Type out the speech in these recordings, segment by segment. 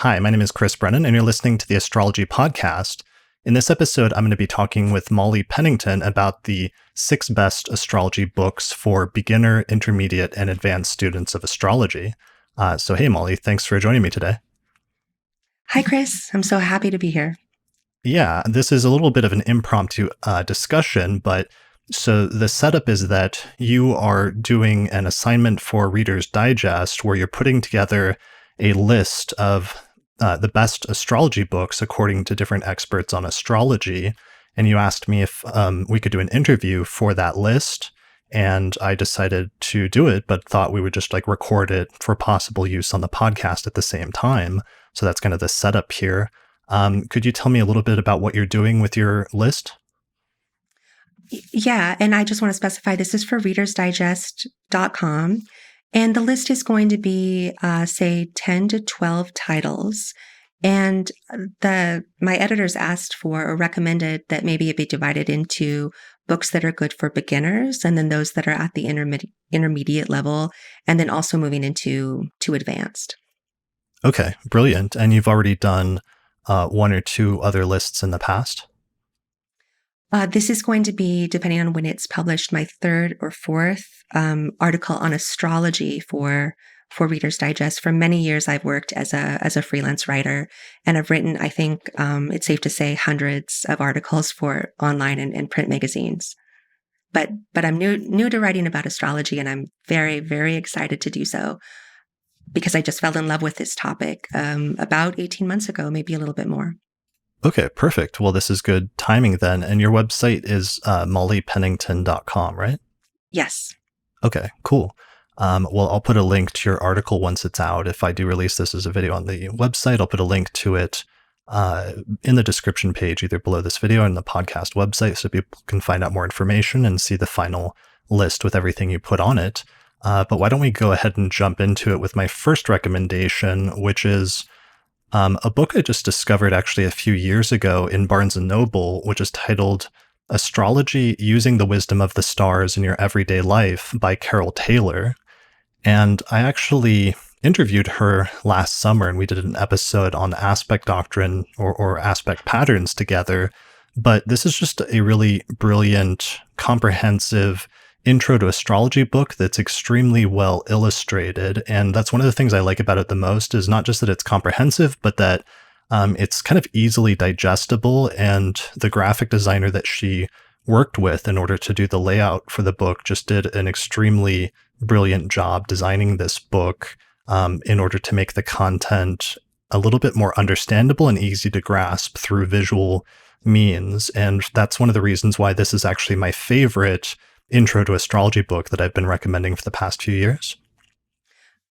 Hi, my name is Chris Brennan, and you're listening to the Astrology podcast. In this episode, I'm going to be talking with Molly Pennington about the 6 best astrology books for beginner, intermediate, and advanced students of astrology. Hey, Molly, thanks for joining me today. Hi, Chris. I'm so happy to be here. Yeah, this is a little bit of an impromptu discussion, but so the setup is that you are doing an assignment for Reader's Digest where you're putting together a list of the best astrology books according to different experts on astrology. And you asked me if we could do an interview for that list. And I decided to do it, but thought we would just record it for possible use on the podcast at the same time. So that's kind of the setup here. Could you tell me a little bit about what you're doing with your list? Yeah, and I just want to specify this is for readersdigest.com. And the list is going to be, say, 10 to 12 titles. And my editors asked for or recommended that maybe it be divided into books that are good for beginners and then those that are at the intermediate level, and then also moving into advanced. Okay, brilliant. And you've already done 1 or 2 other lists in the past? This is going to be, depending on when it's published, my 3rd or 4th article on astrology for Reader's Digest. For many years, I've worked as a freelance writer, and I've written, I think it's safe to say, hundreds of articles for online and print magazines. But I'm new to writing about astrology, and I'm very, very excited to do so because I just fell in love with this topic about 18 months ago, maybe a little bit more. Okay, perfect. Well, this is good timing then. And your website is mollypennington.com, right? Yes. Okay, cool. Well, I'll put a link to your article once it's out. If I do release this as a video on the website, I'll put a link to it in the description page, either below this video or on the podcast website, so people can find out more information and see the final list with everything you put on it. But why don't we go ahead and jump into it with my first recommendation, which is a book I just discovered actually a few years ago in Barnes & Noble, which is titled Astrology Using the Wisdom of the Stars in Your Everyday Life by Carole Taylor. And I actually interviewed her last summer, and we did an episode on aspect doctrine or aspect patterns together. But this is just a really brilliant, comprehensive intro to astrology book that's extremely well illustrated. And that's one of the things I like about it the most, is not just that it's comprehensive, but that it's kind of easily digestible. And the graphic designer that she worked with in order to do the layout for the book just did an extremely brilliant job designing this book in order to make the content a little bit more understandable and easy to grasp through visual means. And that's one of the reasons why this is actually my favorite intro to astrology book that I've been recommending for the past few years.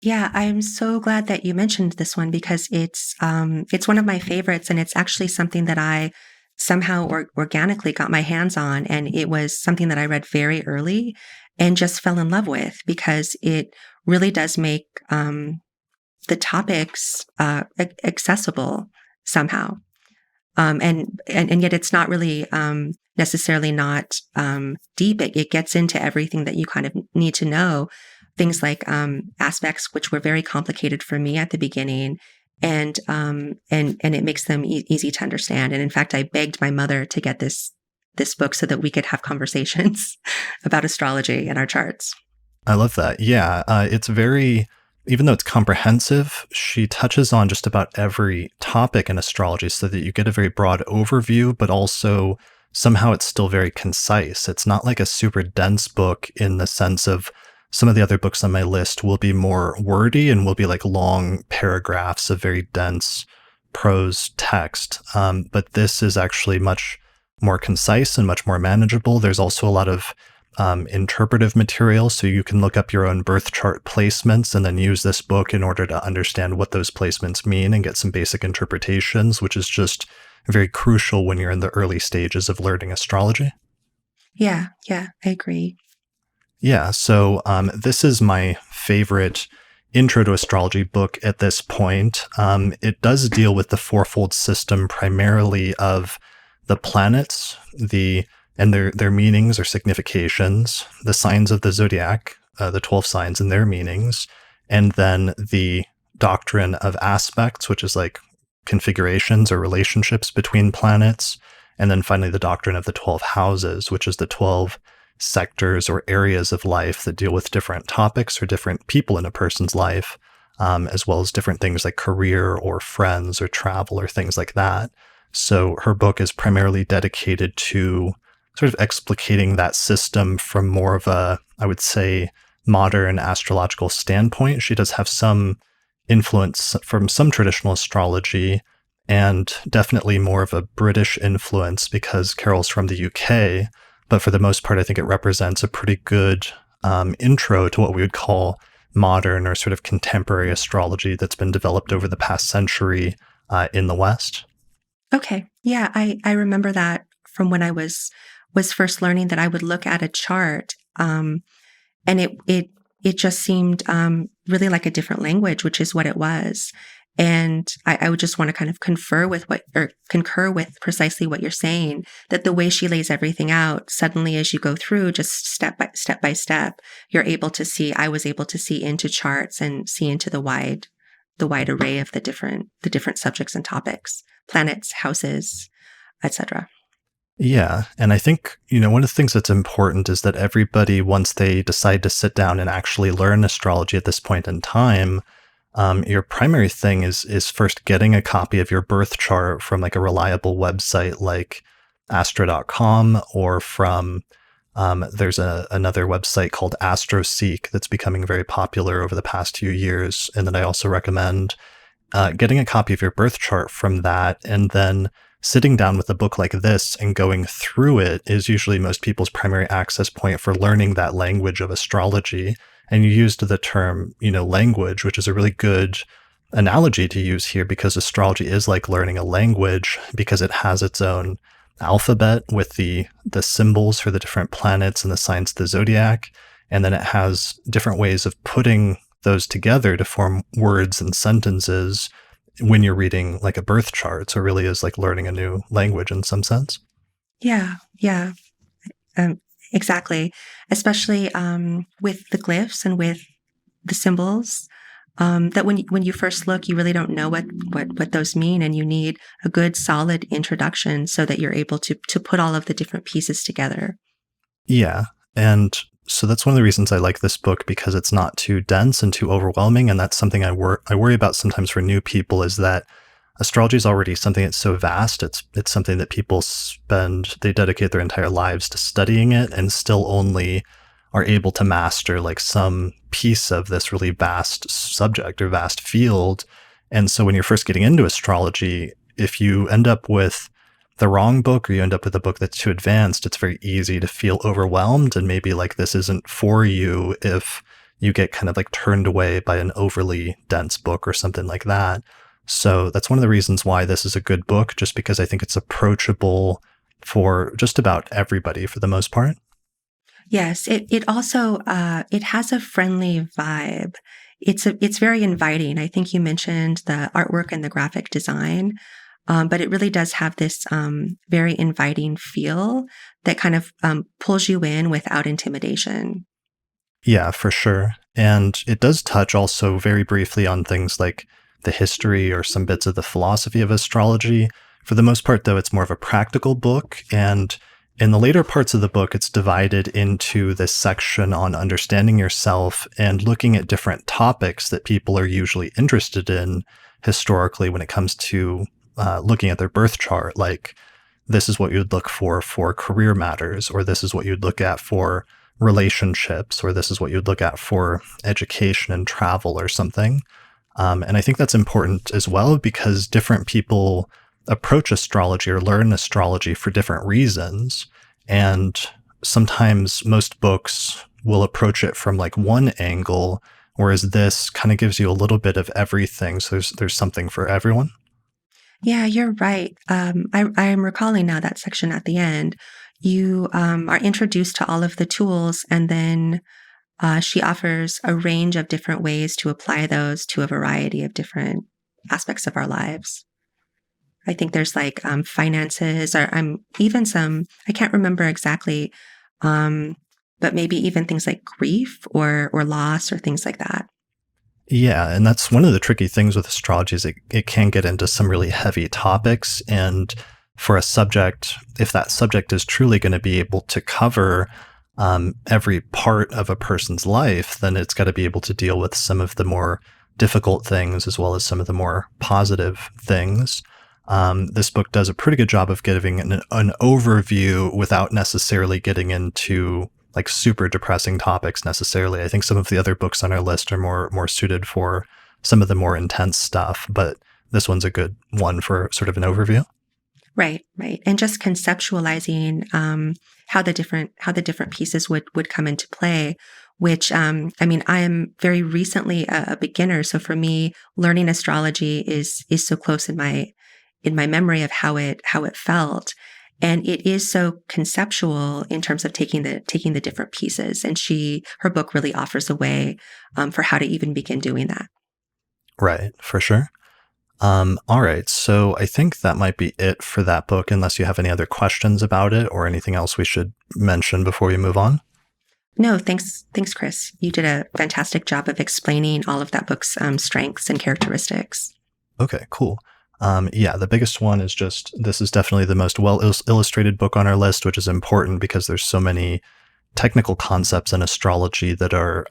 Yeah, I'm so glad that you mentioned this one because it's one of my favorites, and it's actually something that I somehow organically got my hands on, and it was something that I read very early and just fell in love with because it really does make the topics accessible somehow, and yet it's not really necessarily not deep. It gets into everything that you kind of need to know. Things like aspects, which were very complicated for me at the beginning, and it makes them easy to understand. And in fact, I begged my mother to get this book so that we could have conversations about astrology and our charts. I love that. Yeah, it's very, even though it's comprehensive, she touches on just about every topic in astrology so that you get a very broad overview, but also somehow it's still very concise. It's not like a super dense book in the sense of some of the other books on my list will be more wordy and will be like long paragraphs of very dense prose text. But this is actually much more concise and much more manageable. There's also a lot of interpretive material, so you can look up your own birth chart placements and then use this book in order to understand what those placements mean and get some basic interpretations, which is just very crucial when you're in the early stages of learning astrology. Yeah, I agree. Yeah, so this is my favorite intro to astrology book at this point. It does deal with the fourfold system primarily of the planets, and their meanings or significations, the signs of the zodiac, the 12 signs and their meanings, and then the doctrine of aspects, which is like configurations or relationships between planets. And then finally, the doctrine of the 12 houses, which is the 12 sectors or areas of life that deal with different topics or different people in a person's life, as well as different things like career or friends or travel or things like that. So her book is primarily dedicated to sort of explicating that system from more of a, I would say, modern astrological standpoint. She does have some influence from some traditional astrology and definitely more of a British influence because Carole's from the UK. But for the most part, I think it represents a pretty good intro to what we would call modern or sort of contemporary astrology that's been developed over the past century in the West. Okay. Yeah, I remember that from when I was first learning that I would look at a chart, and it just seemed really like a different language, which is what it was. And I would just want to kind of concur with precisely what you're saying, that the way she lays everything out, suddenly as you go through, just step by step, I was able to see into charts and see into the wide array of the different subjects and topics, planets, houses, etc. Yeah. And I think, one of the things that's important is that everybody, once they decide to sit down and actually learn astrology at this point in time, your primary thing is first getting a copy of your birth chart from like a reliable website like astro.com or from, there's another website called AstroSeek that's becoming very popular over the past few years. And then I also recommend getting a copy of your birth chart from that, and then sitting down with a book like this and going through it is usually most people's primary access point for learning that language of astrology. And you used the term, language, which is a really good analogy to use here because astrology is like learning a language because it has its own alphabet with the symbols for the different planets and the signs of the zodiac. And then it has different ways of putting those together to form words and sentences when you're reading like a birth chart. So it really is like learning a new language in some sense. Yeah, yeah, exactly. Especially with the glyphs and with the symbols, that when you first look, you really don't know what those mean, and you need a good solid introduction so that you're able to put all of the different pieces together. Yeah. And so that's one of the reasons I like this book, because it's not too dense and too overwhelming. And that's something I worry about sometimes for new people, is that astrology is already something that's so vast. It's something that people they dedicate their entire lives to studying it and still only are able to master like some piece of this really vast subject or vast field. And so when you're first getting into astrology, if you end up with the wrong book or you end up with a book that's too advanced, it's very easy to feel overwhelmed and maybe like this isn't for you if you get kind of like turned away by an overly dense book or something like that. So that's one of the reasons why this is a good book, just because I think it's approachable for just about everybody for the most part. Yes, it also it has a friendly vibe. It's very inviting. I think you mentioned the artwork and the graphic design, but it really does have this very inviting feel that kind of pulls you in without intimidation. Yeah, for sure. And it does touch also very briefly on things like the history or some bits of the philosophy of astrology. For the most part, though, it's more of a practical book. And in the later parts of the book, it's divided into this section on understanding yourself and looking at different topics that people are usually interested in historically when it comes to looking at their birth chart. Like, this is what you'd look for career matters, or this is what you'd look at for relationships, or this is what you'd look at for education and travel or something. And I think that's important as well, because different people approach astrology or learn astrology for different reasons. And sometimes most books will approach it from like one angle, whereas this kind of gives you a little bit of everything. So there's something for everyone. Yeah, you're right. I am recalling now that section at the end. You are introduced to all of the tools, and then she offers a range of different ways to apply those to a variety of different aspects of our lives. I think there's like finances, or even some, I can't remember exactly, but maybe even things like grief or loss or things like that. Yeah, and that's one of the tricky things with astrology is it can get into some really heavy topics. And for a subject, if that subject is truly going to be able to cover every part of a person's life, then it's got to be able to deal with some of the more difficult things as well as some of the more positive things. This book does a pretty good job of giving an overview without necessarily getting into like super depressing topics necessarily. I think some of the other books on our list are more suited for some of the more intense stuff, but this one's a good one for sort of an overview. Right, right. And just conceptualizing how the different pieces would come into play, which I mean, I am very recently a beginner. So for me, learning astrology is so close in my memory of how it felt. And it is so conceptual in terms of taking the different pieces. And her book really offers a way for how to even begin doing that. Right, for sure. All right, so I think that might be it for that book, unless you have any other questions about it or anything else we should mention before we move on. No, thanks, Chris. You did a fantastic job of explaining all of that book's strengths and characteristics. Okay, cool. Yeah, the biggest one is just this is definitely the most well illustrated book on our list, which is important because there's so many technical concepts in astrology that are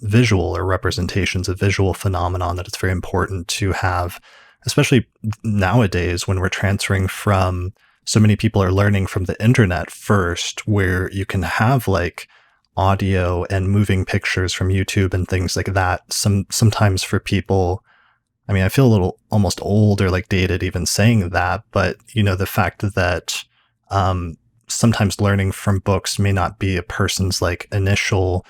visual or representations of visual phenomenon that it's very important to have, especially nowadays when we're transferring from so many people are learning from the internet first, where you can have like audio and moving pictures from YouTube and things like that. Sometimes for people, I mean, I feel a little almost old or like dated even saying that, but you know, the fact that sometimes learning from books may not be a person's like initial,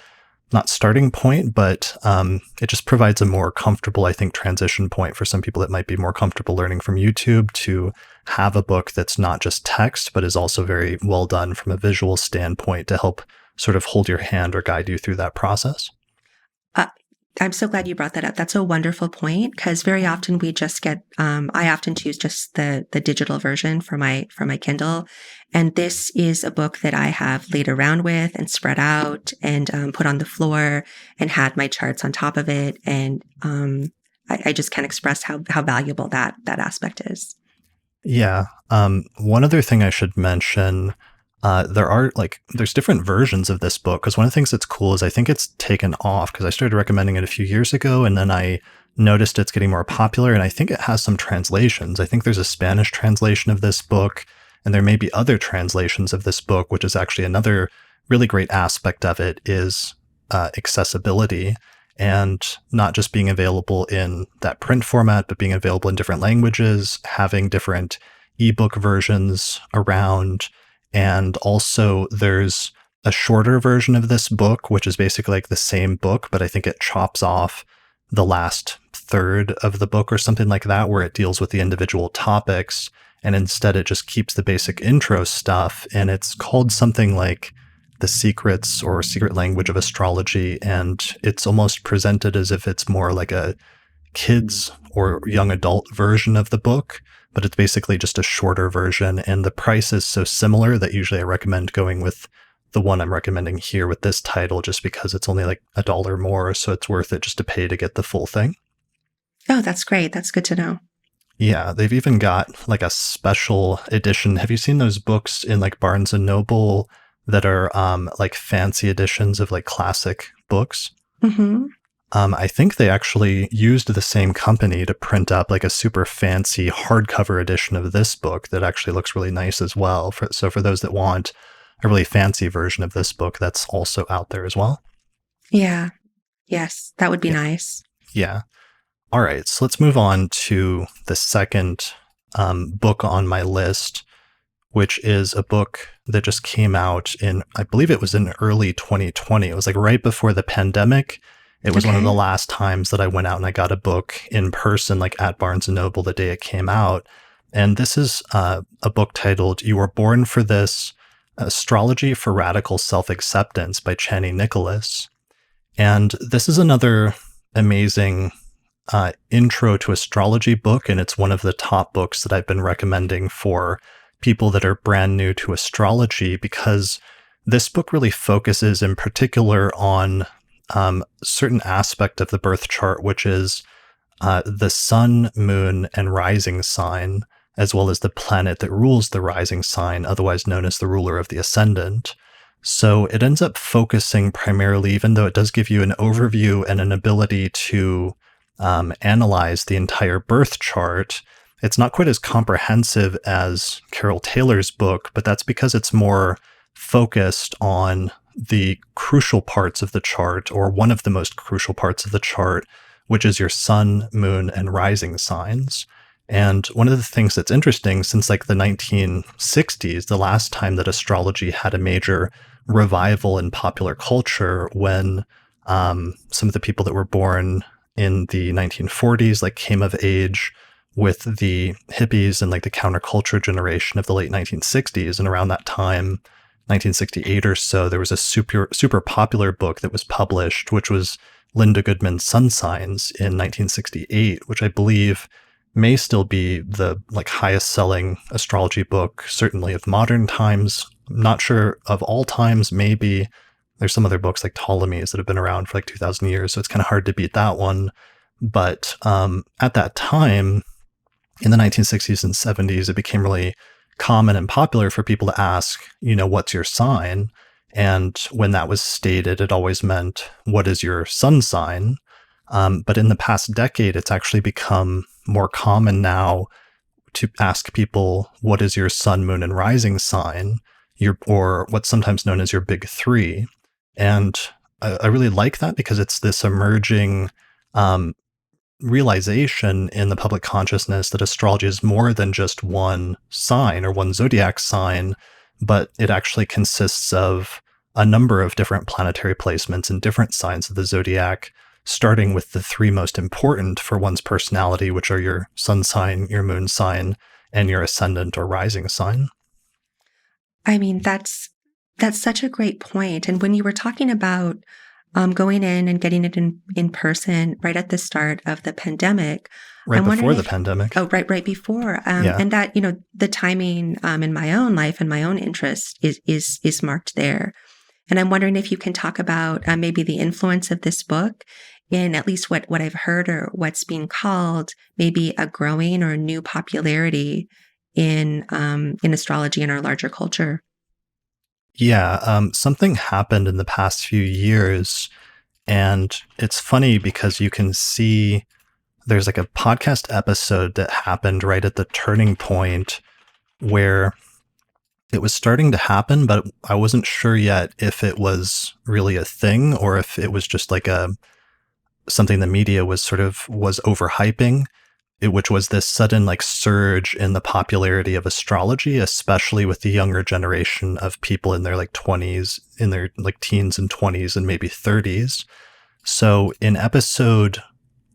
not starting point, but it just provides a more comfortable, I think, transition point for some people that might be more comfortable learning from YouTube to have a book that's not just text, but is also very well done from a visual standpoint to help sort of hold your hand or guide you through that process. I'm so glad you brought that up. That's a wonderful point because very often we just get. I often choose just the digital version for my Kindle, and this is a book that I have laid around with and spread out and put on the floor and had my charts on top of it, and I just can't express how valuable that aspect is. Yeah. One other thing I should mention. There's different versions of this book because one of the things that's cool is I think it's taken off because I started recommending it a few years ago and then I noticed it's getting more popular and I think it has some translations. I think there's a Spanish translation of this book and there may be other translations of this book, which is actually another really great aspect of it is accessibility and not just being available in that print format, but being available in different languages, having different ebook versions around. And also there's a shorter version of this book, which is basically like the same book, but I think it chops off the last third of the book or something like that, where it deals with the individual topics. And instead it just keeps the basic intro stuff. And it's called something like The Secrets or Secret Language of Astrology. And it's almost presented as if it's more like a kids or young adult version of the book, but it's basically just a shorter version. And the price is so similar that usually I recommend going with the one I'm recommending here with this title, just because it's only like $1 more. So it's worth it just to pay to get the full thing. Oh, that's great. That's good to know. Yeah, they've even got like a special edition. Have you seen those books in like Barnes and Noble that are like fancy editions of like classic books? Mm-hmm. I think they actually used the same company to print up like a super fancy hardcover edition of this book that actually looks really nice as well. So for those that want a really fancy version of this book, that's also out there as well. Yeah. Yes, that would be nice. Yeah. All right. So let's move on to the second book on my list, which is a book that just came out in, I believe it was in early 2020. It was like right before the pandemic. It was one of the last times that I went out and I got a book in person, like at Barnes & Noble the day it came out. And this is a book titled You Were Born for This, Astrology for Radical Self-Acceptance by Chani Nicholas. And this is another amazing intro to astrology book. And it's one of the top books that I've been recommending for people that are brand new to astrology, because this book really focuses in particular on certain aspect of the birth chart, which is the sun, moon, and rising sign, as well as the planet that rules the rising sign, otherwise known as the ruler of the ascendant. So it ends up focusing primarily, even though it does give you an overview and an ability to analyze the entire birth chart, it's not quite as comprehensive as Carole Taylor's book, but that's because it's more focused on the crucial parts of the chart, or one of the most crucial parts of the chart, which is your sun, moon, and rising signs. And one of the things that's interesting, since like the 1960s, the last time that astrology had a major revival in popular culture, when some of the people that were born in the 1940s like came of age with the hippies and like the counterculture generation of the late 1960s. And around that time, 1968 or so, there was a super popular book that was published, which was Linda Goodman's Sun Signs in 1968, which I believe may still be the like highest selling astrology book, certainly of modern times. I'm not sure of all times, maybe. There's some other books like Ptolemy's that have been around for like 2,000 years, so it's kind of hard to beat that one. But at that time, in the 1960s and 70s, it became really common and popular for people to ask, what's your sign? And when that was stated, it always meant, what is your sun sign? But in the past decade, it's actually become more common now to ask people, what is your sun, moon, and rising sign? Or what's sometimes known as your big three. And I really like that because it's this emerging realization in the public consciousness that astrology is more than just one sign or one zodiac sign, but it actually consists of a number of different planetary placements in different signs of the zodiac, starting with the three most important for one's personality, which are your sun sign, your moon sign, and your ascendant or rising sign. I mean, that's such a great point. And when you were talking about going in and getting it in person right at the start of the pandemic. Right before the pandemic. Oh, right before. Yeah. And that, the timing in my own life and my own interest is marked there. And I'm wondering if you can talk about maybe the influence of this book in at least what I've heard or what's being called maybe a growing or new popularity in astrology in our larger culture. Yeah, something happened in the past few years, and it's funny because you can see there's like a podcast episode that happened right at the turning point where it was starting to happen, but I wasn't sure yet if it was really a thing or if it was just like something the media was overhyping. Which was this sudden like surge in the popularity of astrology, especially with the younger generation of people in their like 20s, in their like teens and 20s and maybe 30s. So in episode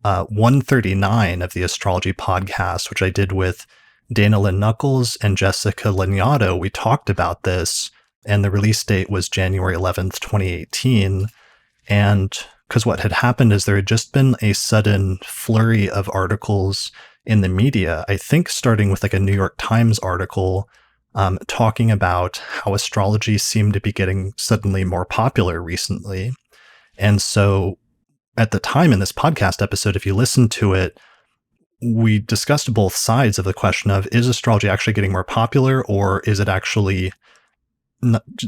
139 of the Astrology podcast, which I did with Dana Lynn Knuckles and Jessica Lanyadoo, we talked about this, and the release date was January 11th, 2018. And because what had happened is there had just been a sudden flurry of articles in the media, I think starting with like a New York Times article talking about how astrology seemed to be getting suddenly more popular recently. And so at the time in this podcast episode, if you listen to it, we discussed both sides of the question of, is astrology actually getting more popular, or is it actually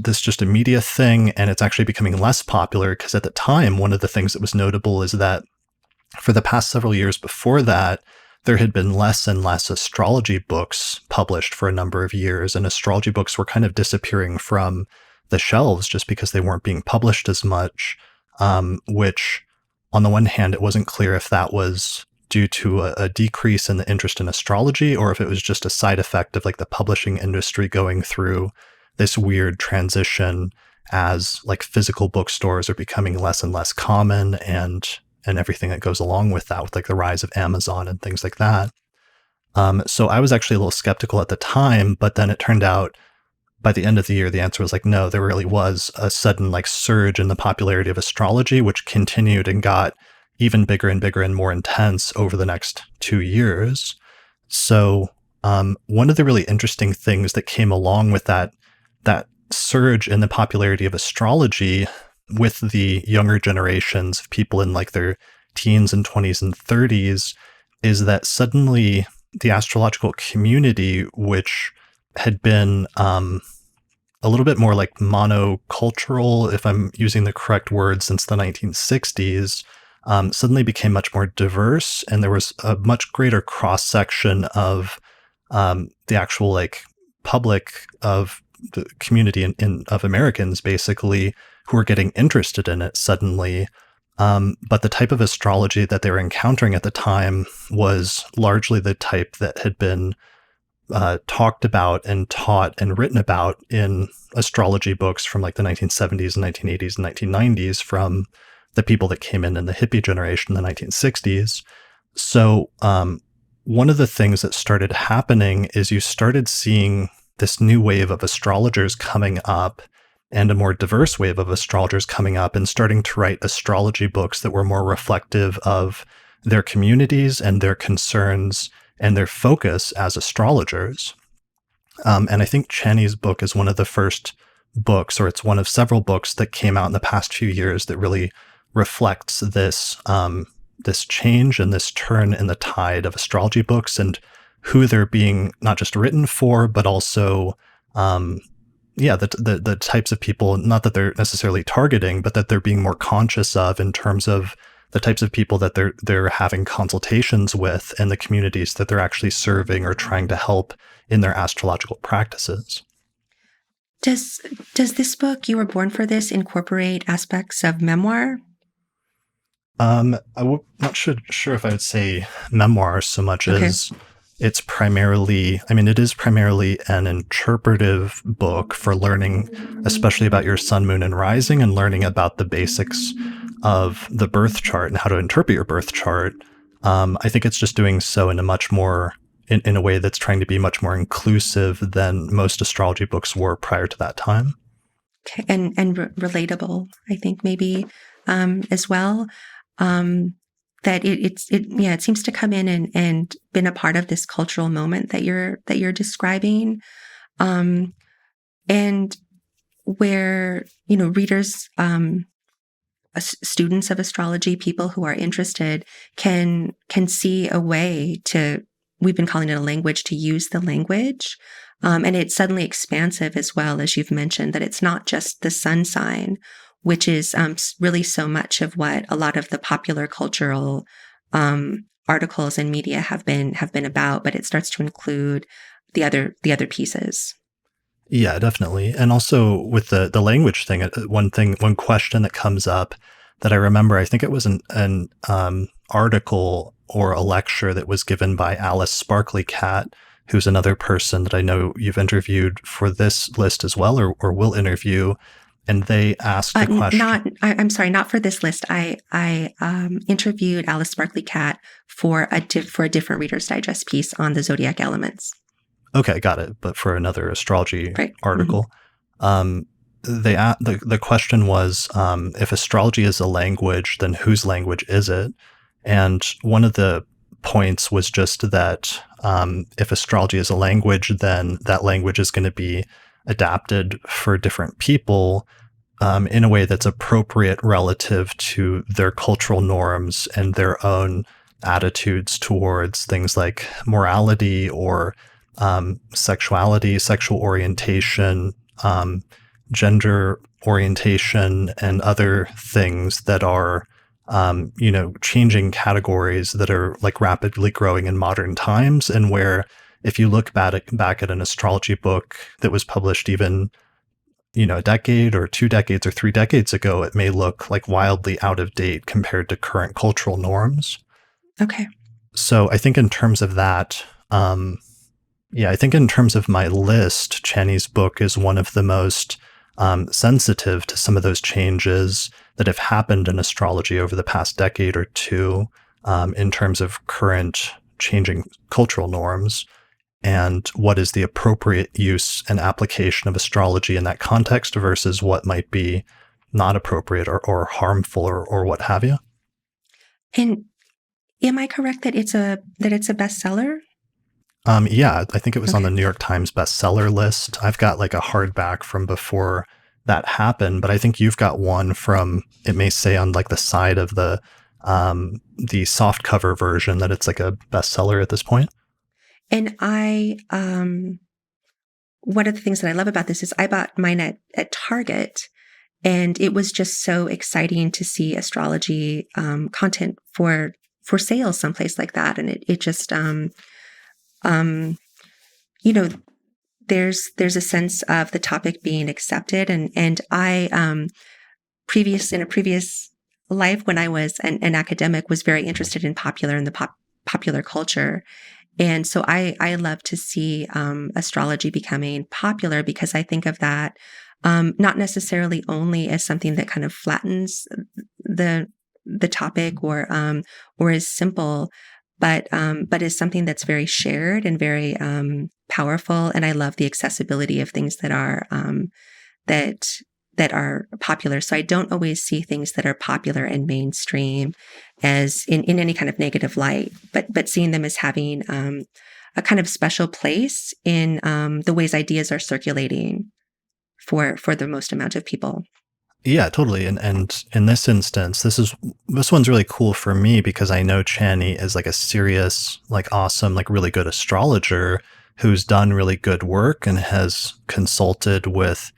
this just a media thing and it's actually becoming less popular? Because at the time, one of the things that was notable is that for the past several years before that, there had been less and less astrology books published for a number of years, and astrology books were kind of disappearing from the shelves just because they weren't being published as much, which on the one hand, it wasn't clear if that was due to a decrease in the interest in astrology or if it was just a side effect of like the publishing industry going through this weird transition as like physical bookstores are becoming less and less common and everything that goes along with that, with like the rise of Amazon and things like that. So I was actually a little skeptical at the time, but then it turned out by the end of the year, the answer was like, no, there really was a sudden like surge in the popularity of astrology, which continued and got even bigger and more intense over the next 2 years. So one of the really interesting things that came along with that surge in the popularity of astrology with the younger generations of people in like their teens and 20s and 30s is that suddenly the astrological community, which had been a little bit more like monocultural, if I'm using the correct word, since the 1960s, suddenly became much more diverse, and there was a much greater cross-section of the actual like public of the community of Americans, basically, who were getting interested in it suddenly. But the type of astrology that they were encountering at the time was largely the type that had been talked about and taught and written about in astrology books from like the 1970s and 1980s and 1990s from the people that came in the hippie generation in the 1960s. So one of the things that started happening is you started seeing this new wave of astrologers coming up and a more diverse wave of astrologers coming up and starting to write astrology books that were more reflective of their communities and their concerns and their focus as astrologers. And I think Chani's book is one of the first books, or it's one of several books that came out in the past few years that really reflects this this change and this turn in the tide of astrology books and who they're being not just written for, but also the types of people, not that they're necessarily targeting, but that they're being more conscious of in terms of the types of people that they're having consultations with and the communities that they're actually serving or trying to help in their astrological practices. Does this book, You Were Born for This, incorporate aspects of memoir? I'm not sure if I would say memoir so much as it's primarily, it is primarily an interpretive book for learning, especially about your sun, moon, and rising, and learning about the basics of the birth chart and how to interpret your birth chart. I think it's just doing so in a much more, in a way that's trying to be much more inclusive than most astrology books were prior to that time. Okay. And relatable, I think, maybe as well. That it seems to come in and been a part of this cultural moment that you're describing, and where readers, students of astrology, people who are interested, can see a way to, we've been calling it a language, to use the language, and it's suddenly expansive as well, as you've mentioned, that it's not just the sun sign, which is really so much of what a lot of the popular cultural articles and media have been about, but it starts to include the other pieces. Yeah, definitely. And also with the language thing, one question that comes up that I remember, I think it was an article or a lecture that was given by Alice Sparkley Cat, who's another person that I know you've interviewed for this list as well, or will interview. And they asked the question. I'm sorry, not for this list. I interviewed Alice Sparkley Cat for a different Reader's Digest piece on the zodiac elements. Okay, got it. But for another astrology article, the question was, if astrology is a language, then whose language is it? And one of the points was just that if astrology is a language, then that language is going to be adapted for different people in a way that's appropriate relative to their cultural norms and their own attitudes towards things like morality or sexuality, sexual orientation, gender orientation, and other things that are, changing categories that are like rapidly growing in modern times, and where if you look back at an astrology book that was published even, a decade or 2 decades or 3 decades ago, it may look like wildly out of date compared to current cultural norms. Okay. So I think in terms of that, I think in terms of my list, Chani's book is one of the most sensitive to some of those changes that have happened in astrology over the past decade or two, in terms of current changing cultural norms, and what is the appropriate use and application of astrology in that context versus what might be not appropriate or harmful or what have you. And am I correct that it's a bestseller? Yeah, I think it was on the New York Times bestseller list. I've got like a hardback from before that happen. But I think you've got one from, it may say on like the side of the soft cover version that it's like a bestseller at this point. And one of the things that I love about this is I bought mine at Target, and it was just so exciting to see astrology content for sale someplace like that. And it just, you know, there's a sense of the topic being accepted. And I, in a previous life when I was an academic, was very interested in popular culture. And so I love to see astrology becoming popular, because I think of that not necessarily only as something that kind of flattens the topic or is simple, but is something that's very shared and very powerful. And I love the accessibility of things that are that are popular. So I don't always see things that are popular and mainstream as in any kind of negative light, but seeing them as having a kind of special place in the ways ideas are circulating for the most amount of people. Yeah, totally. And in this instance, this one's really cool for me because I know Chani is like a serious, like awesome, like really good astrologer who's done really good work and has consulted with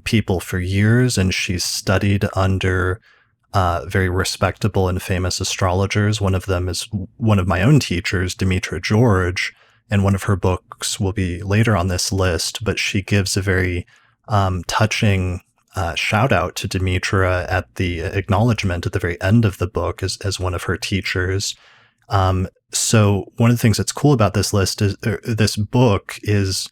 people for years, and she's studied under very respectable and famous astrologers. One of them is one of my own teachers, Demetra George, and one of her books will be later on this list, but she gives a very touching shout out to Demetra at the acknowledgement at the very end of the book as one of her teachers. So one of the things that's cool about this list is this book is,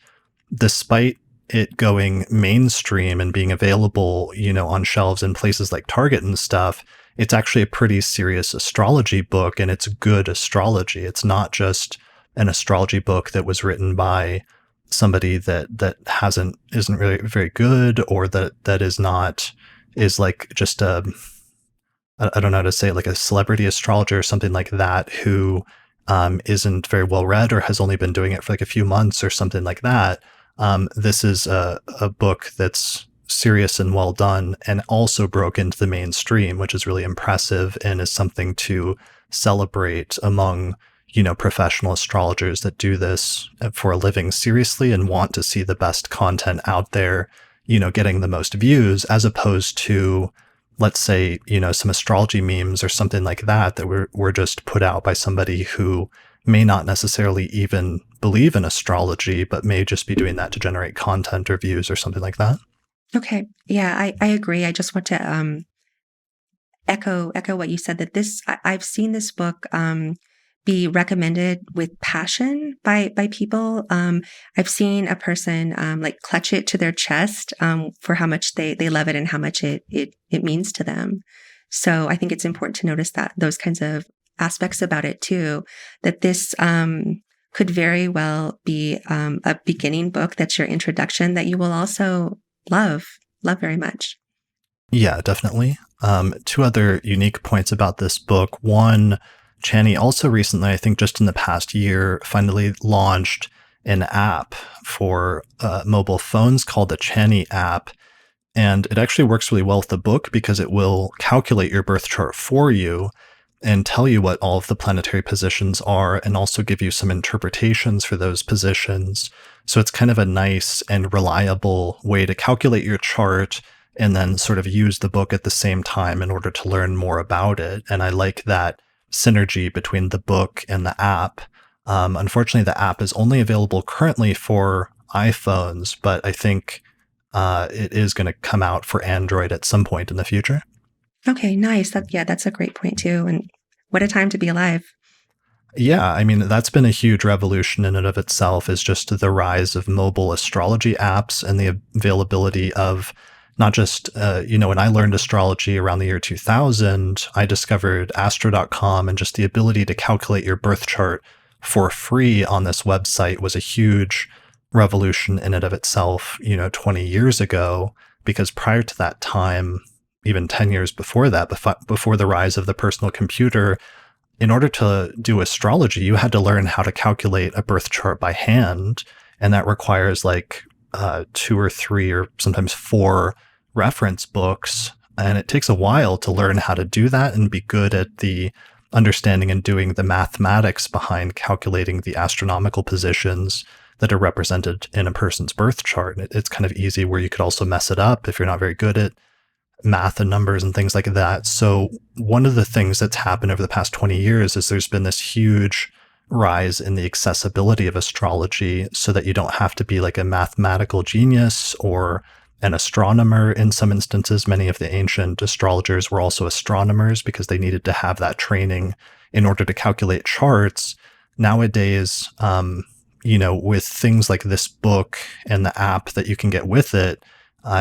despite it going mainstream and being available, on shelves in places like Target and stuff, it's actually a pretty serious astrology book, and it's good astrology. It's not just an astrology book that was written by somebody that isn't really very good, or that is like just I don't know how to say it, like a celebrity astrologer or something like that, who isn't very well read or has only been doing it for like a few months or something like that. This is a book that's serious and well done, and also broke into the mainstream, which is really impressive and is something to celebrate among, professional astrologers that do this for a living seriously and want to see the best content out there, getting the most views, as opposed to, let's say, some astrology memes or something like that were just put out by somebody who may not necessarily even believe in astrology, but may just be doing that to generate content or views or something like that. Okay. Yeah, I agree. I just want to echo what you said, that I've seen this book be recommended with passion by people. I've seen a person like clutch it to their chest for how much they love it and how much it means to them. So I think it's important to notice that those kinds of aspects about it too, that this could very well be a beginning book that's your introduction that you will also love very much. Yeah, definitely. Two other unique points about this book. One, Chani also recently, I think just in the past year, finally launched an app for mobile phones called the Chani app. And it actually works really well with the book because it will calculate your birth chart for you and tell you what all of the planetary positions are, and also give you some interpretations for those positions. So it's kind of a nice and reliable way to calculate your chart and then sort of use the book at the same time in order to learn more about it. And I like that synergy between the book and the app. Unfortunately, the app is only available currently for iPhones, but I think it is going to come out for Android at some point in the future. Okay, nice. That's a great point too. And what a time to be alive. Yeah, I mean, that's been a huge revolution in and of itself, is just the rise of mobile astrology apps and the availability of not just, when I learned astrology around the year 2000, I discovered astro.com, and just the ability to calculate your birth chart for free on this website was a huge revolution in and of itself, 20 years ago, because prior to that time, even 10 years before that, before the rise of the personal computer, in order to do astrology, you had to learn how to calculate a birth chart by hand. And that requires like 2 or 3 or sometimes 4 reference books. And it takes a while to learn how to do that and be good at the understanding and doing the mathematics behind calculating the astronomical positions that are represented in a person's birth chart. It's kind of easy where you could also mess it up if you're not very good at math and numbers and things like that. So one of the things that's happened over the past 20 years is there's been this huge rise in the accessibility of astrology so that you don't have to be like a mathematical genius or an astronomer. In some instances, many of the ancient astrologers were also astronomers because they needed to have that training in order to calculate charts. Nowadays, with things like this book and the app that you can get with it,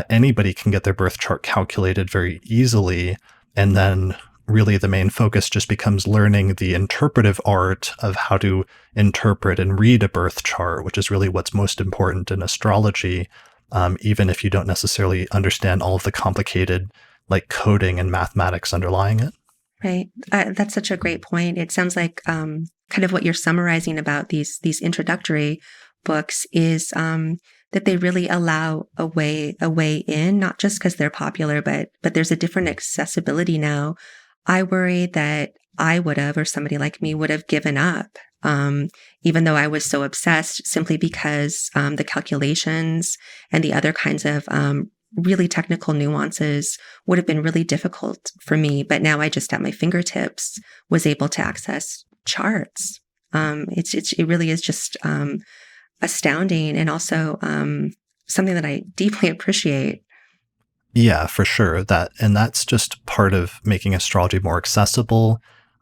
anybody can get their birth chart calculated very easily. And then really the main focus just becomes learning the interpretive art of how to interpret and read a birth chart, which is really what's most important in astrology. Even if you don't necessarily understand all of the complicated like coding and mathematics underlying it. Right. That's such a great point. It sounds like kind of what you're summarizing about these introductory books is that they really allow a way in, not just because they're popular, but there's a different accessibility now. I worry that I would have, or somebody like me would have given up, even though I was so obsessed, simply because the calculations and the other kinds of really technical nuances would have been really difficult for me. But now I just at my fingertips was able to access charts. It really is just astounding, and also something that I deeply appreciate. Yeah, for sure. That's just part of making astrology more accessible.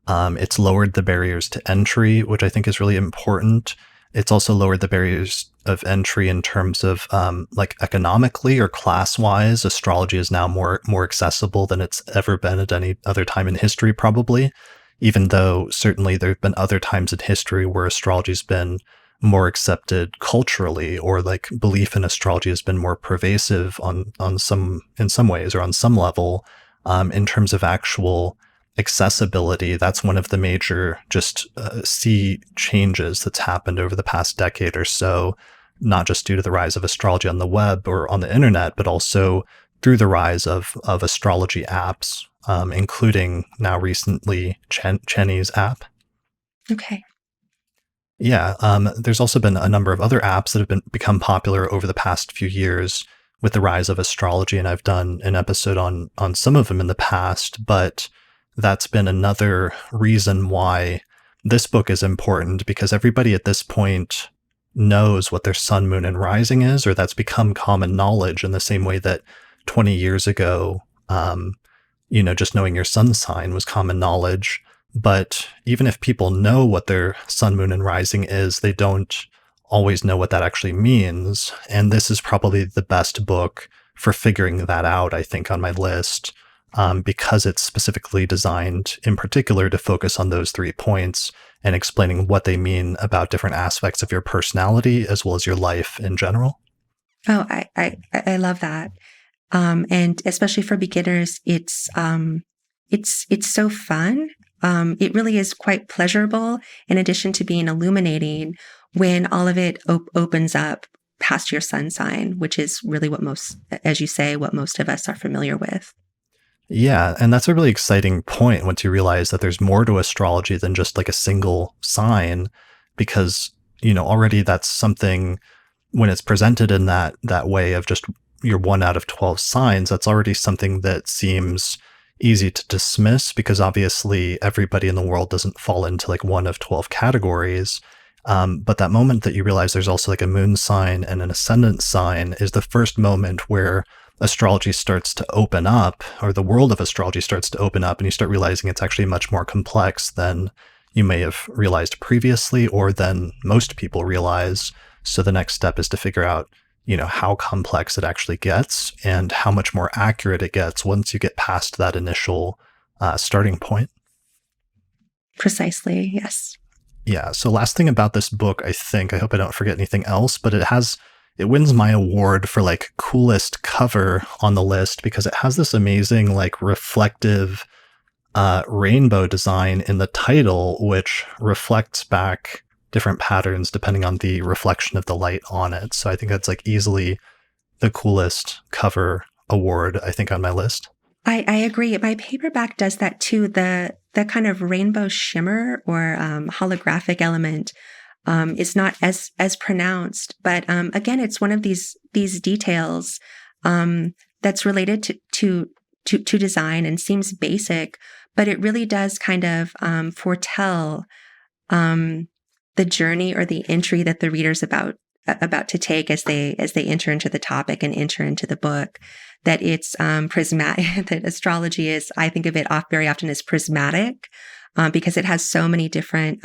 It's lowered the barriers to entry, which I think is really important. It's also lowered the barriers of entry in terms of like economically or class-wise. Astrology is now more accessible than it's ever been at any other time in history, probably. Even though certainly there have been other times in history where astrology's been more accepted culturally, or like belief in astrology has been more pervasive in some ways or on some level. In terms of actual accessibility, that's one of the major sea changes that's happened over the past decade or so, not just due to the rise of astrology on the web or on the internet, but also through the rise of astrology apps, including now recently Chani's app. Okay. Yeah, there's also been a number of other apps that have become popular over the past few years with the rise of astrology, and I've done an episode on some of them in the past, but that's been another reason why this book is important, because everybody at this point knows what their sun, moon, and rising is, or that's become common knowledge in the same way that 20 years ago, just knowing your sun sign was common knowledge. But even if people know what their sun, moon, and rising is, they don't always know what that actually means. And this is probably the best book for figuring that out, I think, on my list, because it's specifically designed in particular to focus on those 3 points and explaining what they mean about different aspects of your personality as well as your life in general. Oh, I love that. And especially for beginners, it's so fun. It really is quite pleasurable, in addition to being illuminating, when all of it opens up past your sun sign, which is really what most of us are familiar with. Yeah, and that's a really exciting point once you realize that there's more to astrology than just like a single sign, because, already that's something, when it's presented in that way of just your 1 out of 12 signs, that's already something that seems easy to dismiss, because obviously everybody in the world doesn't fall into like 1 of 12 categories. But that moment that you realize there's also like a moon sign and an ascendant sign is the first moment where astrology starts to open up, or the world of astrology starts to open up, and you start realizing it's actually much more complex than you may have realized previously, or than most people realize. So the next step is to figure out, how complex it actually gets and how much more accurate it gets once you get past that initial starting point. Precisely, yes. Yeah. So last thing about this book, I hope I don't forget anything else, but it wins my award for like coolest cover on the list, because it has this amazing like reflective rainbow design in the title, which reflects back different patterns depending on the reflection of the light on it. So I think that's like easily the coolest cover award, I think, on my list. I agree. My paperback does that too. The kind of rainbow shimmer or holographic element is not as pronounced, but again, it's one of these details that's related to design and seems basic, but it really does kind of foretell the journey or the entry that the reader's about to take as they enter into the topic and enter into the book. That it's prismatic. That astrology is, I think of it very often as prismatic, because it has so many different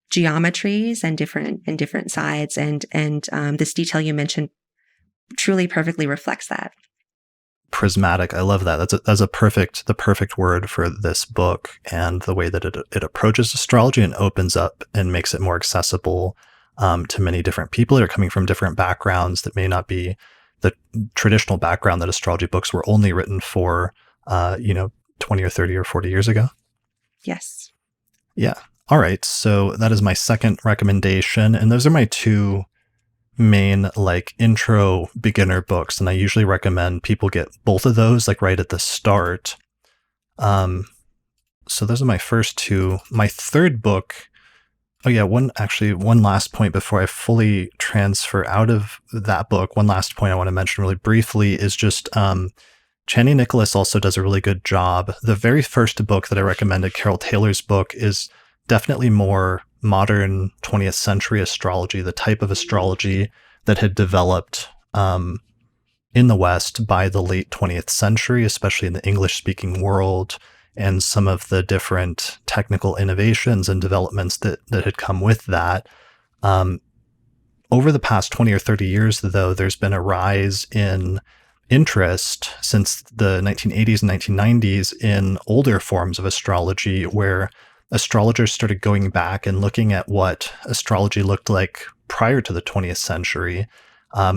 geometries and different sides, and this detail you mentioned truly perfectly reflects that. Prismatic. I love that. That's the perfect word for this book, and the way that it approaches astrology and opens up and makes it more accessible to many different people that are coming from different backgrounds that may not be the traditional background that astrology books were only written for, 20 or 30 or 40 years ago. Yes. Yeah. All right. So that is my second recommendation. And those are my two main intro beginner books. And I usually recommend people get both of those right at the start. So those are my first two. My third book. Oh yeah, one last point before I fully transfer out of that book. One last point I want to mention really briefly is just Chani Nicholas also does a really good job. The very first book that I recommended, Carole Taylor's book, is definitely more modern 20th century astrology, the type of astrology that had developed in the West by the late 20th century, especially in the English-speaking world, and some of the different technical innovations and developments that had come with that. Over the past 20 or 30 years, though, there's been a rise in interest since the 1980s and 1990s in older forms of astrology, where astrologers started going back and looking at what astrology looked like prior to the 20th century,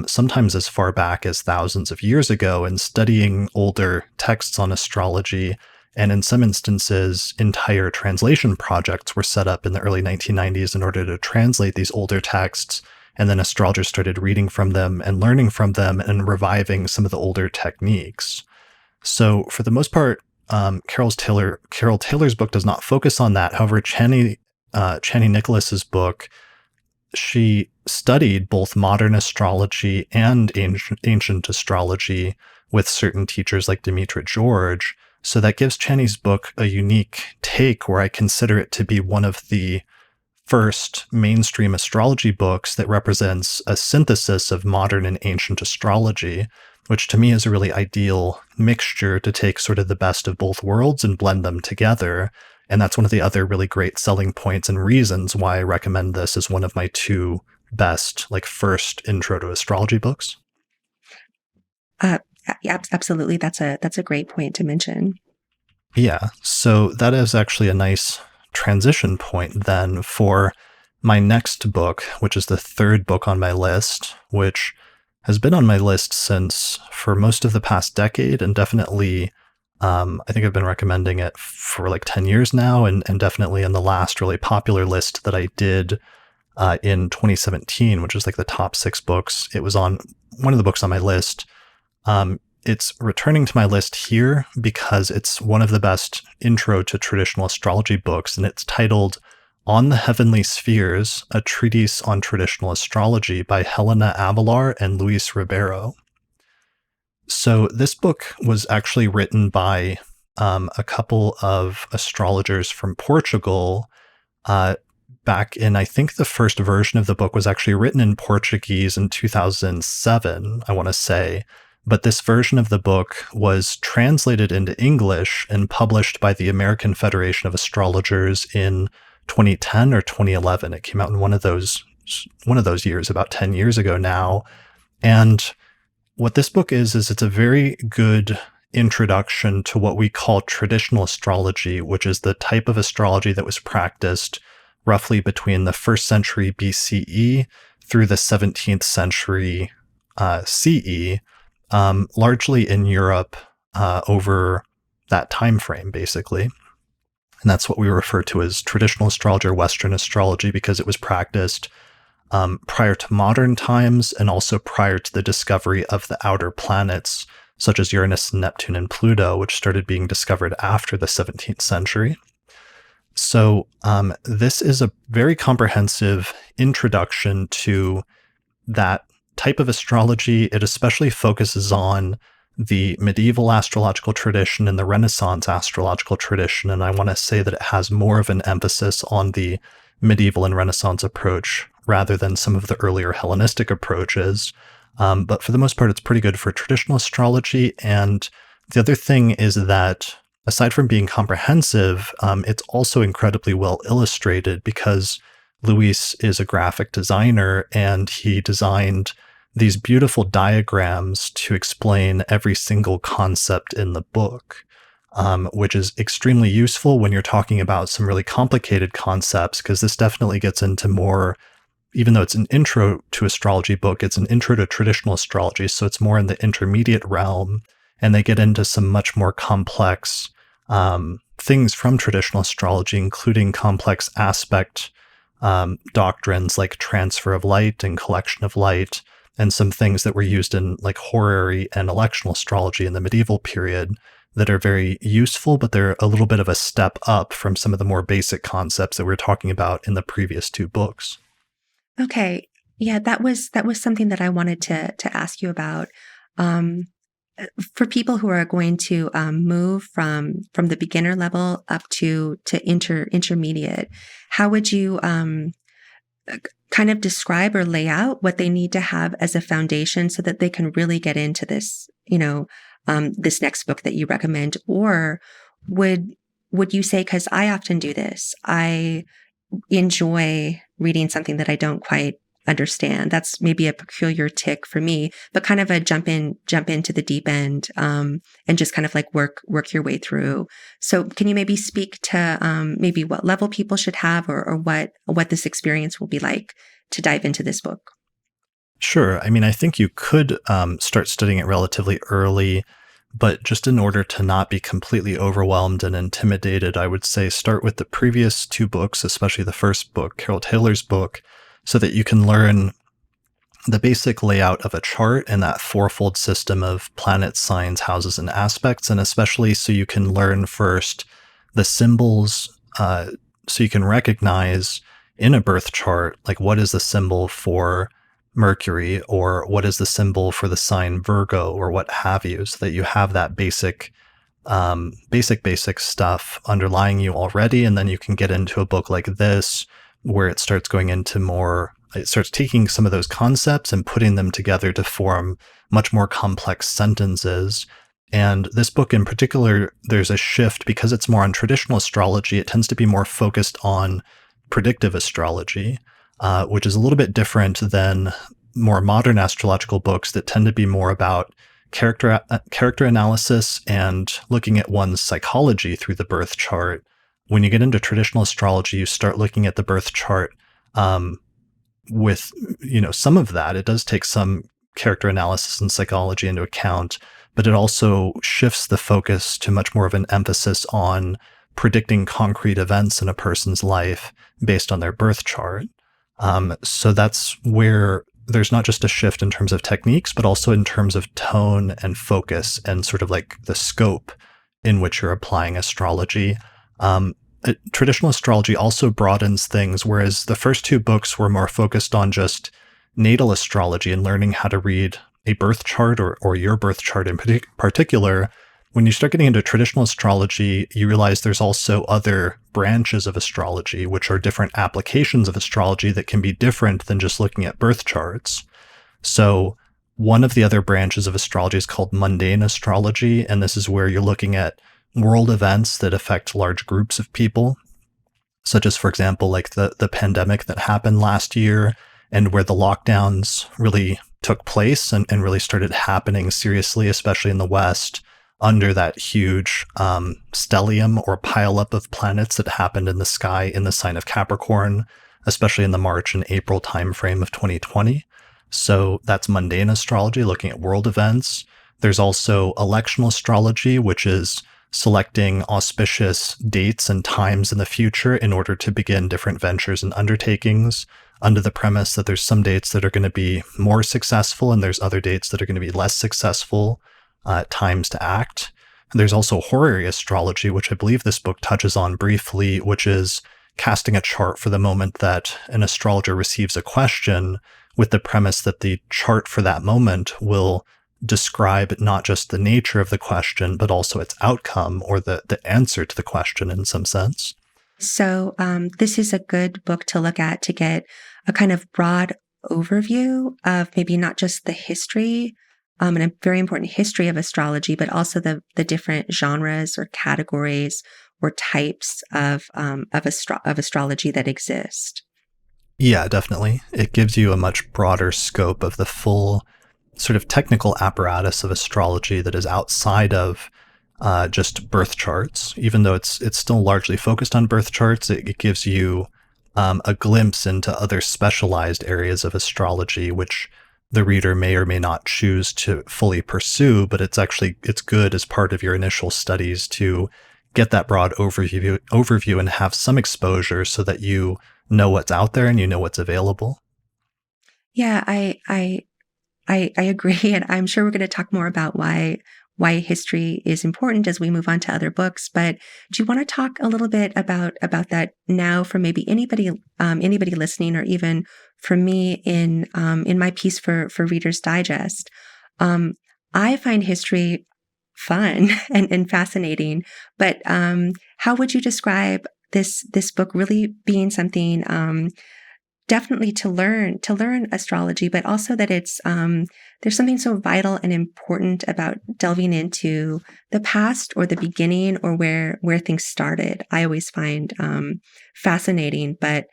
sometimes as far back as thousands of years ago, and studying older texts on astrology. And in some instances, entire translation projects were set up in the early 1990s in order to translate these older texts. And then astrologers started reading from them and learning from them and reviving some of the older techniques. So for the most part, Carole Taylor's book does not focus on that. However, Chani Nicholas's book, she studied both modern astrology and ancient astrology with certain teachers like Demetra George. So that gives Chani's book a unique take, where I consider it to be one of the first mainstream astrology books that represents a synthesis of modern and ancient astrology, which to me is a really ideal mixture to take sort of the best of both worlds and blend them together. And that's one of the other really great selling points and reasons why I recommend this as one of my two best, first intro to astrology books. Yeah, absolutely. That's a great point to mention. Yeah. So that is actually a nice transition point then for my next book, which is the third book on my list, which has been on my list for most of the past decade, and definitely I think I've been recommending it for 10 years now, and definitely in the last really popular list that I did in 2017, which is the top 6 books. It was on one of the books on my list. It's returning to my list here because it's one of the best intro to traditional astrology books, and it's titled On the Heavenly Spheres, A Treatise on Traditional Astrology by Helena Avelar and Luis Ribeiro. So this book was actually written by a couple of astrologers from Portugal back in, I think the first version of the book was actually written in Portuguese in 2007, I want to say. But this version of the book was translated into English and published by the American Federation of Astrologers in 2010 or 2011. It came out in one of those years, about 10 years ago now. And what this book is it's a very good introduction to what we call traditional astrology, which is the type of astrology that was practiced roughly between the 1st century BCE through the 17th century CE, largely in Europe over that time frame, basically. And that's what we refer to as traditional astrology or Western astrology, because it was practiced prior to modern times and also prior to the discovery of the outer planets, such as Uranus, Neptune, and Pluto, which started being discovered after the 17th century. So this is a very comprehensive introduction to that type of astrology. It especially focuses on the medieval astrological tradition and the Renaissance astrological tradition, and I want to say that it has more of an emphasis on the medieval and Renaissance approach rather than some of the earlier Hellenistic approaches. But for the most part, it's pretty good for traditional astrology. And the other thing is that aside from being comprehensive, it's also incredibly well illustrated because Luis is a graphic designer and he designed these beautiful diagrams to explain every single concept in the book, which is extremely useful when you're talking about some really complicated concepts, because this definitely gets into more, even though it's an intro to astrology book, it's an intro to traditional astrology, so it's more in the intermediate realm, and they get into some much more complex things from traditional astrology, including complex aspect doctrines like transfer of light and collection of light, and some things that were used in like horary and electional astrology in the medieval period that are very useful, but they're a little bit of a step up from some of the more basic concepts that we were talking about in the previous two books. Okay. Yeah, that was something that I wanted to ask you about. For people who are going to move from the beginner level up to intermediate, how would you kind of describe or lay out what they need to have as a foundation so that they can really get into this, this next book that you recommend? Or would you say, because I often do this, I enjoy reading something that I don't quite understand. That's maybe a peculiar tick for me, but kind of a jump into the deep end, and just kind of like work your way through. So can you maybe speak to maybe what level people should have, or what this experience will be like to dive into this book? Sure. I mean, I think you could start studying it relatively early, but just in order to not be completely overwhelmed and intimidated, I would say start with the previous two books, especially the first book, Carole Taylor's book, so that you can learn the basic layout of a chart and that fourfold system of planets, signs, houses, and aspects, and especially so you can learn first the symbols, so you can recognize in a birth chart, like what is the symbol for Mercury, or what is the symbol for the sign Virgo, or what have you, so that you have that basic stuff underlying you already, and then you can get into a book like this, where it starts going into more, it starts taking some of those concepts and putting them together to form much more complex sentences. And this book in particular, there's a shift because it's more on traditional astrology. It tends to be more focused on predictive astrology, which is a little bit different than more modern astrological books that tend to be more about character analysis and looking at one's psychology through the birth chart. When you get into traditional astrology, you start looking at the birth chart with, some of that. It does take some character analysis and psychology into account, but it also shifts the focus to much more of an emphasis on predicting concrete events in a person's life based on their birth chart. So that's where there's not just a shift in terms of techniques, but also in terms of tone and focus and sort of like the scope in which you're applying astrology. Traditional astrology also broadens things, whereas the first two books were more focused on just natal astrology and learning how to read a birth chart or your birth chart in particular. When you start getting into traditional astrology, you realize there's also other branches of astrology, which are different applications of astrology that can be different than just looking at birth charts. So one of the other branches of astrology is called mundane astrology, and this is where you're looking at world events that affect large groups of people, such as, for example, like the pandemic that happened last year, and where the lockdowns really took place and really started happening seriously, especially in the West, under that huge stellium or pileup of planets that happened in the sky in the sign of Capricorn, especially in the March and April timeframe of 2020. So that's mundane astrology, looking at world events. There's also electional astrology, which is selecting auspicious dates and times in the future in order to begin different ventures and undertakings. under the premise that there's some dates that are going to be more successful and there's other dates that are going to be less successful times to act. There's also horary astrology, which I believe this book touches on briefly, which is casting a chart for the moment that an astrologer receives a question, with the premise that the chart for that moment will describe not just the nature of the question, but also its outcome or the answer to the question in some sense. So this is a good book to look at to get a kind of broad overview of maybe not just the history and a very important history of astrology, but also the different genres or categories or types of astrology that exist. Yeah, definitely. It gives you a much broader scope of the full sort of technical apparatus of astrology that is outside of just birth charts. Even though it's still largely focused on birth charts, it gives you a glimpse into other specialized areas of astrology, which the reader may or may not choose to fully pursue, but it's good as part of your initial studies to get that broad overview and have some exposure so that you know what's out there and you know what's available. Yeah, I agree, and I'm sure we're going to talk more about why history is important as we move on to other books. But do you want to talk a little bit about that now for maybe anybody listening, or even for me in my piece for Reader's Digest? I find history fun and fascinating, but how would you describe this book really being something definitely to learn astrology, but also that it's there's something so vital and important about delving into the past or the beginning or where things started? I always find fascinating, but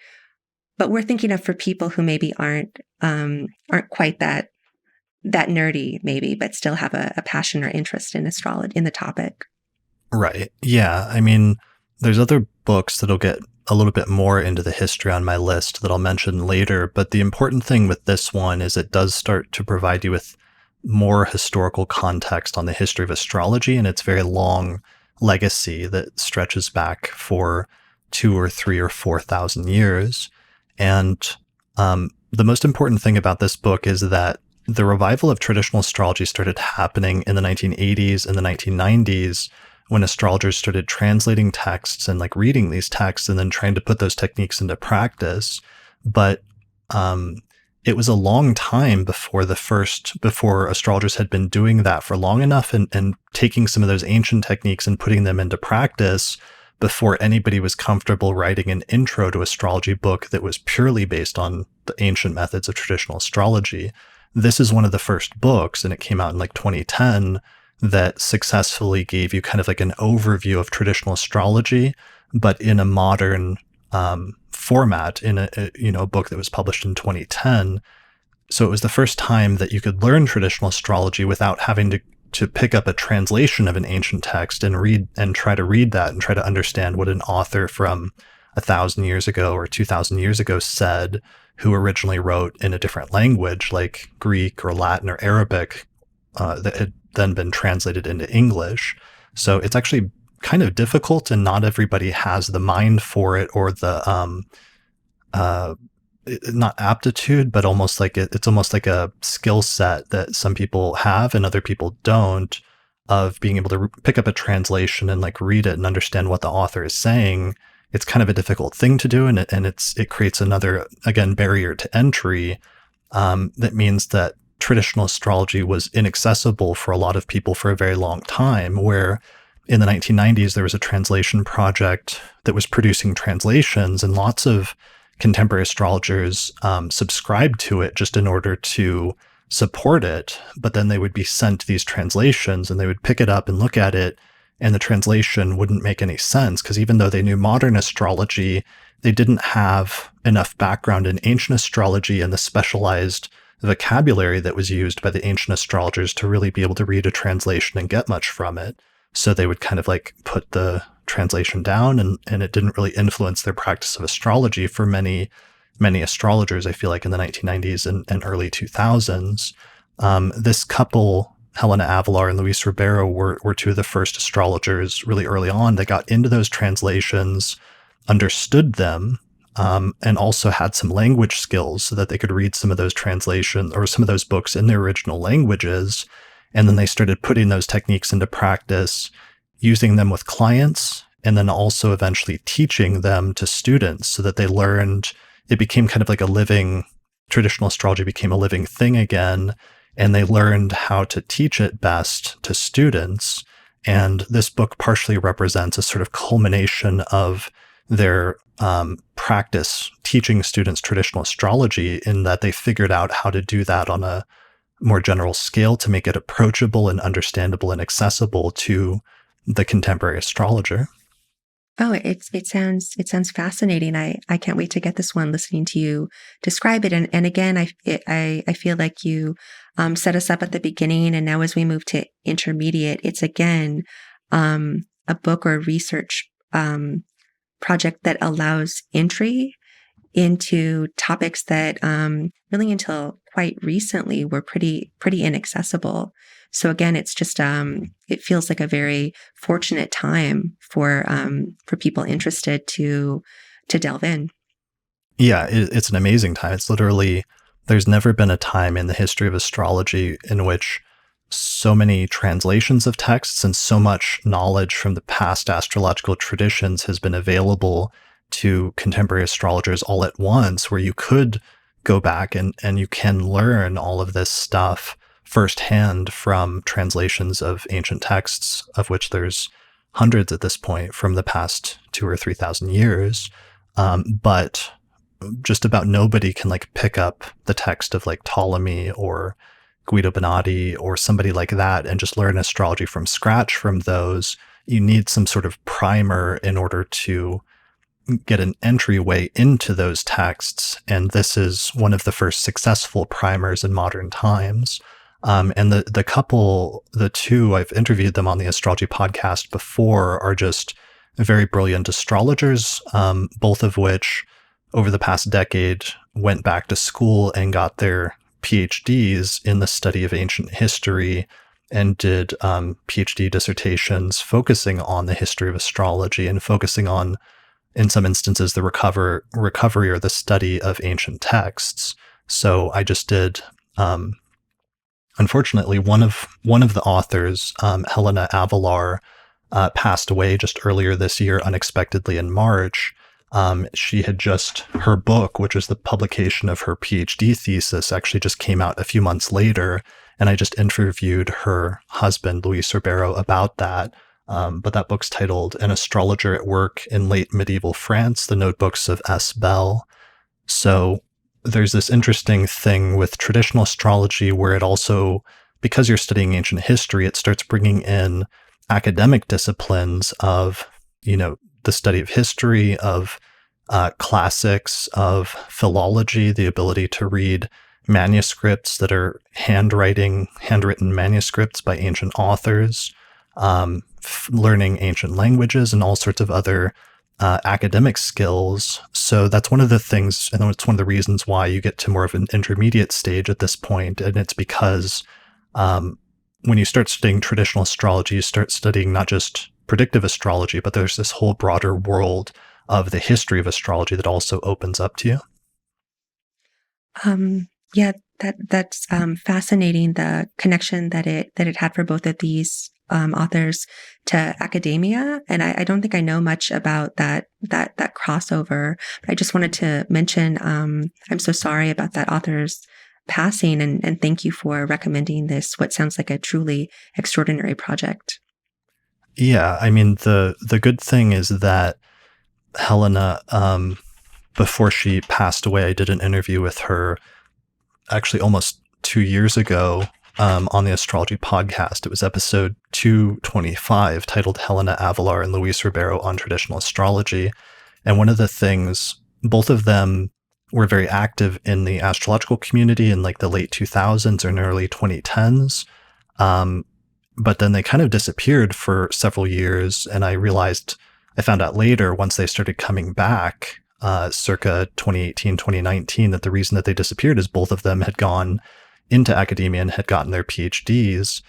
we're thinking of for people who maybe aren't quite that nerdy, maybe, but still have a passion or interest in astrology, in the topic. Right. Yeah. I mean, there's other books that'll get a little bit more into the history on my list that I'll mention later, but the important thing with this one is it does start to provide you with more historical context on the history of astrology and its very long legacy that stretches back for 2 or 3 or 4,000 years. And the most important thing about this book is that the revival of traditional astrology started happening in the 1980s and the 1990s, when astrologers started translating texts and like reading these texts and then trying to put those techniques into practice. But it was a long time before astrologers had been doing that for long enough and taking some of those ancient techniques and putting them into practice before anybody was comfortable writing an intro to astrology book that was purely based on the ancient methods of traditional astrology. This is one of the first books, and it came out in like 2010, that successfully gave you kind of like an overview of traditional astrology, but in a modern format, in a book that was published in 2010. So it was the first time that you could learn traditional astrology without having to pick up a translation of an ancient text and try to read that and try to understand what an author from 1,000 years ago or 2,000 years ago said, who originally wrote in a different language like Greek or Latin or Arabic that had then been translated into English. So it's actually kind of difficult, and not everybody has the mind for it or the not aptitude, but almost like it's almost like a skill set that some people have and other people don't, of being able to pick up a translation and like read it and understand what the author is saying. It's kind of a difficult thing to do, and it creates another, again, barrier to entry that means that traditional astrology was inaccessible for a lot of people for a very long time, where in the 1990s, there was a translation project that was producing translations, and lots of contemporary astrologers subscribed to it just in order to support it. But then they would be sent these translations and they would pick it up and look at it, and the translation wouldn't make any sense, because even though they knew modern astrology, they didn't have enough background in ancient astrology and the specialized vocabulary that was used by the ancient astrologers to really be able to read a translation and get much from it. So they would kind of like put the translation down, and it didn't really influence their practice of astrology for many astrologers, I feel like, in the 1990s and early 2000s. This couple, Helena Avelar and Luis Ribeiro, were two of the first astrologers really early on that got into those translations, understood them, and also had some language skills so that they could read some of those translations or some of those books in their original languages. And then they started putting those techniques into practice, using them with clients, and then also eventually teaching them to students so that they learned. It became kind of like traditional astrology became a living thing again, and they learned how to teach it best to students. And this book partially represents a sort of culmination of their practice teaching students traditional astrology, in that they figured out how to do that on a more general scale to make it approachable and understandable and accessible to the contemporary astrologer. Oh, it sounds fascinating. I can't wait to get this one listening to you describe it. And again, I feel like you set us up at the beginning, and now as we move to intermediate, it's again a book or research project that allows entry into topics that really until quite recently were pretty inaccessible. So again, it's just it feels like a very fortunate time for people interested to delve in. Yeah, it's an amazing time. It's literally, there's never been a time in the history of astrology in which so many translations of texts and so much knowledge from the past astrological traditions has been available to contemporary astrologers all at once, where you could go back and you can learn all of this stuff firsthand from translations of ancient texts, of which there's hundreds at this point from the past 2,000 or 3,000 years. But just about nobody can pick up the text of Ptolemy or Guido Bonatti or somebody like that and just learn astrology from scratch from those. You need some sort of primer in order to get an entryway into those texts. And this is one of the first successful primers in modern times. And the two, I've interviewed them on the Astrology podcast before, are just very brilliant astrologers, both of which over the past decade went back to school and got their PhDs in the study of ancient history and did PhD dissertations focusing on the history of astrology and focusing on, in some instances, the recovery or the study of ancient texts. So I just did, unfortunately, one of the authors, Helena Avelar, passed away just earlier this year, unexpectedly in March. She had her book, which was the publication of her PhD thesis, actually just came out a few months later. And I just interviewed her husband, Luis Ribeiro, about that. But that book's titled An Astrologer at Work in Late Medieval France, The Notebooks of S. Bell. So there's this interesting thing with traditional astrology where it also, because you're studying ancient history, it starts bringing in academic disciplines of, the study of history, of classics, of philology, the ability to read manuscripts that are handwritten manuscripts by ancient authors, learning ancient languages, and all sorts of other academic skills. So that's one of the things, and it's one of the reasons why you get to more of an intermediate stage at this point. And it's because when you start studying traditional astrology, you start studying not just predictive astrology, but there's this whole broader world of the history of astrology that also opens up to you. Yeah, that's fascinating. The connection that it had for both of these authors to academia, and I don't think I know much about that crossover. But I just wanted to mention I'm so sorry about that author's passing, and thank you for recommending this, what sounds like a truly extraordinary project. Yeah, I mean, the good thing is that Helena, before she passed away, I did an interview with her actually almost 2 years ago on the Astrology podcast. It was episode 225, titled Helena Avelar and Luis Ribeiro on Traditional Astrology. And one of the things, both of them were very active in the astrological community in the late 2000s or early 2010s. But then they kind of disappeared for several years. And I found out later, once they started coming back, circa 2018, 2019, that the reason that they disappeared is both of them had gone into academia and had gotten their PhDs.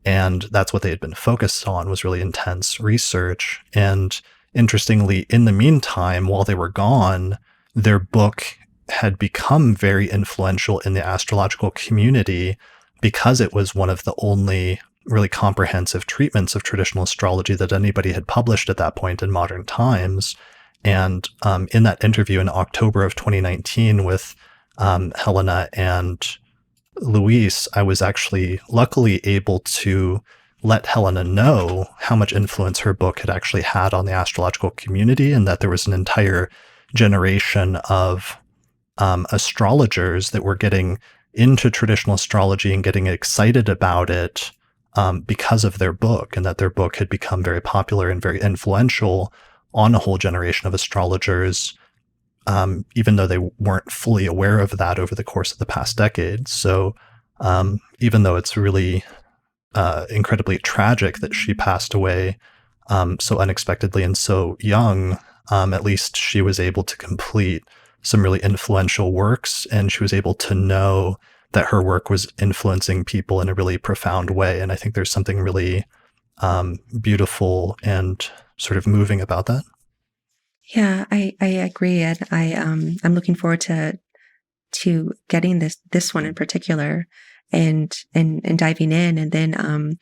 And that's what they had been focused on, was really intense research. And interestingly, in the meantime, while they were gone, their book had become very influential in the astrological community because it was one of the only really comprehensive treatments of traditional astrology that anybody had published at that point in modern times. And in that interview in October of 2019 with Helena and Luis, I was actually luckily able to let Helena know how much influence her book had actually had on the astrological community, and that there was an entire generation of astrologers that were getting into traditional astrology and getting excited about it because of their book, and that their book had become very popular and very influential on a whole generation of astrologers, even though they weren't fully aware of that over the course of the past decade. So even though it's really incredibly tragic that she passed away so unexpectedly and so young, at least she was able to complete some really influential works, and she was able to know that her work was influencing people in a really profound way. And I think there's something really beautiful and sort of moving about that. Yeah, I agree, and I'm looking forward to getting this one in particular, and diving in, and then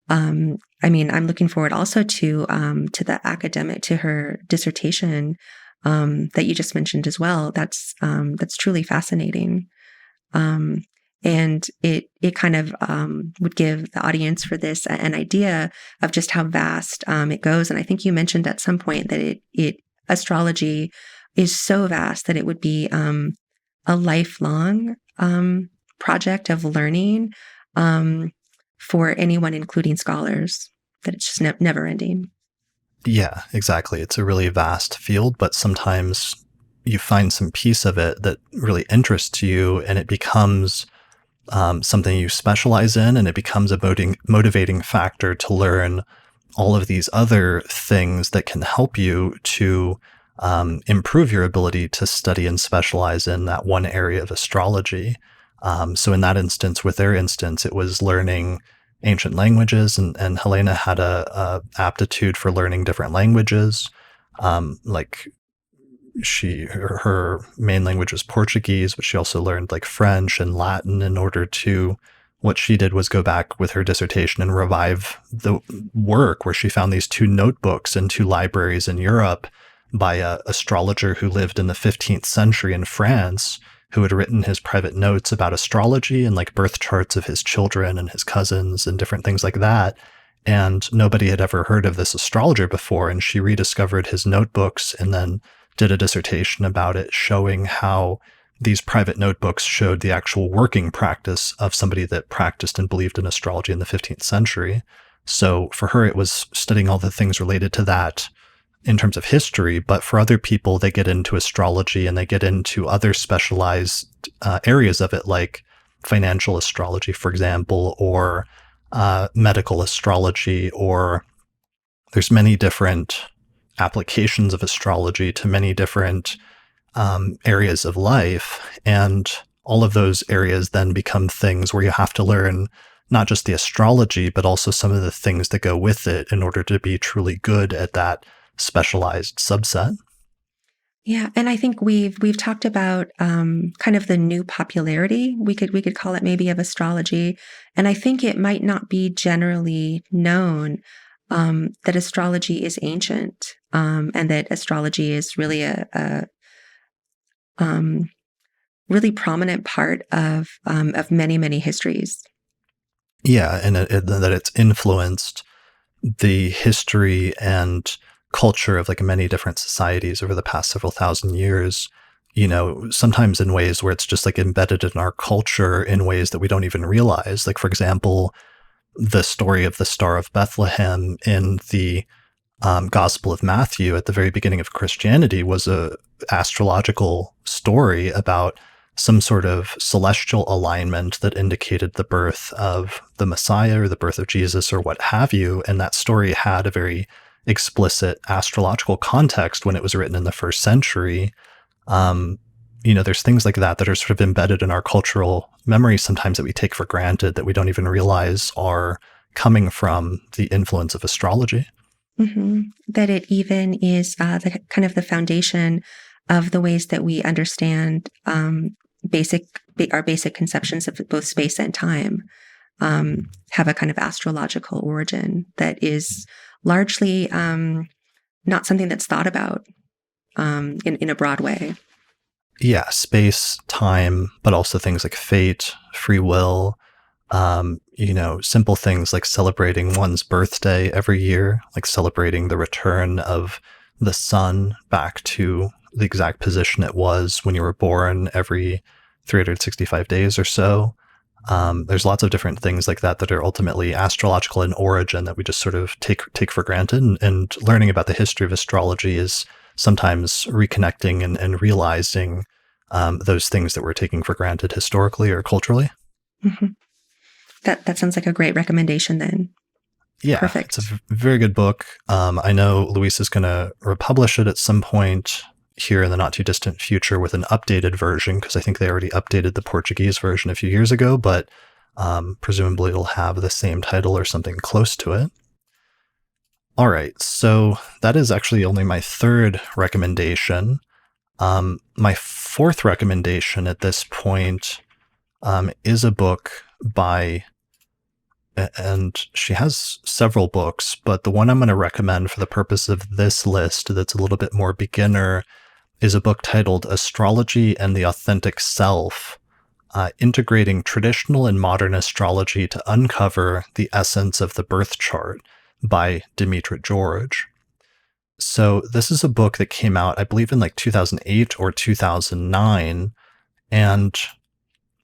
I mean, I'm looking forward also to her dissertation that you just mentioned as well. That's truly fascinating. And it kind of would give the audience for this an idea of just how vast it goes. And I think you mentioned at some point that astrology is so vast that it would be a lifelong project of learning for anyone, including scholars, that it's just never ending. Yeah, exactly. It's a really vast field, but sometimes you find some piece of it that really interests you, and it becomes something you specialize in, and it becomes a motivating factor to learn all of these other things that can help you to improve your ability to study and specialize in that one area of astrology. So in that instance, with their instance, it was learning ancient languages, and Helena had a aptitude for learning different languages. Like her main language was Portuguese, but she also learned like French and Latin in order to, what she did was go back with her dissertation and revive the work, where she found these two notebooks in two libraries in Europe by an astrologer who lived in the 15th century in France, who had written his private notes about astrology and like birth charts of his children and his cousins and different things like that. And nobody had ever heard of this astrologer before. And she rediscovered his notebooks and then did a dissertation about it, showing how these private notebooks showed the actual working practice of somebody that practiced and believed in astrology in the 15th century. So for her, it was studying all the things related to that in terms of history, but for other people, they get into astrology and they get into other specialized areas of it, like financial astrology, for example, or medical astrology, or there's many different applications of astrology to many different areas of life. And all of those areas then become things where you have to learn not just the astrology, but also some of the things that go with it in order to be truly good at that specialized subset. Yeah, and I think we've talked about kind of the new popularity, we could call it maybe, of astrology, and I think it might not be generally known that astrology is ancient, and that astrology is really a really prominent part of many histories. Yeah, and that it's influenced the history and culture of like many different societies over the past several thousand years, sometimes in ways where it's just like embedded in our culture in ways that we don't even realize. Like, for example, the story of the Star of Bethlehem in the Gospel of Matthew at the very beginning of Christianity was a astrological story about some sort of celestial alignment that indicated the birth of the Messiah or the birth of Jesus or what have you. And that story had a very explicit astrological context when it was written in the first century. There's things like that are sort of embedded in our cultural memory sometimes that we take for granted, that we don't even realize are coming from the influence of astrology. Mm-hmm. That it even is the kind of the foundation of the ways that we understand our basic conceptions of both space and time have a kind of astrological origin that is largely not something that's thought about in a broad way. Yeah, space, time, but also things like fate, free will, simple things like celebrating one's birthday every year, like celebrating the return of the sun back to the exact position it was when you were born every 365 days or so. There's lots of different things like that are ultimately astrological in origin that we just sort of take for granted. And learning about the history of astrology is sometimes reconnecting and realizing those things that we're taking for granted historically or culturally. Mm-hmm. That sounds like a great recommendation then. Yeah, Perfect. It's a very good book. I know Luis is going to republish it at some point here in the not too distant future with an updated version, because I think they already updated the Portuguese version a few years ago, but presumably it'll have the same title or something close to it. All right, so that is actually only my third recommendation. My fourth recommendation at this point is a book by, and she has several books, but the one I'm going to recommend for the purpose of this list that's a little bit more beginner is a book titled Astrology and the Authentic Self, Integrating Traditional and Modern Astrology to Uncover the Essence of the Birth Chart by Demetra George. So this is a book that came out, I believe, in like 2008 or 2009. And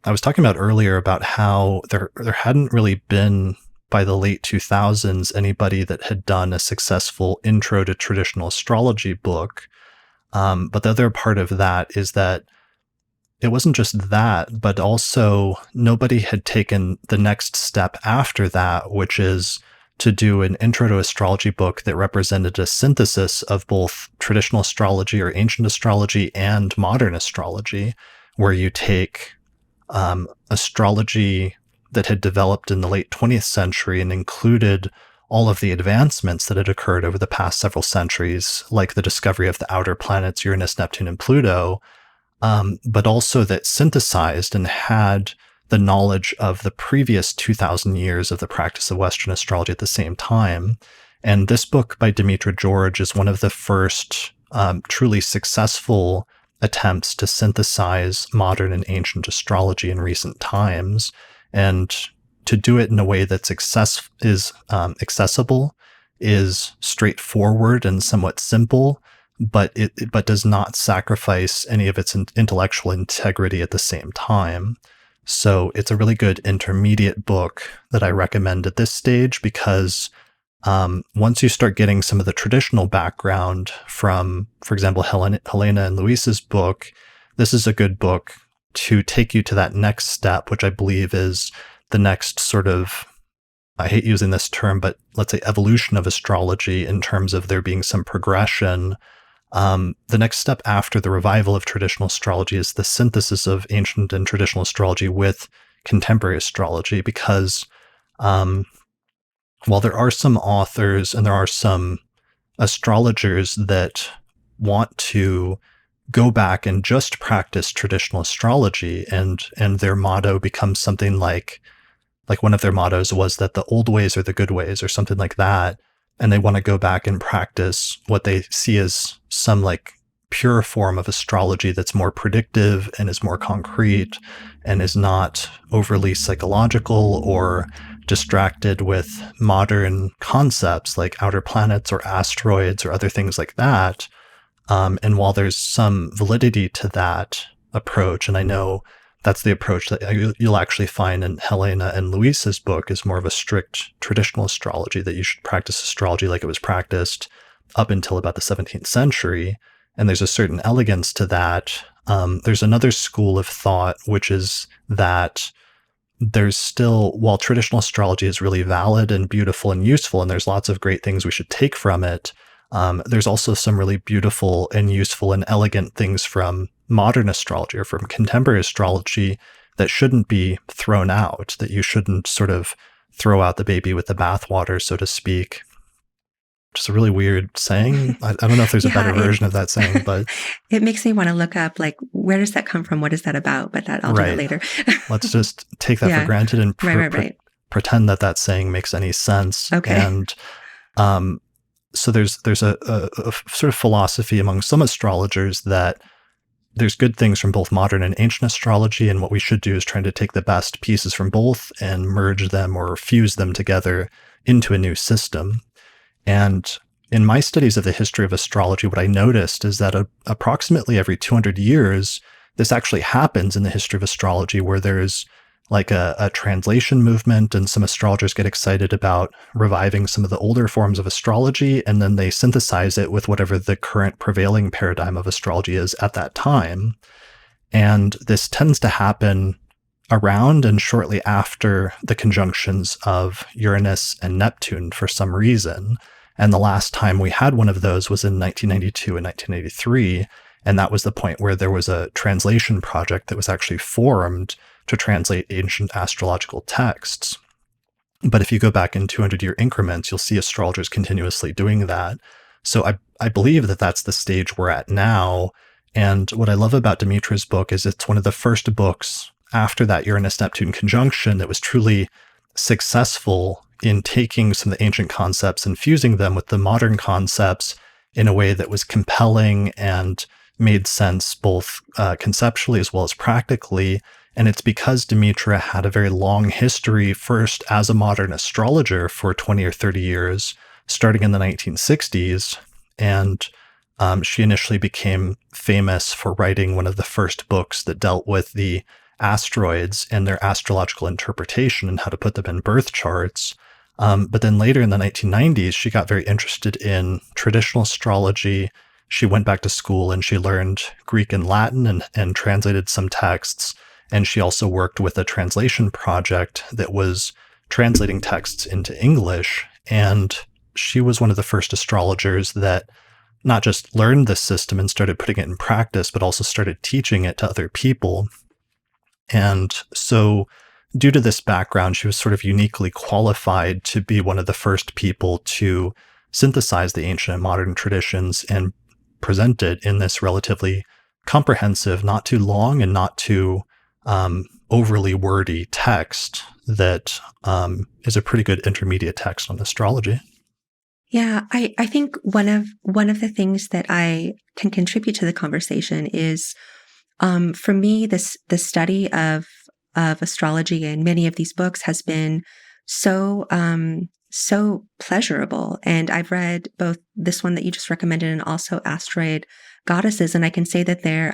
I was talking about earlier about how there hadn't really been, by the late 2000s, anybody that had done a successful intro to traditional astrology book. But the other part of that is that it wasn't just that, but also nobody had taken the next step after that, which is to do an intro to astrology book that represented a synthesis of both traditional astrology or ancient astrology and modern astrology, where you take astrology that had developed in the late 20th century and included all of the advancements that had occurred over the past several centuries, like the discovery of the outer planets Uranus, Neptune, and Pluto, but also that synthesized and had the knowledge of the previous 2,000 years of the practice of Western astrology at the same time. And this book by Demetra George is one of the first truly successful attempts to synthesize modern and ancient astrology in recent times, and to do it in a way that's accessible, is straightforward and somewhat simple, but does not sacrifice any of its intellectual integrity at the same time. So it's a really good intermediate book that I recommend at this stage, because once you start getting some of the traditional background from, for example, Helena and Luis's book, this is a good book to take you to that next step, which I believe is the next sort of, I hate using this term, but let's say evolution of astrology in terms of there being some progression. The next step after the revival of traditional astrology is the synthesis of ancient and traditional astrology with contemporary astrology, because while there are some authors and there are some astrologers that want to go back and just practice traditional astrology, and their motto becomes something like one of their mottos was that the old ways are the good ways or something like that, and they want to go back and practice what they see as some like pure form of astrology that's more predictive and is more concrete and is not overly psychological or distracted with modern concepts like outer planets or asteroids or other things like that. And while there's some validity to that approach, and I know that's the approach that you'll actually find in Helena and Luis's book, is more of a strict traditional astrology, that you should practice astrology like it was practiced up until about the 17th century. And there's a certain elegance to that. There's another school of thought, which is that there's still, while traditional astrology is really valid and beautiful and useful, and there's lots of great things we should take from it, there's also some really beautiful and useful and elegant things from modern astrology or from contemporary astrology that shouldn't be thrown out, that you shouldn't sort of throw out the baby with the bathwater, so to speak. just a really weird saying. I don't know if there's a better Yeah, version of that saying, but it makes me want to look up, like, where does that come from? What is that about? But I'll do that right. later. Let's just take that for Yeah. granted and Right. pretend that that saying makes any sense. Okay. And um, so there's a sort of philosophy among some astrologers that there's good things from both modern and ancient astrology, and what we should do is try to take the best pieces from both and merge them or fuse them together into a new system. And in my studies of the history of astrology, what I noticed is that approximately every 200 years, this actually happens in the history of astrology, where there's like a translation movement, and some astrologers get excited about reviving some of the older forms of astrology, and then they synthesize it with whatever the current prevailing paradigm of astrology is at that time. And this tends to happen around and shortly after the conjunctions of Uranus and Neptune for some reason. And the last time we had one of those was in 1992 and 1983. And that was the point where there was a translation project that was actually formed to translate ancient astrological texts. But if you go back in 200-year increments, you'll see astrologers continuously doing that. So I believe that that's the stage we're at now. And what I love about Demetra's book is it's one of the first books after that Uranus-Neptune conjunction that was truly successful in taking some of the ancient concepts and fusing them with the modern concepts in a way that was compelling and made sense both conceptually as well as practically. And it's because Demetra had a very long history, first as a modern astrologer for 20 or 30 years, starting in the 1960s. And she initially became famous for writing one of the first books that dealt with the asteroids and their astrological interpretation and how to put them in birth charts. But then later in the 1990s, she got very interested in traditional astrology. She went back to school and she learned Greek and Latin and translated some texts. And she also worked with a translation project that was translating texts into English. And she was one of the first astrologers that not just learned this system and started putting it in practice, but also started teaching it to other people. And so due to this background, she was sort of uniquely qualified to be one of the first people to synthesize the ancient and modern traditions and present it in this relatively comprehensive, not too long and not too overly wordy text that is a pretty good intermediate text on astrology. Yeah, I think one of the things that I can contribute to the conversation is, for me, the study of astrology and many of these books has been so pleasurable. And I've read both this one that you just recommended and also Asteroid Goddesses, and I can say that they're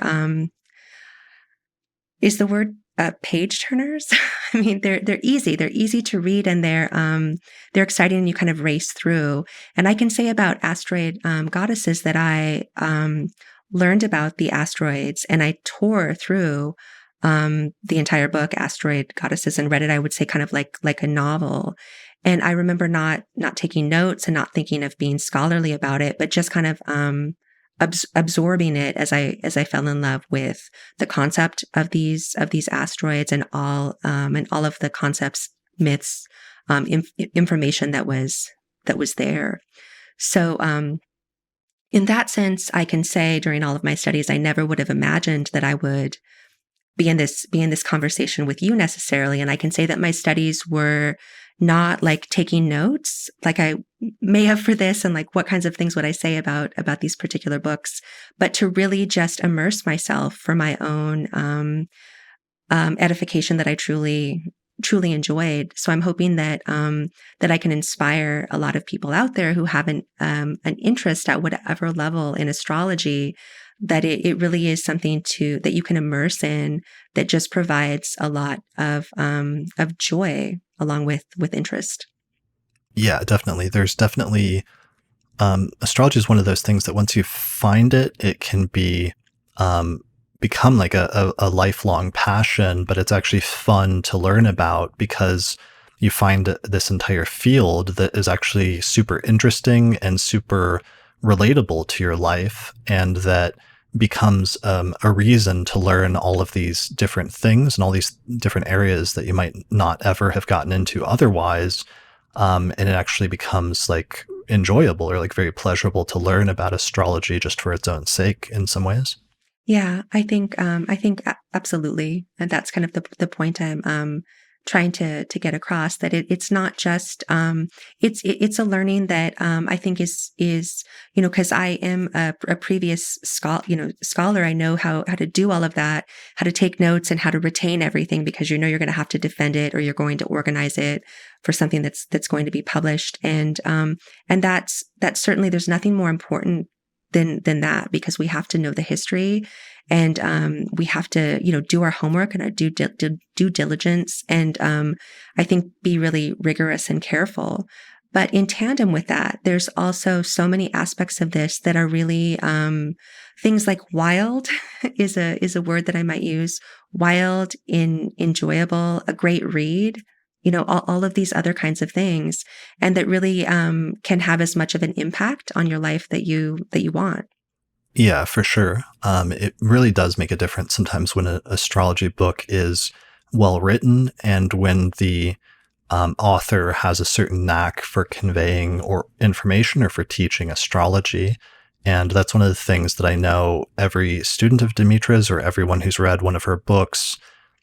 is the word page turners. I mean, they're easy. They're easy to read, and they're exciting, and you kind of race through. And I can say about Asteroid Goddesses that I learned about the asteroids, and I tore through the entire book, Asteroid Goddesses, and read it, I would say, kind of like a novel. And I remember not taking notes and not thinking of being scholarly about it, but just kind of absorbing it as I fell in love with the concept of these asteroids and all of the concepts, myths, information that was there. So in that sense, I can say during all of my studies, I never would have imagined that I would be in this conversation with you necessarily. And I can say that my studies were not like taking notes like I may have for this, and like what kinds of things would I say about these particular books, but to really just immerse myself for my own edification that I truly enjoyed. So I'm hoping that that I can inspire a lot of people out there who have an interest at whatever level in astrology, that it really is something that you can immerse in, that just provides a lot of joy along with interest. Yeah, definitely. There's definitely astrology is one of those things that once you find it, it can be become like a lifelong passion, but it's actually fun to learn about because you find this entire field that is actually super interesting and super relatable to your life, and that becomes a reason to learn all of these different things and all these different areas that you might not ever have gotten into otherwise. And it actually becomes like enjoyable or like very pleasurable to learn about astrology just for its own sake in some ways. Yeah, I think absolutely, and that's kind of the point I'm trying to get across, that it's not just it's a learning that I think is because I am a previous scholar. I know how to do all of that, how to take notes and how to retain everything, because you're going to have to defend it, or you're going to organize it for something that's going to be published, and that's certainly, there's nothing more important than that, because we have to know the history, and we have to do our homework and our due diligence, and I think be really rigorous and careful. But in tandem with that, there's also so many aspects of this that are really things like wild is a word that I might use. Wild, enjoyable, a great read. All of these other kinds of things, and that really can have as much of an impact on your life that you want. Yeah, for sure. It really does make a difference sometimes when an astrology book is well written, and when the author has a certain knack for conveying or information or for teaching astrology. And that's one of the things that I know every student of Demetra's, or everyone who's read one of her books,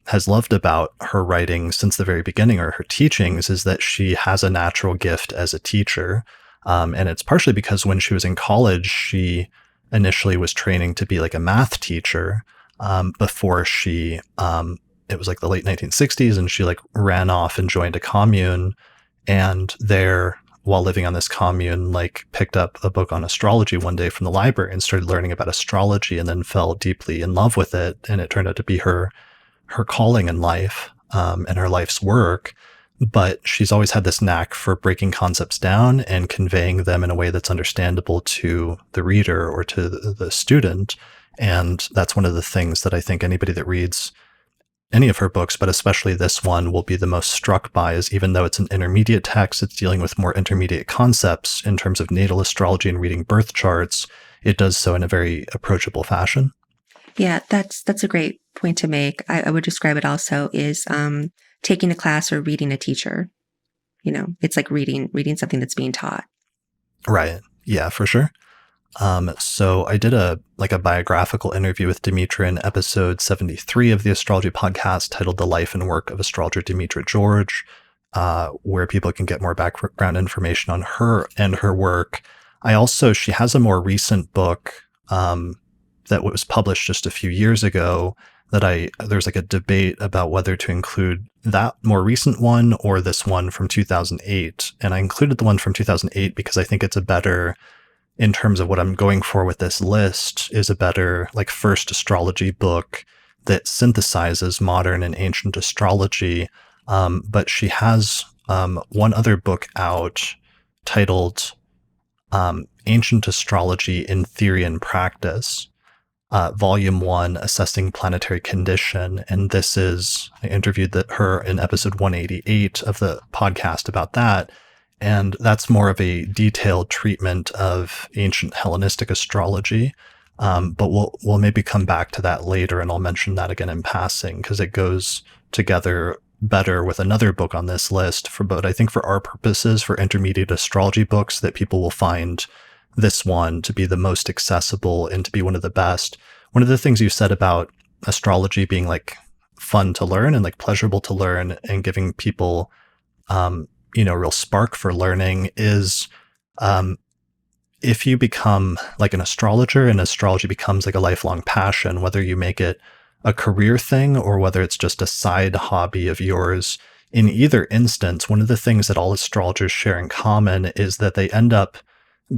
has loved about her writing since the very beginning, or her teachings, is that she has a natural gift as a teacher. And it's partially because when she was in college, she initially was training to be like a math teacher before she, it was like the late 1960s, and she like ran off and joined a commune. And there, while living on this commune, like picked up a book on astrology one day from the library and started learning about astrology, and then fell deeply in love with it. And it turned out to be her calling in life, and her life's work. But she's always had this knack for breaking concepts down and conveying them in a way that's understandable to the reader or to the student. And that's one of the things that I think anybody that reads any of her books, but especially this one, will be the most struck by, is even though it's an intermediate text, it's dealing with more intermediate concepts in terms of natal astrology and reading birth charts, it does so in a very approachable fashion. Yeah, that's a great point to make. I would describe it also is taking a class or reading a teacher. It's like reading something that's being taught. Right. Yeah, for sure. So I did a biographical interview with Demetra in episode 73 of the Astrology podcast, titled The Life and Work of Astrologer Demetra George, where people can get more background information on her and her work. She has a more recent book that was published just a few years ago that there's like a debate about whether to include that more recent one or this one from 2008. And I included the one from 2008 because I think it's a better, in terms of what I'm going for with this list, is a better like first astrology book that synthesizes modern and ancient astrology. But she has one other book out titled Ancient Astrology in Theory and Practice, Volume 1, Assessing Planetary Condition. And I interviewed her in episode 188 of the podcast about that. And that's more of a detailed treatment of ancient Hellenistic astrology. But we'll maybe come back to that later, and I'll mention that again in passing, because it goes together better with another book on this list. But I think for our purposes, for intermediate astrology books, that people will find this one to be the most accessible and to be one of the best. One of the things you said about astrology being like fun to learn and like pleasurable to learn and giving people, real spark for learning is, if you become like an astrologer and astrology becomes like a lifelong passion, whether you make it a career thing or whether it's just a side hobby of yours, in either instance, one of the things that all astrologers share in common is that they end up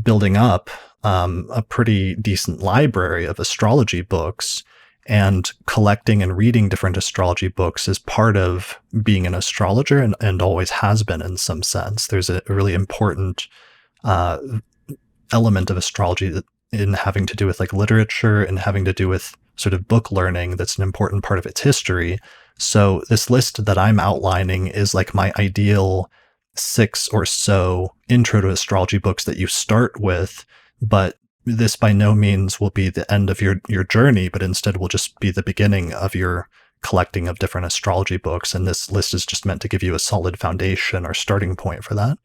building up a pretty decent library of astrology books, and collecting and reading different astrology books is part of being an astrologer, and always has been in some sense. There's a really important element of astrology in having to do with like literature and having to do with sort of book learning that's an important part of its history. So this list that I'm outlining is like my ideal 6 or so intro to astrology books that you start with, but this by no means will be the end of your journey, but instead will just be the beginning of your collecting of different astrology books. And this list is just meant to give you a solid foundation or starting point for that.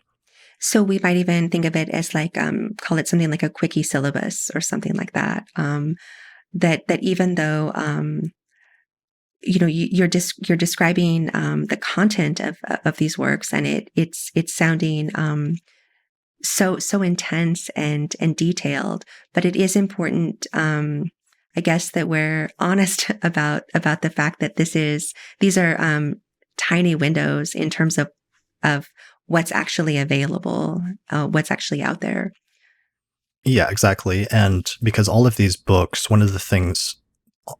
So we might even think of it as like, call it something like a quickie syllabus or something like that. That even though, you're describing the content of these works, and it's sounding so intense and detailed, but it is important, I guess, that we're honest about the fact that these are tiny windows in terms of what's actually available, what's actually out there. Yeah, exactly. And because all of these books, one of the things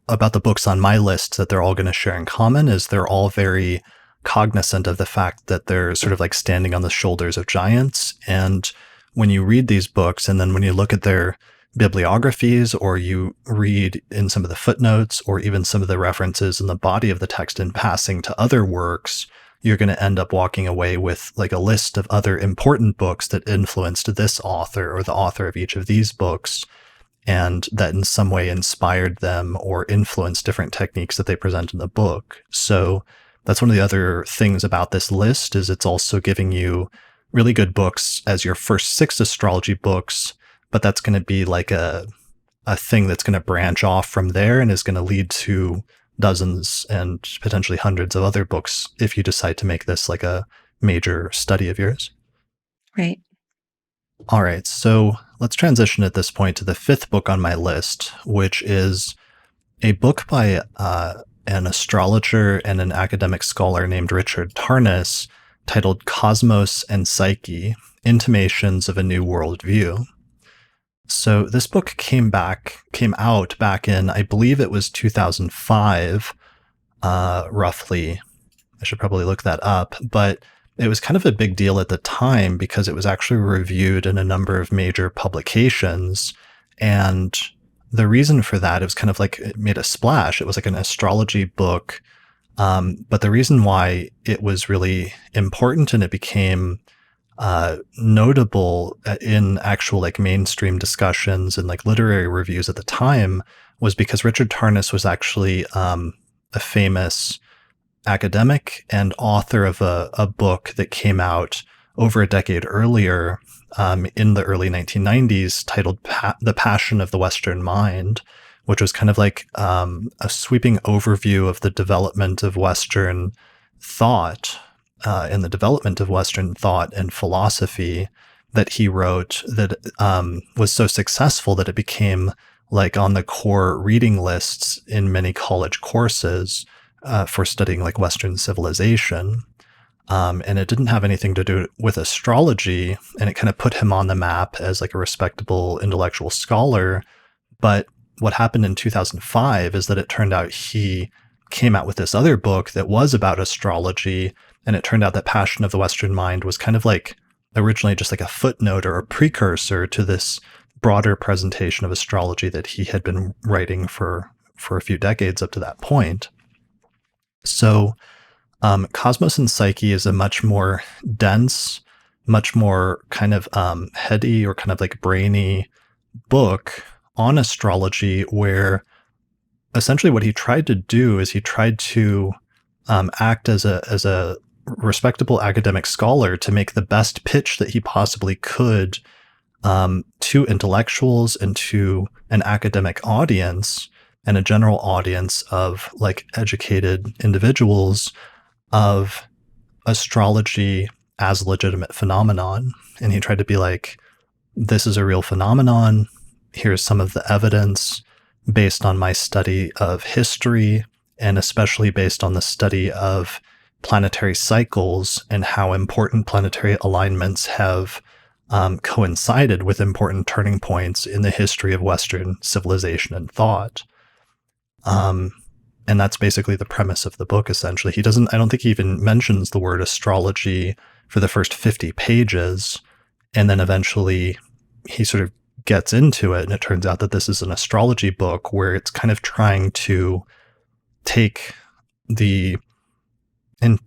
about the books on my list that they're all going to share in common is they're all very cognizant of the fact that they're sort of like standing on the shoulders of giants. And when you read these books, and then when you look at their bibliographies, or you read in some of the footnotes, or even some of the references in the body of the text in passing to other works, you're going to end up walking away with like a list of other important books that influenced this author or the author of each of these books, and that in some way inspired them or influenced different techniques that they present in the book. So that's one of the other things about this list, is it's also giving you really good books as your first 6 astrology books, but that's going to be like a thing that's going to branch off from there and is going to lead to dozens and potentially hundreds of other books if you decide to make this like a major study of yours. Right. All right, so let's transition at this point to the 5th book on my list, which is a book by an astrologer and an academic scholar named Richard Tarnas, titled Cosmos and Psyche: Intimations of a New World View. So this book came out back in, I believe it was 2005, roughly. I should probably look that up, but it was kind of a big deal at the time because it was actually reviewed in a number of major publications. And the reason for that, it was kind of like it made a splash. It was like an astrology book. But the reason why it was really important and it became notable in actual like mainstream discussions and like literary reviews at the time was because Richard Tarnas was actually a famous academic and author of a book that came out over a decade earlier, in the early 1990s, titled The Passion of the Western Mind, which was kind of like a sweeping overview of the development of Western thought, and the development of Western thought and philosophy that he wrote, that was so successful that it became like on the core reading lists in many college courses for studying like Western civilization. And it didn't have anything to do with astrology, and it kind of put him on the map as like a respectable intellectual scholar. But what happened in 2005 is that it turned out he came out with this other book that was about astrology, and it turned out that Passion of the Western Mind was kind of like originally just like a footnote or a precursor to this broader presentation of astrology that he had been writing for a few decades up to that point. So Cosmos and Psyche is a much more dense, much more kind of heady or kind of like brainy book on astrology, where essentially what he tried to do is he tried to act as a respectable academic scholar to make the best pitch that he possibly could to intellectuals and to an academic audience and a general audience of like educated individuals of astrology as a legitimate phenomenon. And he tried to be like, this is a real phenomenon. Here's some of the evidence based on my study of history, and especially based on the study of planetary cycles and how important planetary alignments have coincided with important turning points in the history of Western civilization and thought. And that's basically the premise of the book, essentially. I don't think he even mentions the word astrology for the first 50 pages. And then eventually he sort of gets into it. And it turns out that this is an astrology book where it's kind of trying to take the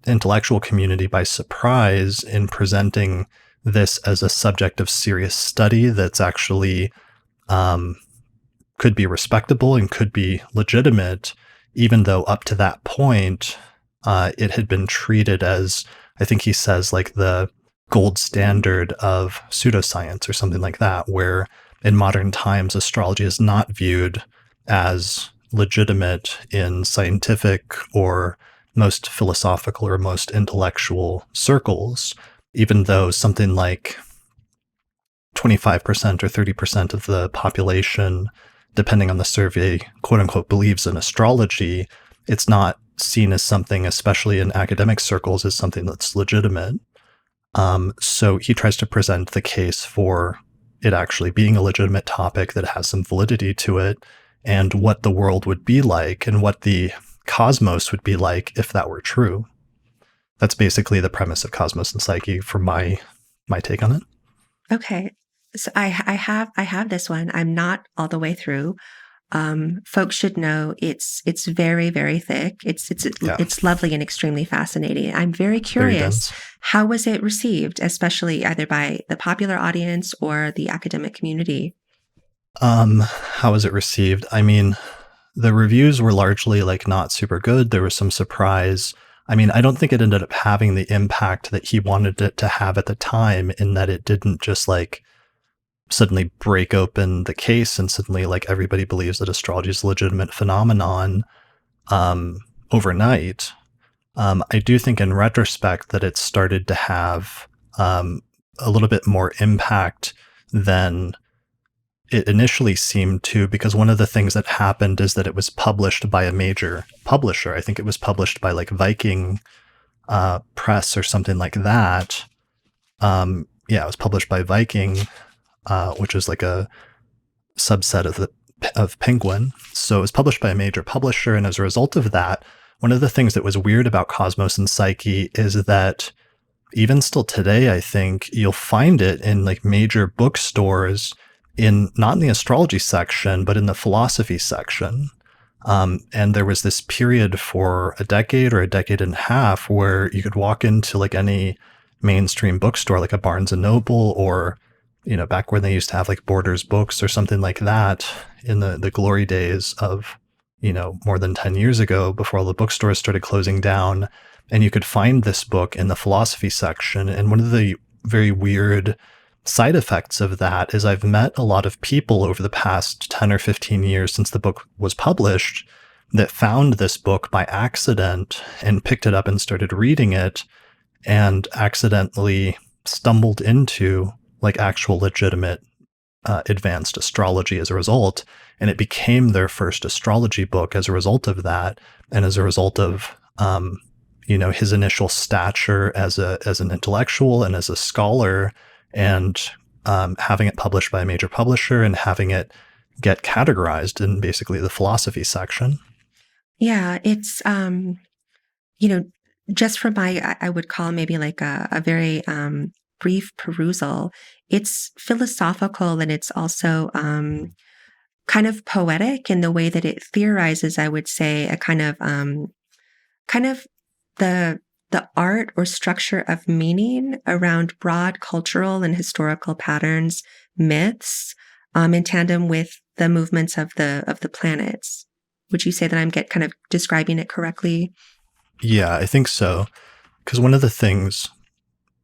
intellectual community by surprise in presenting this as a subject of serious study that's actually could be respectable and could be legitimate, even though up to that point it had been treated as, I think he says, like the gold standard of pseudoscience or something like that, where in modern times, astrology is not viewed as legitimate in scientific or most philosophical or most intellectual circles, even though something like 25% or 30% of the population, depending on the survey, quote unquote, believes in astrology. It's not seen as something, especially in academic circles, as something that's legitimate. So he tries to present the case for it actually being a legitimate topic that has some validity to it, and what the world would be like and what the cosmos would be like if that were true. That's basically the premise of Cosmos and Psyche for my take on it. Okay. So I have this one. I'm not all the way through. Folks should know it's very, very thick. It's lovely and extremely fascinating. I'm very curious, how was it received, especially either by the popular audience or the academic community? How was it received? I mean, the reviews were largely like not super good. There was some surprise. I mean, I don't think it ended up having the impact that he wanted it to have at the time, in that it didn't just like suddenly break open the case and suddenly like everybody believes that astrology is a legitimate phenomenon overnight. I do think in retrospect that it started to have a little bit more impact than it initially seemed to, because one of the things that happened is that it was published by a major publisher. I think it was published by like Viking Press or something like that. Yeah, it was published by Viking, which is like a subset of Penguin. So it was published by a major publisher, and as a result of that, one of the things that was weird about Cosmos and Psyche is that even still today, I think you'll find it in like major bookstores, not in the astrology section, but in the philosophy section. And there was this period for a decade or a decade and a half where you could walk into like any mainstream bookstore, like a Barnes and Noble, or, you know, back when they used to have like Borders books or something like that in the glory days of, you know, more than 10 years ago, before all the bookstores started closing down. And you could find this book in the philosophy section. And one of the very weird side effects of that is I've met a lot of people over the past 10 or 15 years since the book was published that found this book by accident and picked it up and started reading it, and accidentally stumbled into like actual legitimate advanced astrology as a result. And it became their first astrology book as a result of that. And as a result of, you know, his initial stature as an intellectual and as a scholar, and having it published by a major publisher and having it get categorized in basically the philosophy section. Yeah, it's, you know, just from I would call maybe like a very brief perusal, it's philosophical, and it's also kind of poetic in the way that it theorizes, I would say, a kind of the art or structure of meaning around broad cultural and historical patterns, myths, in tandem with the movements of the planets. Would you say that I'm kind of describing it correctly? Yeah, I think so. Because one of the things,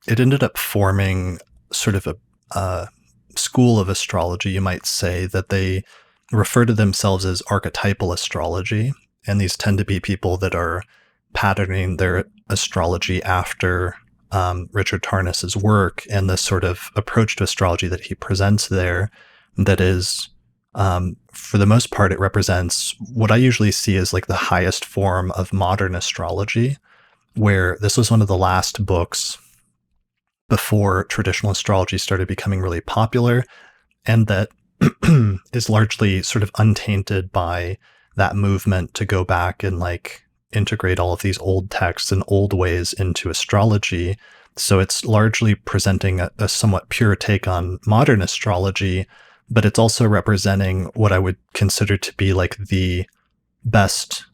it ended up forming sort of a school of astrology, you might say, that they refer to themselves as archetypal astrology. And these tend to be people that are patterning their astrology after Richard Tarnas's work, and the sort of approach to astrology that he presents there, that is, for the most part, it represents what I usually see as like the highest form of modern astrology, where this was one of the last books before traditional astrology started becoming really popular, and that is largely sort of untainted by that movement to go back and like integrate all of these old texts and old ways into astrology. So it's largely presenting a somewhat pure take on modern astrology, but it's also representing what I would consider to be like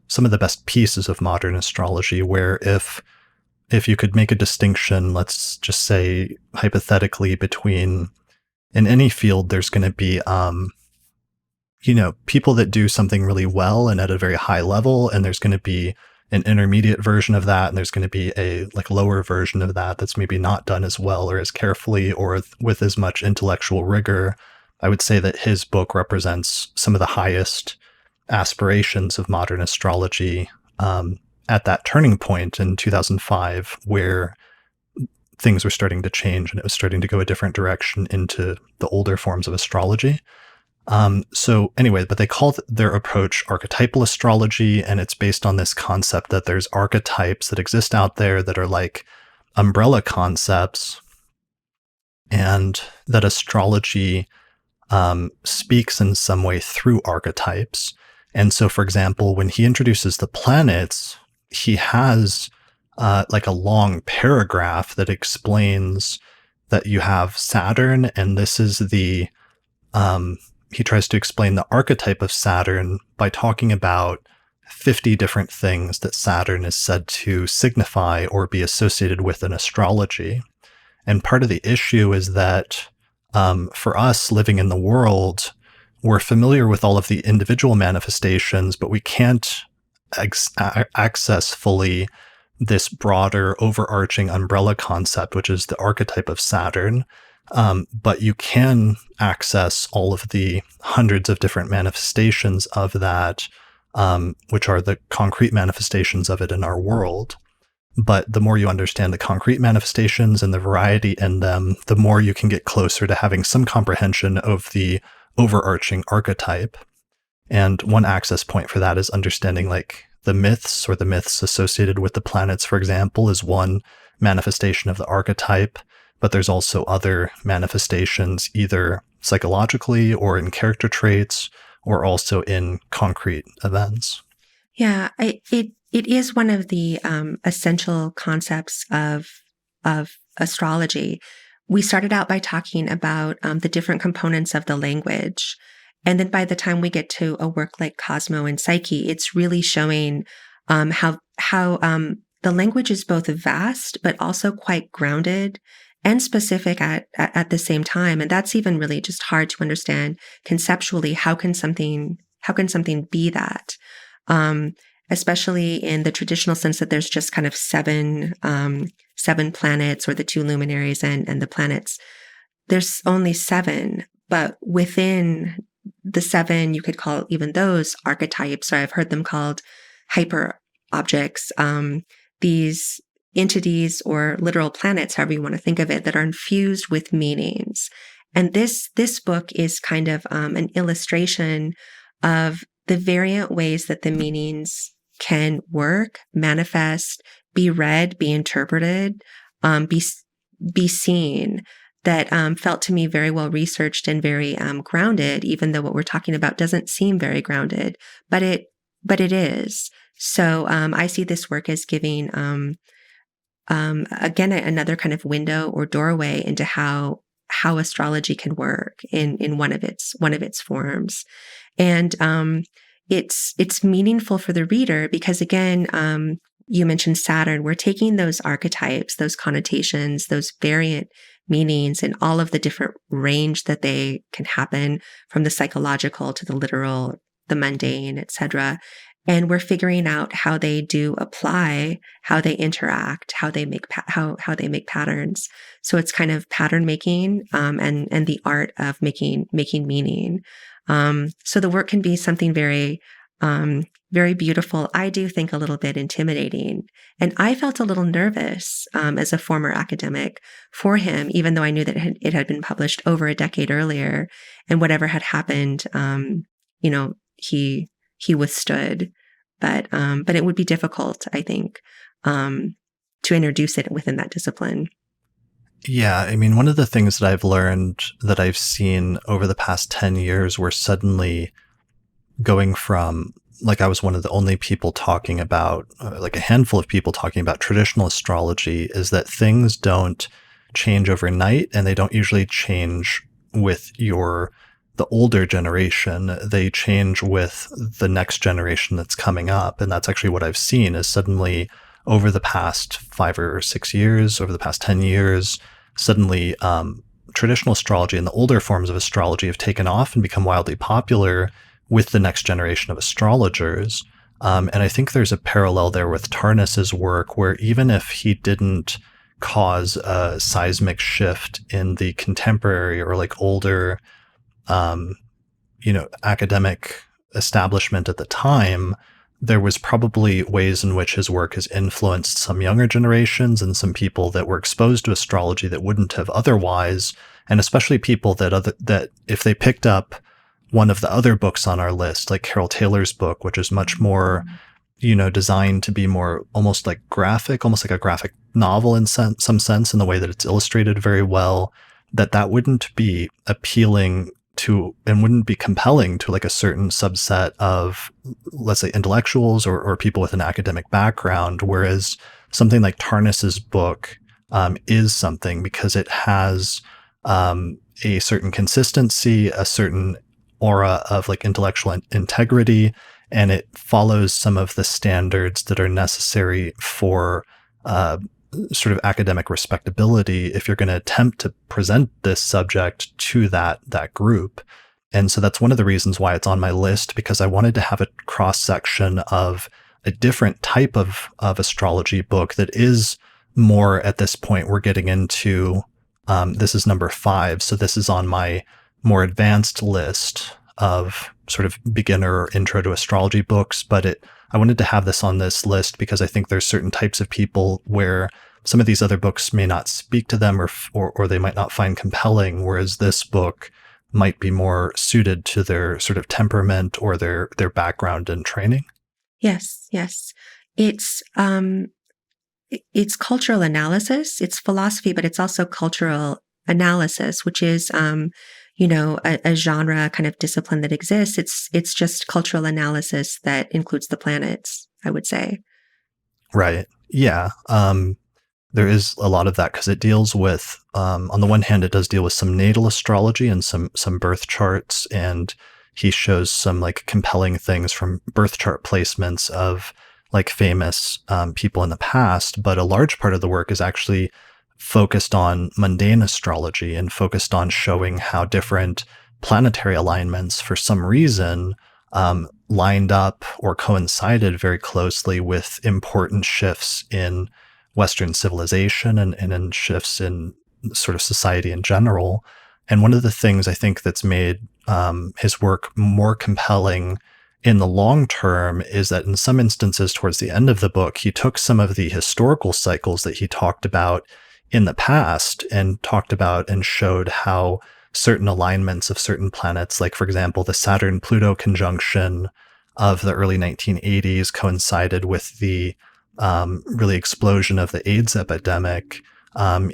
some of the best pieces of modern astrology, where if you could make a distinction, let's just say hypothetically, between, in any field, there's going to be, you know, people that do something really well and at a very high level, and there's going to be an intermediate version of that, and there's going to be a like lower version of that that's maybe not done as well or as carefully or with as much intellectual rigor. I would say that his book represents some of the highest aspirations of modern astrology at that turning point in 2005, where things were starting to change and it was starting to go a different direction into the older forms of astrology. So anyway, but they call their approach archetypal astrology, and it's based on this concept that there's archetypes that exist out there that are like umbrella concepts, and that astrology speaks in some way through archetypes. And so, for example, when he introduces the planets, he has like a long paragraph that explains that you have Saturn, and this is the he tries to explain the archetype of Saturn by talking about 50 different things that Saturn is said to signify or be associated with in astrology. And part of the issue is that for us living in the world, we're familiar with all of the individual manifestations, but we can't access fully this broader overarching umbrella concept, which is the archetype of Saturn. But you can access all of the hundreds of different manifestations of that, which are the concrete manifestations of it in our world. But the more you understand the concrete manifestations and the variety in them, the more you can get closer to having some comprehension of the overarching archetype. And one access point for that is understanding like the myths or the myths associated with the planets, for example, is one manifestation of the archetype. But there's also other manifestations, either psychologically or in character traits, or also in concrete events. Yeah, it is one of the essential concepts of astrology. We started out by talking about the different components of the language. And then by the time we get to a work like Cosmo and Psyche, it's really showing how the language is both vast, but also quite grounded and specific at the same time. And that's even really just hard to understand conceptually. How can something be that? Especially in the traditional sense that there's just kind of seven planets, or the two luminaries and the planets. There's only seven, but within the seven, you could call even those archetypes, or I've heard them called hyper objects. These entities or literal planets, however you want to think of it, that are infused with meanings. And this book is kind of an illustration of the variant ways that the meanings can work, manifest, be read, be interpreted, be seen, that felt to me very well researched and very grounded, even though what we're talking about doesn't seem very grounded, but it is. So I see this work as giving again, another kind of window or doorway into how astrology can work in one of its forms. And it's meaningful for the reader because, again, you mentioned Saturn. We're taking those archetypes, those connotations, those variant meanings, and all of the different range that they can happen, from the psychological to the literal, the mundane, etc. And we're figuring out how they do apply, how they interact, how they make how they make patterns. So it's kind of pattern making, and the art of making meaning. So the work can be something very, very beautiful. I do think a little bit intimidating, and I felt a little nervous as a former academic for him, even though I knew that it had been published over a decade earlier, and whatever had happened, he withstood, but it would be difficult, I think, to introduce it within that discipline. Yeah, I mean, one of the things that I've learned, that I've seen over the past 10 years, were suddenly going from, like, I was one of the only people talking about, like a handful of people talking about traditional astrology, is that things don't change overnight, and they don't usually change with the older generation. They change with the next generation that's coming up. And that's actually what I've seen, is suddenly over the past 5 or 6 years, over the past 10 years, suddenly traditional astrology and the older forms of astrology have taken off and become wildly popular with the next generation of astrologers. And I think there's a parallel there with Tarnas's work, where even if he didn't cause a seismic shift in the contemporary or like older, um, academic establishment at the time, there was probably ways in which his work has influenced some younger generations and some people that were exposed to astrology that wouldn't have otherwise, and especially people that if they picked up one of the other books on our list, like Carole Taylor's book, which is much more, designed to be more almost like graphic, almost like a graphic novel in some sense, in the way that it's illustrated very well, that wouldn't be appealing to and wouldn't be compelling to like a certain subset of, let's say, intellectuals or people with an academic background. Whereas something like Tarnas's book is something, because it has a certain consistency, a certain aura of like intellectual integrity, and it follows some of the standards that are necessary for sort of academic respectability if you're going to attempt to present this subject to that group. And so that's one of the reasons why it's on my list, because I wanted to have a cross section of a different type of astrology book that is more, at this point, we're getting into, this is number 5. So this is on my more advanced list of sort of beginner or intro to astrology books. But I wanted to have this on this list because I think there's certain types of people where some of these other books may not speak to them, or they might not find compelling, whereas this book might be more suited to their sort of temperament or their background and training. Yes, yes. It's cultural analysis, it's philosophy, but it's also cultural analysis, which is, a genre kind of discipline that exists. It's just cultural analysis that includes the planets, I would say. Right. Yeah. There is a lot of that because it deals with, on the one hand, it does deal with some natal astrology and some birth charts, and he shows some like compelling things from birth chart placements of like famous people in the past. But a large part of the work is actually focused on mundane astrology and focused on showing how different planetary alignments, for some reason, lined up or coincided very closely with important shifts in Western civilization and in shifts in sort of society in general. And one of the things I think that's made his work more compelling in the long term is that in some instances towards the end of the book, he took some of the historical cycles that he talked about in the past and talked about and showed how certain alignments of certain planets, like, for example, the Saturn-Pluto conjunction of the early 1980s coincided with the really explosion of the AIDS epidemic.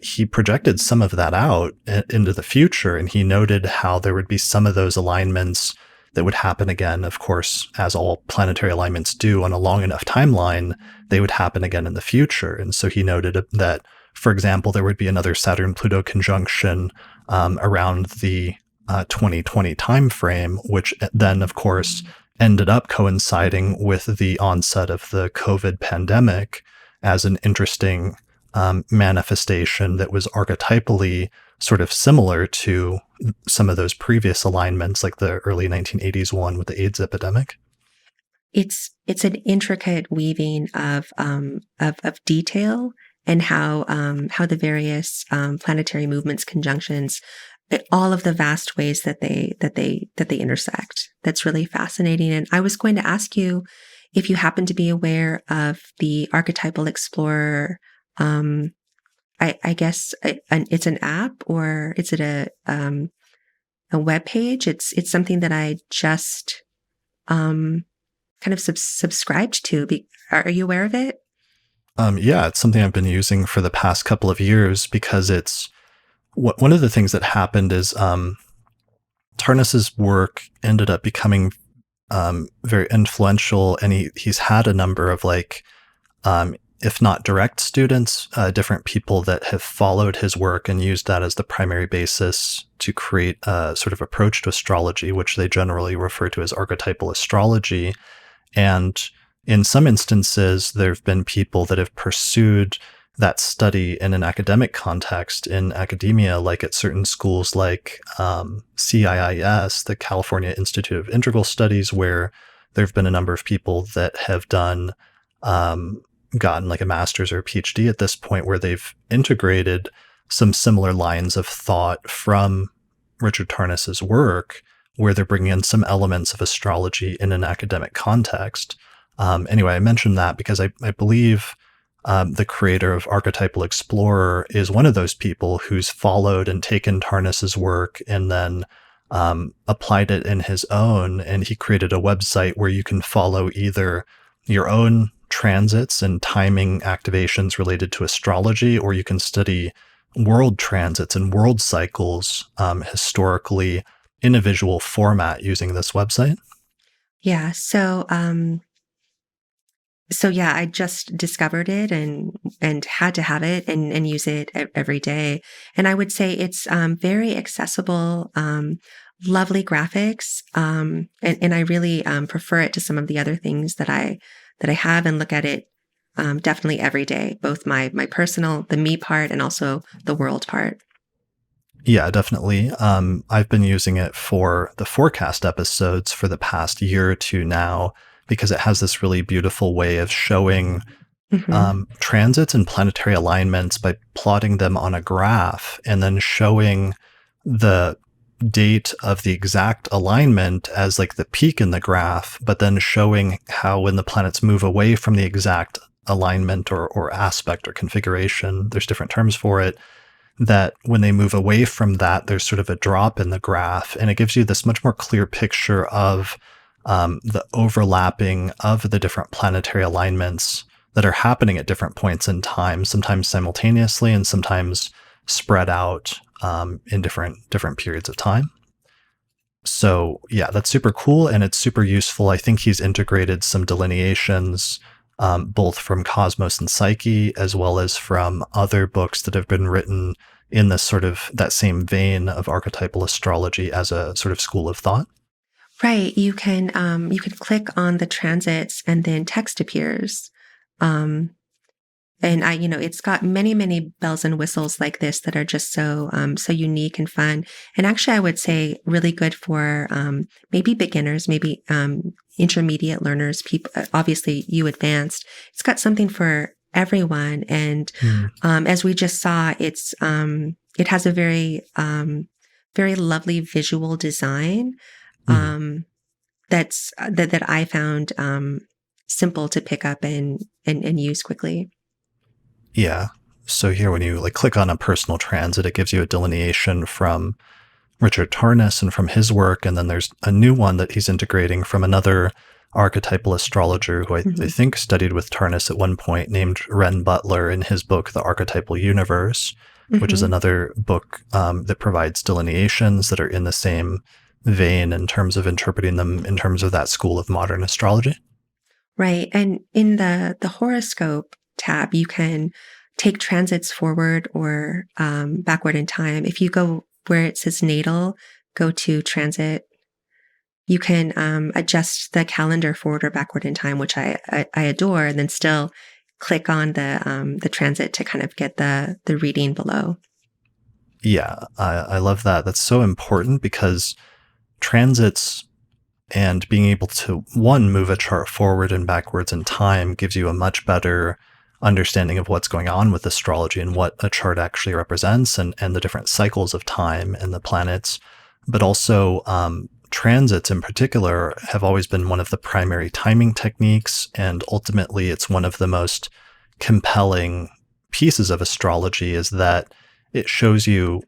He projected some of that out into the future, and he noted how there would be some of those alignments that would happen again. Of course, as all planetary alignments do on a long enough timeline, they would happen again in the future. And so he noted that, for example, there would be another Saturn-Pluto conjunction around the 2020 timeframe, which then, of course, ended up coinciding with the onset of the COVID pandemic as an interesting manifestation that was archetypally sort of similar to some of those previous alignments, like the early 1980s one with the AIDS epidemic. It's an intricate weaving of detail and how the various planetary movements, conjunctions, all of the vast ways that they intersect. That's really fascinating. And I was going to ask you if you happen to be aware of the Archetypal Explorer. I guess it's an app, or is it a web page? It's something that I just kind of subscribed to. Are you aware of it? Yeah, it's something I've been using for the past couple of years because it's one of the things that happened is Tarnas's work ended up becoming very influential, and he's had a number of if not direct students, different people that have followed his work and used that as the primary basis to create a sort of approach to astrology, which they generally refer to as archetypal astrology. And in some instances, there have been people that have pursued that study in an academic context in academia, like at certain schools like CIIS, the California Institute of Integral Studies, where there have been a number of people that have done, gotten like a master's or a PhD at this point, where they've integrated some similar lines of thought from Richard Tarnas's work, where they're bringing in some elements of astrology in an academic context. Anyway, I mentioned that because I believe the creator of Archetypal Explorer is one of those people who's followed and taken Tarnas's work and then applied it in his own. And he created a website where you can follow either your own transits and timing activations related to astrology, or you can study world transits and world cycles historically in a visual format using this website. Yeah. So yeah, I just discovered it and had to have it and use it every day. And I would say it's very accessible, lovely graphics, and I really prefer it to some of the other things that I have, and look at it definitely every day, both my personal, the me part, and also the world part. Yeah, definitely. I've been using it for the forecast episodes for the past year or two now, because it has this really beautiful way of showing Hmm. transits and planetary alignments by plotting them on a graph and then showing the date of the exact alignment as like the peak in the graph, but then showing how when the planets move away from the exact alignment or aspect or configuration, there's different terms for it, that when they move away from that, there's sort of a drop in the graph. And it gives you this much more clear picture of the overlapping of the different planetary alignments that are happening at different points in time, sometimes simultaneously and sometimes spread out in different periods of time. So yeah, that's super cool and it's super useful. I think he's integrated some delineations both from Cosmos and Psyche, as well as from other books that have been written in this sort of that same vein of archetypal astrology as a sort of school of thought. Right. You can click on the transits and then text appears. Um, and it's got many bells and whistles like this that are just so unique and fun. And actually, I would say really good for maybe beginners, maybe intermediate learners. People, obviously, you advanced. It's got something for everyone. And Mm. as we just saw, it has a very lovely visual design. Mhm. Um, that I found simple to pick up and use quickly. Yeah. So here, when you like click on a personal transit, it gives you a delineation from Richard Tarnas and from his work, and then there's a new one that he's integrating from another archetypal astrologer who I Hmm. think studied with Tarnas at one point, named Ren Butler, in his book The Archetypal Universe, which is Hmm. another book that provides delineations that are in the same vein in terms of interpreting them in terms of that school of modern astrology. Right. And in the horoscope tab, you can take transits forward or backward in time. If you go where it says natal, go to transit. You can adjust the calendar forward or backward in time, which I adore, and then still click on the transit to kind of get the reading below. Yeah, I love that. That's so important because transits and being able to, one, move a chart forward and backwards in time gives you a much better understanding of what's going on with astrology and what a chart actually represents, and the different cycles of time and the planets. But also, transits in particular have always been one of the primary timing techniques. And ultimately, it's one of the most compelling pieces of astrology, is that it shows you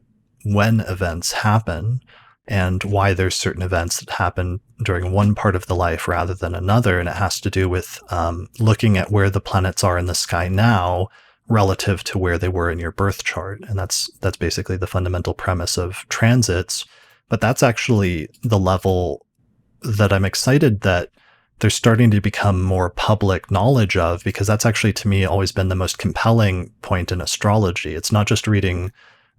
when events happen and why there's certain events that happen during one part of the life rather than another. And it has to do with looking at where the planets are in the sky now relative to where they were in your birth chart. And that's basically the fundamental premise of transits. But that's actually the level that I'm excited that they're starting to become more public knowledge of, because that's actually, to me, always been the most compelling point in astrology. It's not just reading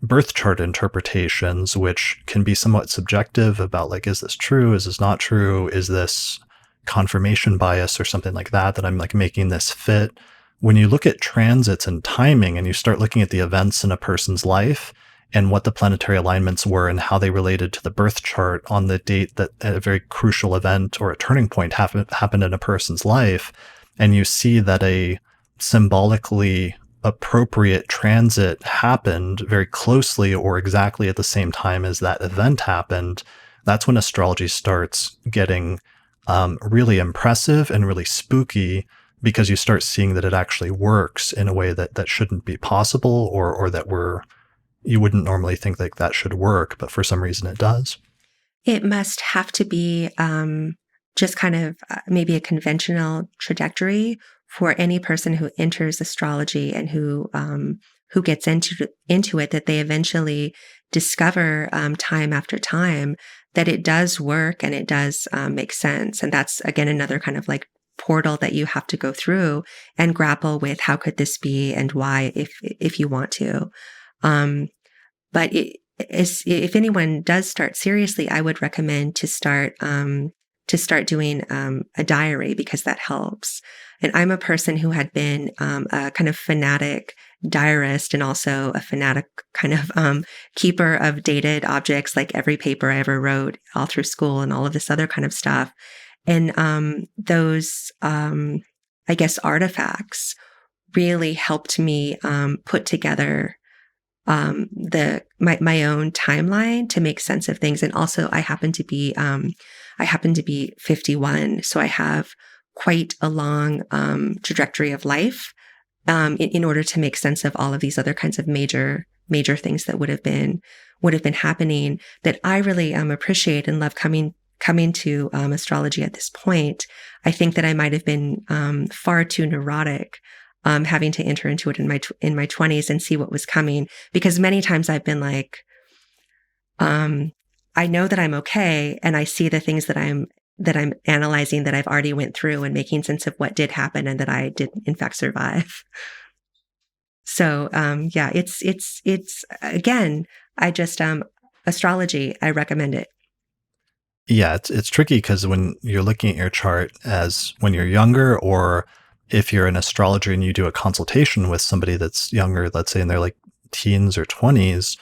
birth chart interpretations, which can be somewhat subjective about like, is this true? Is this not true? Is this confirmation bias or something like that, that I'm like making this fit? When you look at transits and timing and you start looking at the events in a person's life, and what the planetary alignments were and how they related to the birth chart on the date that a very crucial event or a turning point happened in a person's life. And you see that a symbolically appropriate transit happened very closely or exactly at the same time as that event happened. That's when astrology starts getting really impressive and really spooky, because you start seeing that it actually works in a way that shouldn't be possible, or that you wouldn't normally think like that should work, but for some reason it does. It must have to be just kind of maybe a conventional trajectory for any person who enters astrology and who gets into it, that they eventually discover time after time that it does work and it does make sense. And that's, again, another kind of like portal that you have to go through and grapple with how could this be and why, if you want to. But if anyone does start seriously, I would recommend to start doing a diary, because that helps. And I'm a person who had been a kind of fanatic diarist and also a fanatic kind of keeper of dated objects, like every paper I ever wrote all through school and all of this other kind of stuff. And those, I guess, artifacts really helped me put together my own timeline to make sense of things. And also I happen to be 51. So I have quite a long trajectory of life in order to make sense of all of these other kinds of major things that would have been happening, that I really appreciate and love coming to astrology at this point. I think that I might have been far too neurotic, having to enter into it in my 20s and see what was coming, because many times I've been like, I know that I'm okay, and I see the things that I'm analyzing that I've already went through and making sense of what did happen and that I did in fact survive. So yeah, it's again, I just astrology, I recommend it. Yeah, it's tricky because when you're looking at your chart as when you're younger, or if you're an astrologer and you do a consultation with somebody that's younger, let's say in their like teens or 20s,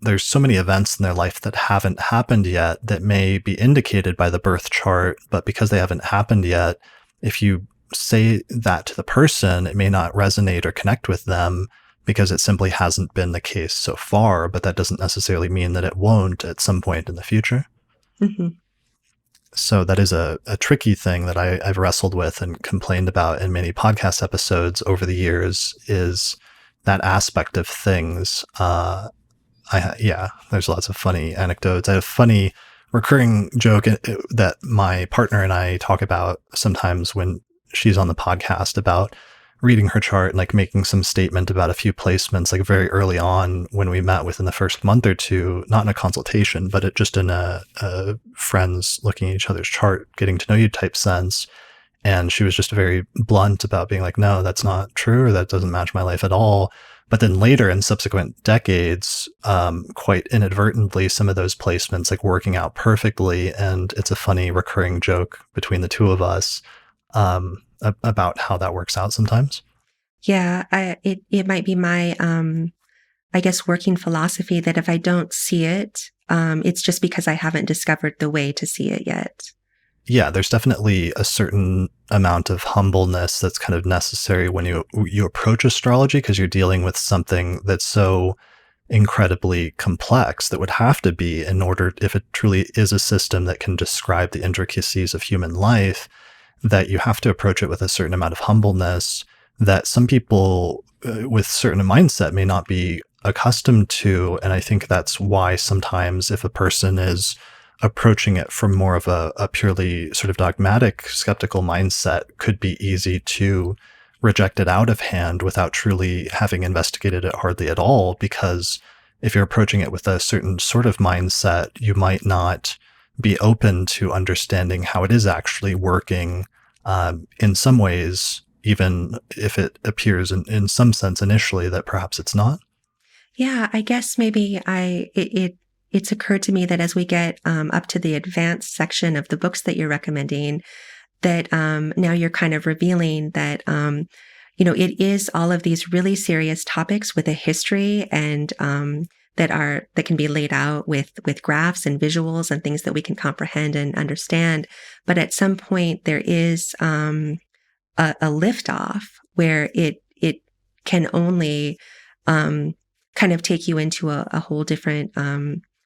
there's so many events in their life that haven't happened yet that may be indicated by the birth chart, but because they haven't happened yet, if you say that to the person, it may not resonate or connect with them because it simply hasn't been the case so far, but that doesn't necessarily mean that it won't at some point in the future. Mm-hmm. So that is a tricky thing that I've wrestled with and complained about in many podcast episodes over the years, is that aspect of things. There's lots of funny anecdotes. I have a funny recurring joke that my partner and I talk about sometimes when she's on the podcast, about reading her chart and like making some statement about a few placements, like very early on when we met, within the first month or two, not in a consultation, but just in a friends looking at each other's chart, getting to know you type sense. And she was just very blunt about being like, no, that's not true, or that doesn't match my life at all. But then later in subsequent decades, quite inadvertently, some of those placements like working out perfectly. And it's a funny recurring joke between the two of us about how that works out sometimes. Yeah, it might be my I guess working philosophy that if I don't see it, it's just because I haven't discovered the way to see it yet. Yeah, there's definitely a certain amount of humbleness that's kind of necessary when you approach astrology, because you're dealing with something that's so incredibly complex that would have to be, in order, if it truly is a system that can describe the intricacies of human life, that you have to approach it with a certain amount of humbleness that some people with certain mindset may not be accustomed to. And I think that's why sometimes if a person is approaching it from more of a purely sort of dogmatic, skeptical mindset, could be easy to reject it out of hand without truly having investigated it hardly at all. Because if you're approaching it with a certain sort of mindset, you might not be open to understanding how it is actually working in some ways, even if it appears in some sense initially that perhaps it's not. Yeah, I guess maybe it's occurred to me that as we get up to the advanced section of the books that you're recommending, that now you're kind of revealing that it is all of these really serious topics with a history and that can be laid out with graphs and visuals and things that we can comprehend and understand. But at some point, there is a liftoff where it can only kind of take you into a whole different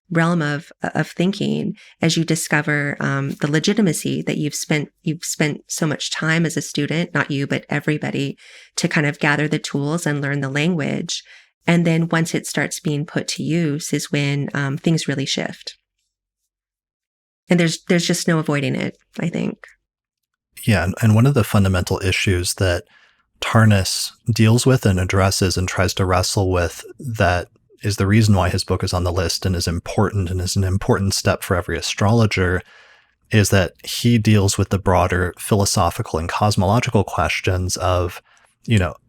realm of thinking as you discover the legitimacy that you've spent so much time as a student, not you, but everybody, to kind of gather the tools and learn the language. And then once it starts being put to use is when things really shift. And there's just no avoiding it, I think. Yeah, and one of the fundamental issues that Tarnas deals with and addresses and tries to wrestle with, that is the reason why his book is on the list and is important and is an important step for every astrologer, is that he deals with the broader philosophical and cosmological questions of,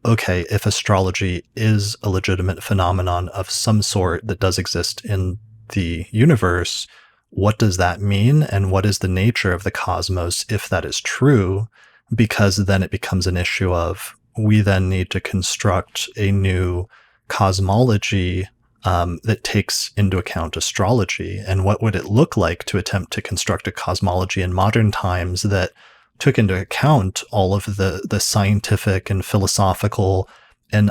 okay, if astrology is a legitimate phenomenon of some sort that does exist in the universe, what does that mean? And what is the nature of the cosmos if that is true? Because then it becomes an issue of, we then need to construct a new cosmology that takes into account astrology. And what would it look like to attempt to construct a cosmology in modern times that took into account all of the scientific and philosophical and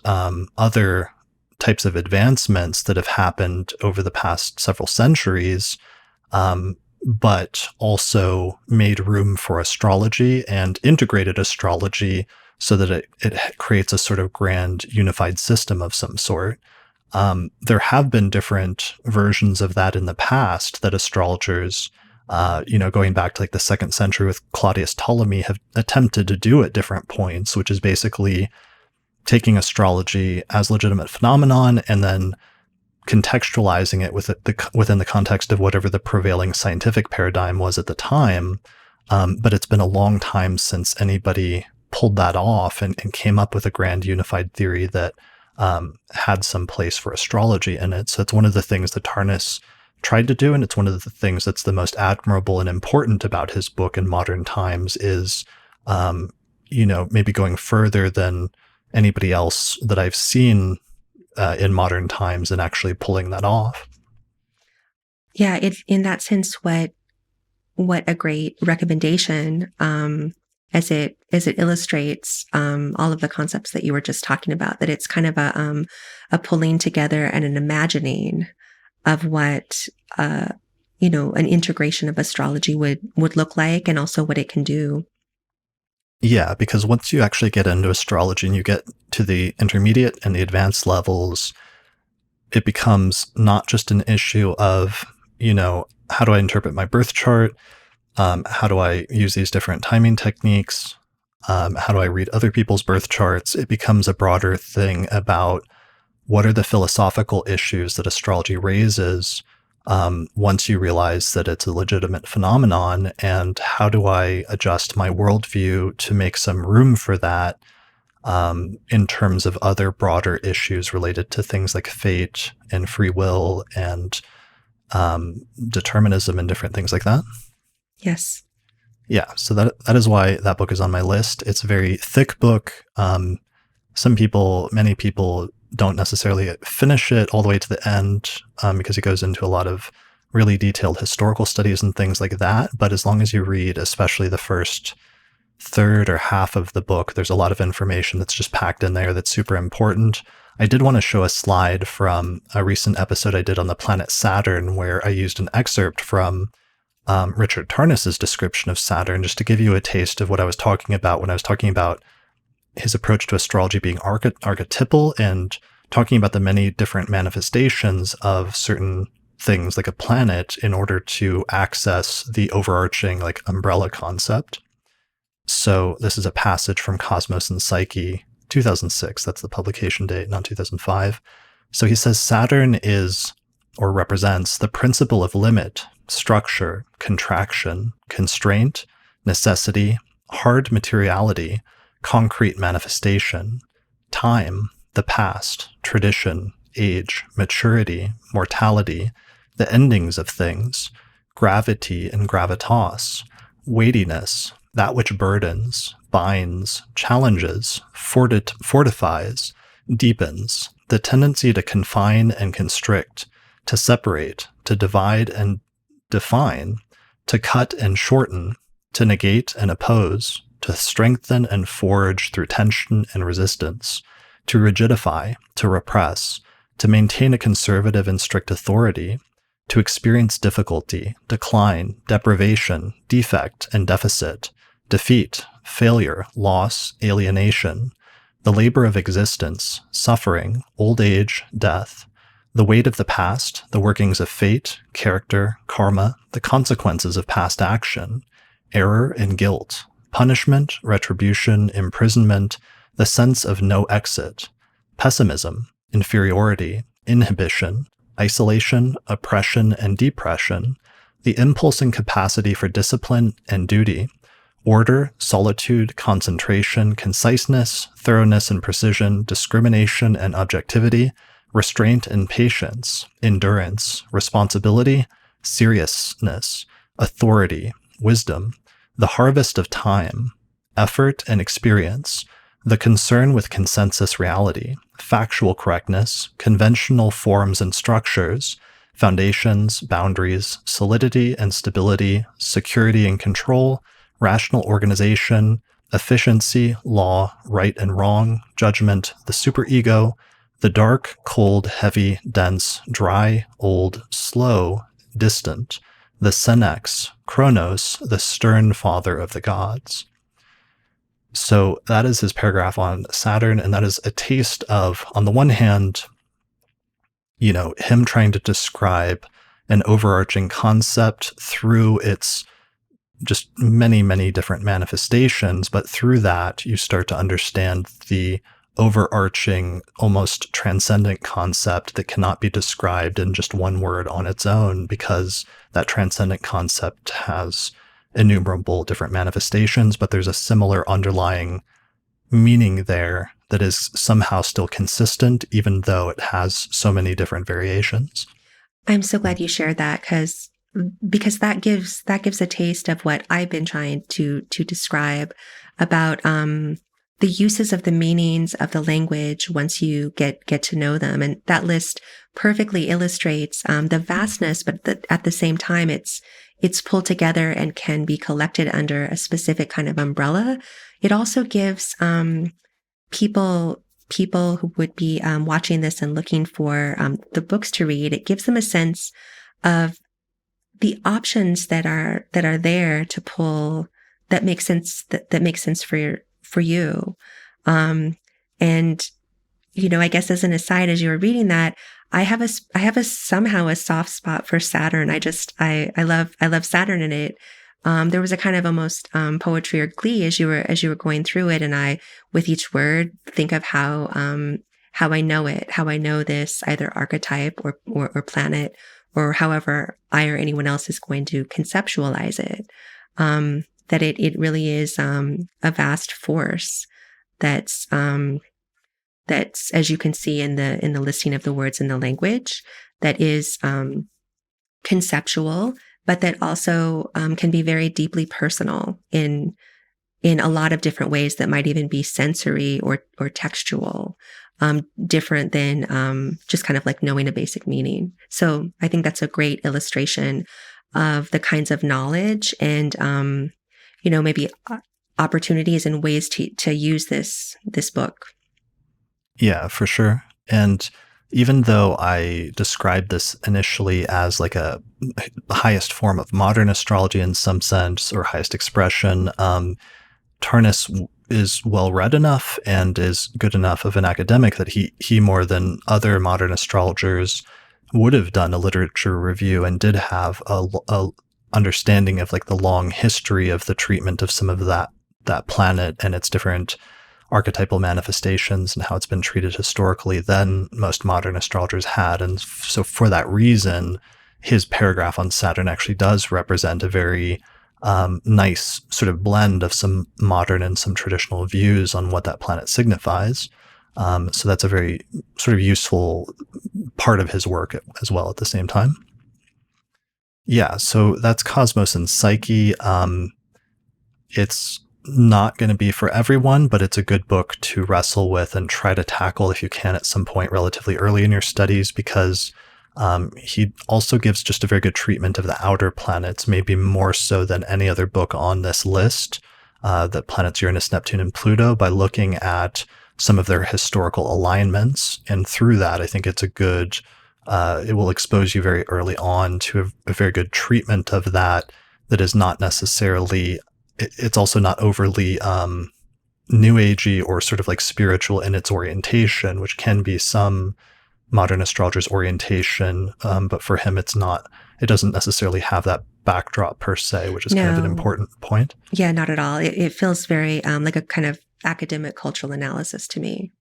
other types of advancements that have happened over the past several centuries, but also made room for astrology and integrated astrology so that it creates a sort of grand unified system of some sort. There have been different versions of that in the past that astrologers, going back to like the 2nd century with Claudius Ptolemy, have attempted to do at different points, which is basically taking astrology as legitimate phenomenon and then contextualizing it within the context of whatever the prevailing scientific paradigm was at the time. But it's been a long time since anybody pulled that off and came up with a grand unified theory that had some place for astrology in it. So it's one of the things that Tarnas tried to do, and it's one of the things that's the most admirable and important about his book in modern times is, maybe going further than anybody else that I've seen in modern times and actually pulling that off. Yeah, in that sense, what a great recommendation, as it illustrates all of the concepts that you were just talking about. That it's kind of a pulling together and an imagining of what an integration of astrology would look like, and also what it can do. Yeah, because once you actually get into astrology and you get to the intermediate and the advanced levels, it becomes not just an issue of, how do I interpret my birth chart? How do I use these different timing techniques? How do I read other people's birth charts? It becomes a broader thing about what are the philosophical issues that astrology raises once you realize that it's a legitimate phenomenon, and how do I adjust my worldview to make some room for that in terms of other broader issues related to things like fate and free will and determinism and different things like that. Yes. Yeah, so that is why that book is on my list. It's a very thick book. Many people don't necessarily finish it all the way to the end because it goes into a lot of really detailed historical studies and things like that. But as long as you read, especially the first third or half of the book, there's a lot of information that's just packed in there that's super important. I did want to show a slide from a recent episode I did on the planet Saturn, where I used an excerpt from Richard Tarnas's description of Saturn, just to give you a taste of what I was talking about when I was talking about his approach to astrology being archetypal and talking about the many different manifestations of certain things like a planet in order to access the overarching like umbrella concept. So this is a passage from Cosmos and Psyche, 2006. That's the publication date, not 2005. So he says Saturn is, or represents, the principle of limit, structure, contraction, constraint, necessity, hard materiality, concrete manifestation, time, the past, tradition, age, maturity, mortality, the endings of things, gravity and gravitas, weightiness, that which burdens, binds, challenges, fortifies, deepens. The tendency to confine and constrict, to separate, to divide and define, to cut and shorten, to negate and oppose, to strengthen and forge through tension and resistance, to rigidify, to repress, to maintain a conservative and strict authority, to experience difficulty, decline, deprivation, defect, and deficit, defeat, failure, loss, alienation, the labor of existence, suffering, old age, death, the weight of the past, the workings of fate, character, karma, the consequences of past action, error and guilt, punishment, retribution, imprisonment, the sense of no exit, pessimism, inferiority, inhibition, isolation, oppression, and depression, the impulse and capacity for discipline and duty, order, solitude, concentration, conciseness, thoroughness and precision, discrimination and objectivity, restraint and patience, endurance, responsibility, seriousness, authority, wisdom, the harvest of time, effort and experience, the concern with consensus reality, factual correctness, conventional forms and structures, foundations, boundaries, solidity and stability, security and control, rational organization, efficiency, law, right and wrong, judgment, the superego, the dark, cold, heavy, dense, dry, old, slow, distant, the Senex, Chronos, the stern father of the gods. So that is his paragraph on Saturn, and that is a taste of, on the one hand, him trying to describe an overarching concept through its just many, many different manifestations, but through that you start to understand the overarching, almost transcendent concept that cannot be described in just one word on its own, because that transcendent concept has innumerable different manifestations, but there's a similar underlying meaning there that is somehow still consistent, even though it has so many different variations. I'm so glad you shared that because that gives a taste of what I've been trying to describe about the uses of the meanings of the language once you get to know them. And that list perfectly illustrates the vastness, but at the same time, it's pulled together and can be collected under a specific kind of umbrella. It also gives people who would be watching this and looking for the books to read, it gives them a sense of the options that are there to pull that make sense that makes sense for you. And I guess as an aside, as you were reading that, I have a somehow a soft spot for Saturn. I love Saturn in it. There was a kind of almost poetry or glee as you were going through it, and I, with each word, think of how I know it, how I know this either archetype or planet, or however I or anyone else is going to conceptualize it. That it really is a vast force that's as you can see in the listing of the words in the language, that is conceptual, but that also can be very deeply personal in a lot of different ways that might even be sensory or textual, different than just kind of like knowing a basic meaning. So I think that's a great illustration of the kinds of knowledge and maybe opportunities and ways to use this book. Yeah, for sure. And even though I described this initially as like the highest form of modern astrology in some sense, or highest expression, Tarnas is well read enough and is good enough of an academic that he more than other modern astrologers would have done a literature review and did have a understanding of like the long history of the treatment of some of that planet and its different archetypal manifestations and how it's been treated historically than most modern astrologers had. And so for that reason, his paragraph on Saturn actually does represent a very nice sort of blend of some modern and some traditional views on what that planet signifies. So that's a very sort of useful part of his work as well at the same time. Yeah, so that's Cosmos and Psyche. It's not going to be for everyone, but it's a good book to wrestle with and try to tackle if you can at some point relatively early in your studies, because he also gives just a very good treatment of the outer planets, maybe more so than any other book on this list, the planets Uranus, Neptune, and Pluto, by looking at some of their historical alignments. And through that, I think it's a good, it will expose you very early on to a very good treatment of that is not necessarily, it's also not overly new agey or sort of like spiritual in its orientation, which can be some modern astrologers' orientation. But for him, it's not, it doesn't necessarily have that backdrop per se, which is kind of an important point. Yeah, not at all. It feels very like a kind of academic cultural analysis to me.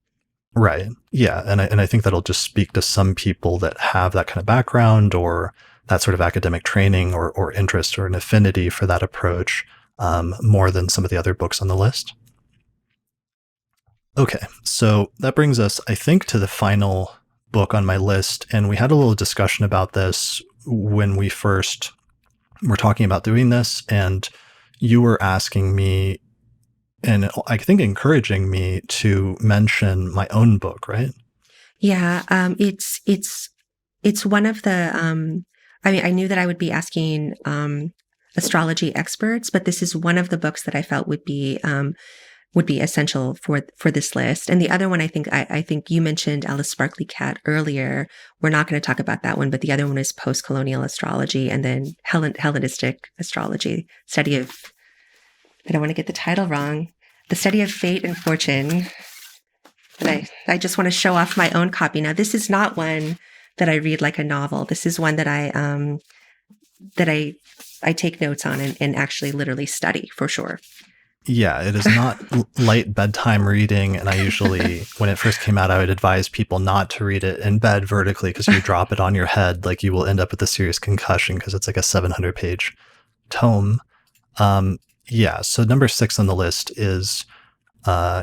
Right. Yeah. And I think that'll just speak to some people that have that kind of background or that sort of academic training or interest or an affinity for that approach more than some of the other books on the list. Okay. So that brings us, I think, to the final book on my list. And we had a little discussion about this when we first were talking about doing this. And you were asking me, and I think encouraging me to mention my own book, right? Yeah, it's one of the. I mean, I knew that I would be asking astrology experts, but this is one of the books that I felt would be essential for this list. And the other one, I think you mentioned Alice Sparkly Cat earlier. We're not going to talk about that one, but the other one is post-colonial astrology, and then Hellenistic astrology, study of. I don't want to get the title wrong. The Study of Fate and Fortune. And I just want to show off my own copy. Now, this is not one that I read like a novel. This is one that I take notes on and actually literally study for sure. Yeah, it is not light bedtime reading. And I usually, when it first came out, I would advise people not to read it in bed vertically, because you drop it on your head, like you will end up with a serious concussion because it's like a 700-page tome. Yeah, so number 6 on the list is,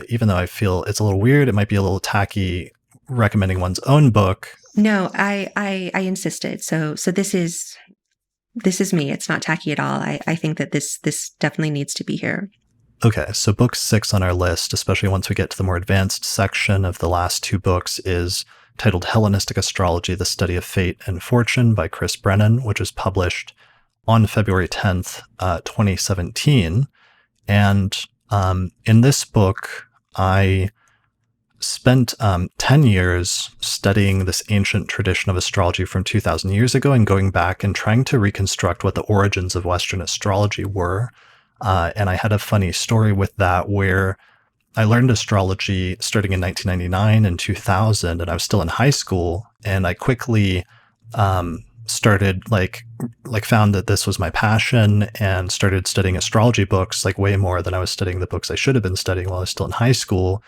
even though I feel it's a little weird, it might be a little tacky recommending one's own book. No, I insisted. So this is me. It's not tacky at all. I think that this definitely needs to be here. Okay, so book 6 on our list, especially once we get to the more advanced section of the last 2 books, is titled Hellenistic Astrology, The Study of Fate and Fortune by Chris Brennan, which was published on February 10th, 2017. And in this book, I spent 10 years studying this ancient tradition of astrology from 2,000 years ago and going back and trying to reconstruct what the origins of Western astrology were. And I had a funny story with that where I learned astrology starting in 1999 and 2000, and I was still in high school, and I quickly started found that this was my passion and started studying astrology books like way more than I was studying the books I should have been studying while I was still in high school.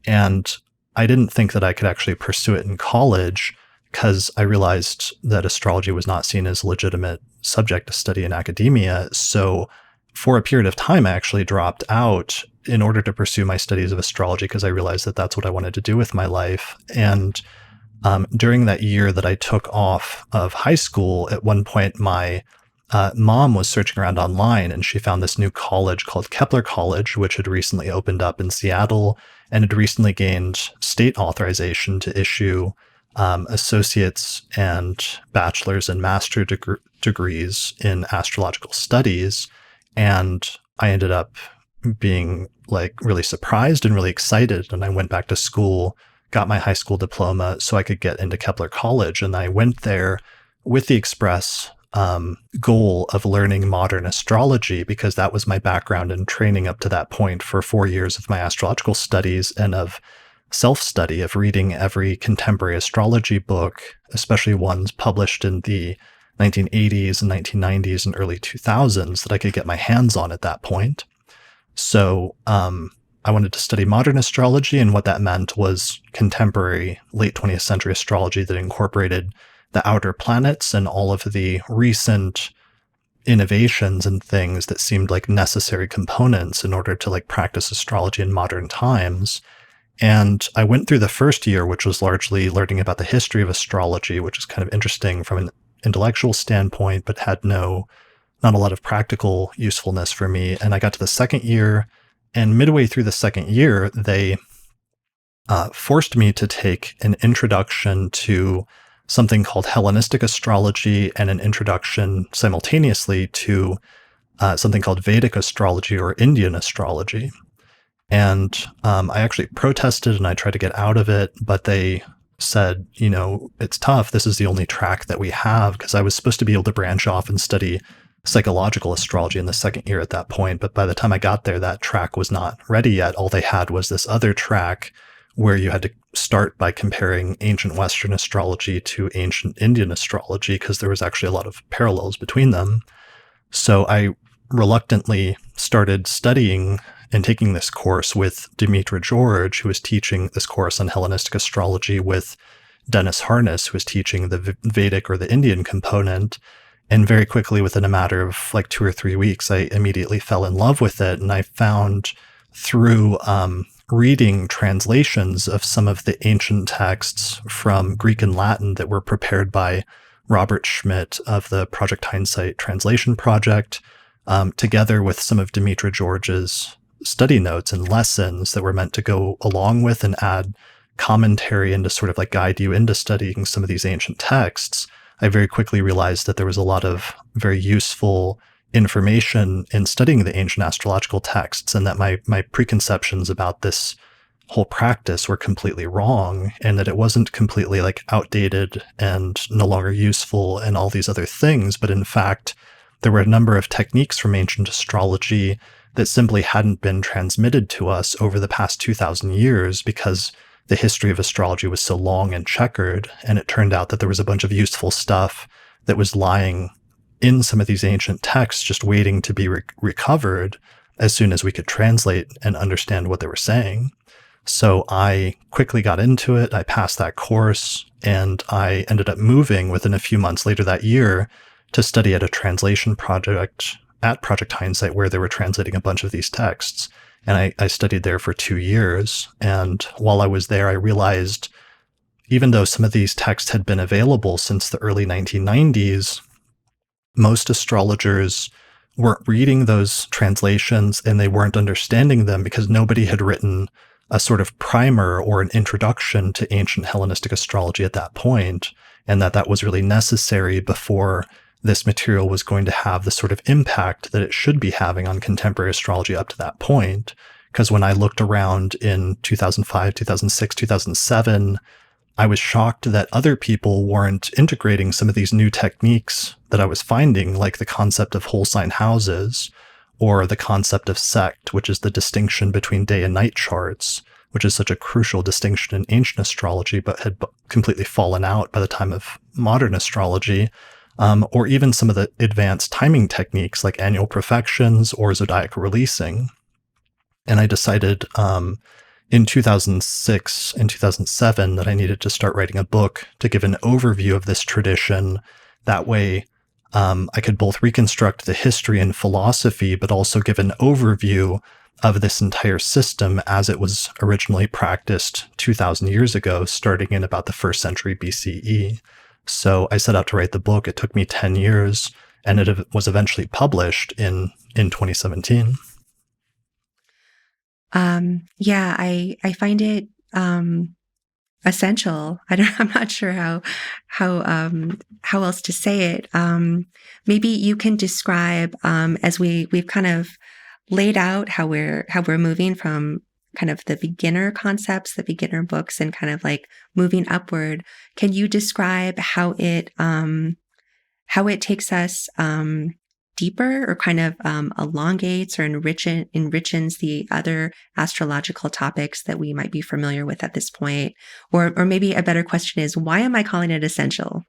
And I didn't think that I could actually pursue it in college because I realized that astrology was not seen as a legitimate subject to study in academia. So for a period of time, I actually dropped out in order to pursue my studies of astrology because I realized that that's what I wanted to do with my life. And during that year that I took off of high school, at one point, my mom was searching around online and she found this new college called Kepler College, which had recently opened up in Seattle and had recently gained state authorization to issue associate's and bachelor's and master degrees in astrological studies. And I ended up being really surprised and really excited. And I went back to school, got my high school diploma so I could get into Kepler College. And I went there with the express goal of learning modern astrology, because that was my background and training up to that point for 4 years of my astrological studies and of self-study, of reading every contemporary astrology book, especially ones published in the 1980s and 1990s and early 2000s that I could get my hands on at that point. So I wanted to study modern astrology, and what that meant was contemporary late 20th century astrology that incorporated the outer planets and all of the recent innovations and things that seemed like necessary components in order to practice astrology in modern times. And I went through the first year, which was largely learning about the history of astrology, which is kind of interesting from an intellectual standpoint, but had not a lot of practical usefulness for me. And I got to the second year And midway through the second year, they forced me to take an introduction to something called Hellenistic astrology and an introduction simultaneously to something called Vedic astrology or Indian astrology. And I actually protested and I tried to get out of it, but they said, it's tough. This is the only track that we have, because I was supposed to be able to branch off and study psychological astrology in the second year at that point. But by the time I got there, that track was not ready yet. All they had was this other track where you had to start by comparing ancient Western astrology to ancient Indian astrology, because there was actually a lot of parallels between them. So I reluctantly started studying and taking this course with Demetra George, who was teaching this course on Hellenistic astrology, with Dennis Harness, who was teaching the Vedic or the Indian component. And very quickly, within a matter of like 2 or 3 weeks, I immediately fell in love with it. And I found through reading translations of some of the ancient texts from Greek and Latin that were prepared by Robert Schmidt of the Project Hindsight Translation Project, together with some of Demetra George's study notes and lessons that were meant to go along with and add commentary and to sort of like guide you into studying some of these ancient texts, I very quickly realized that there was a lot of very useful information in studying the ancient astrological texts, and that my preconceptions about this whole practice were completely wrong, and that it wasn't completely like outdated and no longer useful and all these other things, but in fact, there were a number of techniques from ancient astrology that simply hadn't been transmitted to us over the past 2,000 years because the history of astrology was so long and checkered, and it turned out that there was a bunch of useful stuff that was lying in some of these ancient texts just waiting to be recovered as soon as we could translate and understand what they were saying. So I quickly got into it, I passed that course, and I ended up moving within a few months later that year to study at a translation project at Project Hindsight, where they were translating a bunch of these texts. And I studied there for 2 years. And while I was there, I realized, even though some of these texts had been available since the early 1990s, most astrologers weren't reading those translations and they weren't understanding them because nobody had written a sort of primer or an introduction to ancient Hellenistic astrology at that point, and that was really necessary before this material was going to have the sort of impact that it should be having on contemporary astrology up to that point. Because when I looked around in 2005, 2006, 2007, I was shocked that other people weren't integrating some of these new techniques that I was finding, like the concept of whole sign houses, or the concept of sect, which is the distinction between day and night charts, which is such a crucial distinction in ancient astrology, but had completely fallen out by the time of modern astrology. Or even some of the advanced timing techniques like annual profections or zodiacal releasing. And I decided in 2006 and 2007 that I needed to start writing a book to give an overview of this tradition. That way, I could both reconstruct the history and philosophy, but also give an overview of this entire system as it was originally practiced 2,000 years ago, starting in about the 1st century BCE. So I set out to write the book. It took me 10 years, and it was eventually published in 2017. Yeah, I find it essential. I'm not sure how else to say it. Maybe you can describe, as we've kind of laid out how we're moving from kind of the beginner concepts, the beginner books, and kind of like moving upward. Can you describe how it takes us deeper, or kind of elongates or enriches the other astrological topics that we might be familiar with at this point? Or maybe a better question is, why am I calling it essential?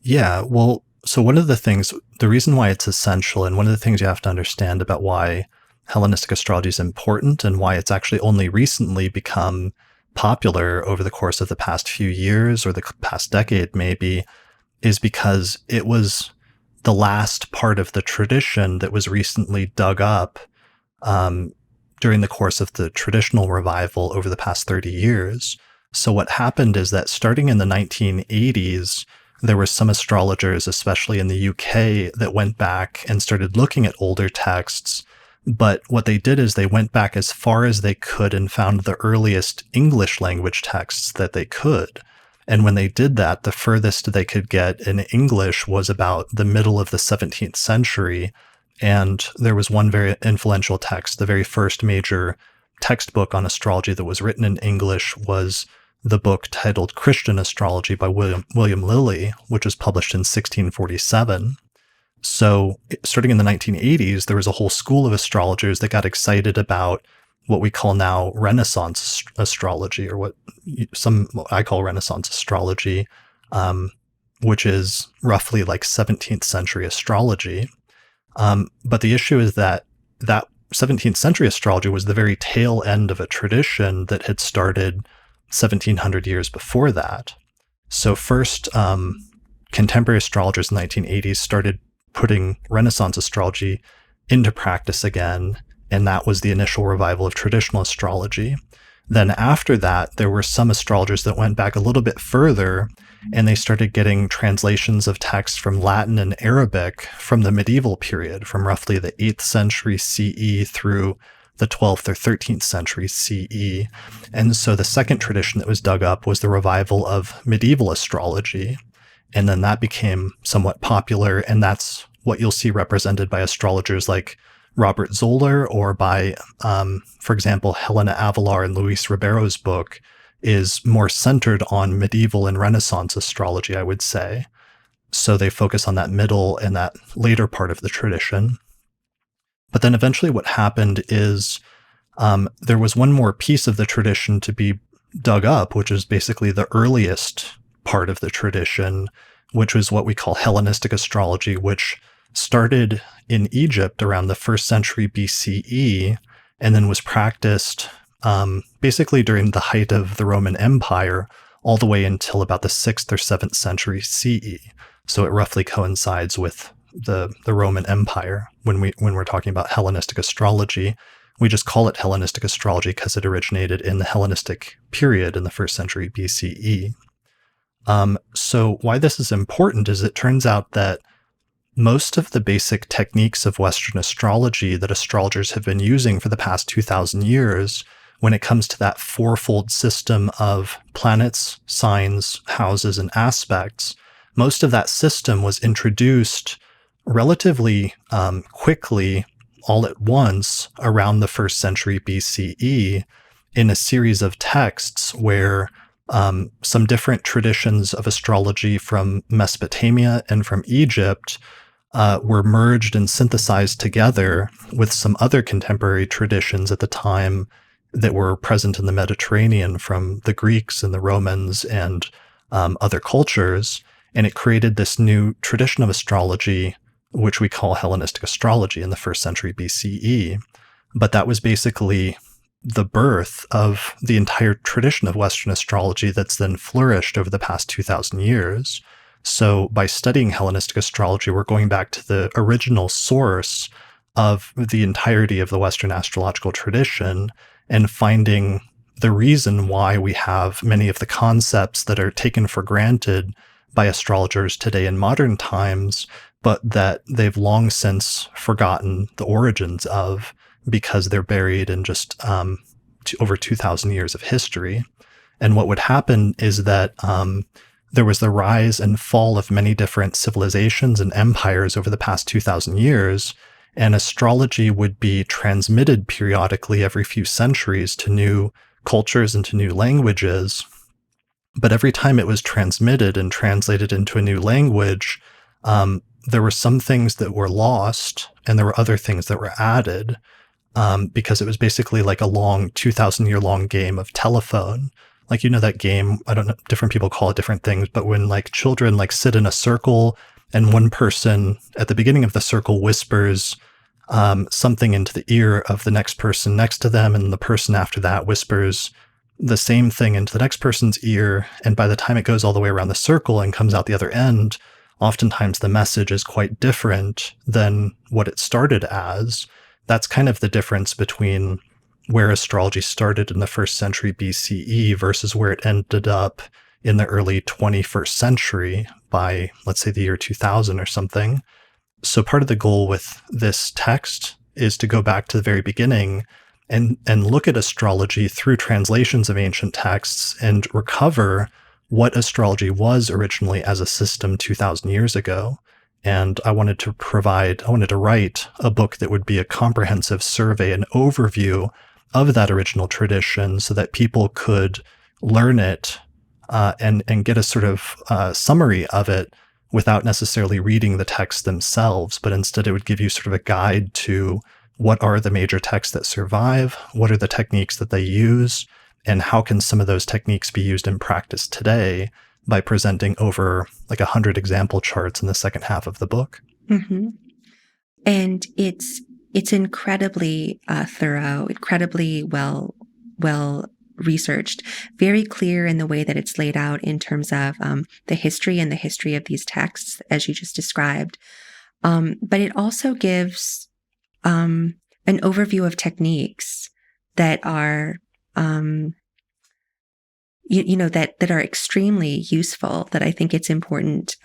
Yeah, well, so one of the things, the reason why it's essential, and one of the things you have to understand about why Hellenistic astrology is important and why it's actually only recently become popular over the course of the past few years or the past decade maybe, is because it was the last part of the tradition that was recently dug up during the course of the traditional revival over the past 30 years. So what happened is that starting in the 1980s, there were some astrologers, especially in the UK, that went back and started looking at older texts But what they did is they went back as far as they could and found the earliest English language texts that they could. And when they did that, the furthest they could get in English was about the middle of the 17th century. And there was one very influential text. The very first major textbook on astrology that was written in English was the book titled Christian Astrology by William Lilly, which was published in 1647. So starting in the 1980s, there was a whole school of astrologers that got excited about what we call now Renaissance astrology, or what I call Renaissance astrology, which is roughly like 17th century astrology. But the issue is that 17th century astrology was the very tail end of a tradition that had started 1700 years before that. So first, contemporary astrologers in the 1980s started putting Renaissance astrology into practice again, and that was the initial revival of traditional astrology. Then after that, there were some astrologers that went back a little bit further, and they started getting translations of texts from Latin and Arabic from the medieval period, from roughly the 8th century CE through the 12th or 13th century CE. And so the second tradition that was dug up was the revival of medieval astrology. And then that became somewhat popular, and that's what you'll see represented by astrologers like Robert Zoller, or by, for example, Helena Avelar and Luis Ribeiro's book is more centered on medieval and Renaissance astrology, I would say. So they focus on that middle and that later part of the tradition. But then eventually what happened is there was one more piece of the tradition to be dug up, which is basically the earliest part of the tradition, which was what we call Hellenistic astrology, which started in Egypt around the 1st century BCE and then was practiced basically during the height of the Roman Empire all the way until about the 6th or 7th century CE. So it roughly coincides with the Roman Empire when we're talking about Hellenistic astrology. We just call it Hellenistic astrology because it originated in the Hellenistic period in the 1st century BCE. So why this is important is it turns out that most of the basic techniques of Western astrology that astrologers have been using for the past 2,000 years, when it comes to that fourfold system of planets, signs, houses, and aspects, most of that system was introduced relatively quickly all at once around the 1st century BCE in a series of texts where some different traditions of astrology from Mesopotamia and from Egypt were merged and synthesized together with some other contemporary traditions at the time that were present in the Mediterranean from the Greeks and the Romans and other cultures. And it created this new tradition of astrology, which we call Hellenistic astrology in the 1st century BCE. But that was basically the birth of the entire tradition of Western astrology that's then flourished over the past 2,000 years. So by studying Hellenistic astrology, we're going back to the original source of the entirety of the Western astrological tradition and finding the reason why we have many of the concepts that are taken for granted by astrologers today in modern times, but that they've long since forgotten the origins of because they're buried in just over 2,000 years of history. And what would happen is that there was the rise and fall of many different civilizations and empires over the past 2,000 years, and astrology would be transmitted periodically every few centuries to new cultures and to new languages. But every time it was transmitted and translated into a new language, there were some things that were lost and there were other things that were added, because it was basically like a long 2,000-year-long game of telephone. Like, you know, that game, I don't know, different people call it different things, but when like children like sit in a circle and one person at the beginning of the circle whispers something into the ear of the next person next to them, and the person after that whispers the same thing into the next person's ear, and by the time it goes all the way around the circle and comes out the other end, oftentimes the message is quite different than what it started as. That's kind of the difference between where astrology started in the 1st century BCE versus where it ended up in the early 21st century by, let's say, the year 2000 or something. So part of the goal with this text is to go back to the very beginning and look at astrology through translations of ancient texts and recover what astrology was originally as a system 2,000 years ago. And I wanted to write a book that would be a comprehensive survey, an overview of that original tradition so that people could learn it and get a sort of summary of it without necessarily reading the texts themselves, but instead it would give you sort of a guide to what are the major texts that survive, what are the techniques that they use, and how can some of those techniques be used in practice today by presenting over like 100 example charts in the second half of the book. Mm-hmm. And it's incredibly thorough, incredibly well researched, very clear in the way that it's laid out in terms of the history of these texts, as you just described. But it also gives an overview of techniques that are that are extremely useful, that I think it's important,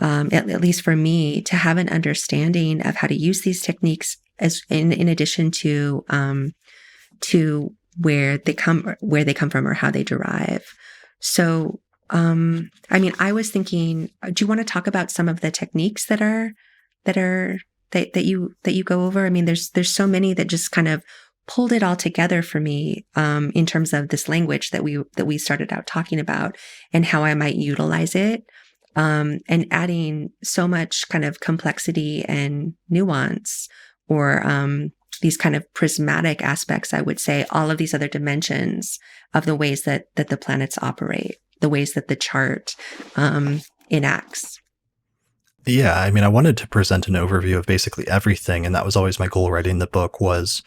at least for me, to have an understanding of how to use these techniques as in addition to where they come from or how they derive. So, I was thinking, do you want to talk about some of the techniques that you go over? I mean, there's so many that just kind of pulled it all together for me in terms of this language that we started out talking about and how I might utilize it, and adding so much kind of complexity and nuance, or these kind of prismatic aspects, I would say, all of these other dimensions of the ways that the planets operate, the ways that the chart enacts. Yeah, I mean, I wanted to present an overview of basically everything, and that was always my goal writing the book. Was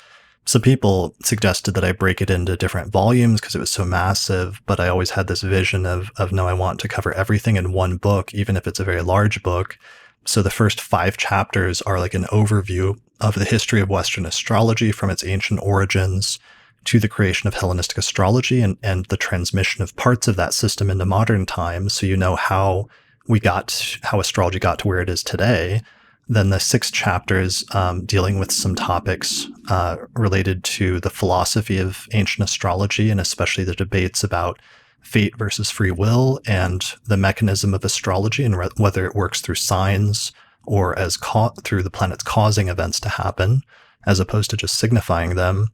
some people suggested that I break it into different volumes because it was so massive, but I always had this vision of no, I want to cover everything in one book, even if it's a very large book. So the first 5 chapters are like an overview of the history of Western astrology from its ancient origins to the creation of Hellenistic astrology and the transmission of parts of that system into modern times. So you know how astrology got to where it is today. Then the 6 chapters dealing with some topics related to the philosophy of ancient astrology, and especially the debates about fate versus free will and the mechanism of astrology and whether it works through signs or as through the planets causing events to happen, as opposed to just signifying them.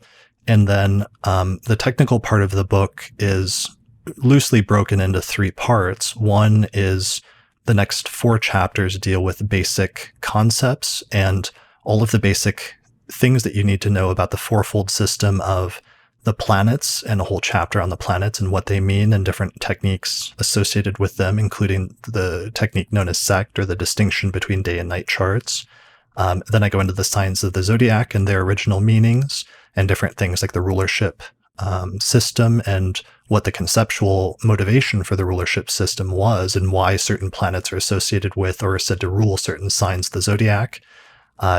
And then the technical part of the book is loosely broken into 3 parts. One is the next 4 chapters deal with basic concepts and all of the basic things that you need to know about the fourfold system of the planets, and a whole chapter on the planets and what they mean and different techniques associated with them, including the technique known as sect, or the distinction between day and night charts. Then I go into the signs of the zodiac and their original meanings and different things like the rulership system and what the conceptual motivation for the rulership system was and why certain planets are associated with or are said to rule certain signs of the zodiac.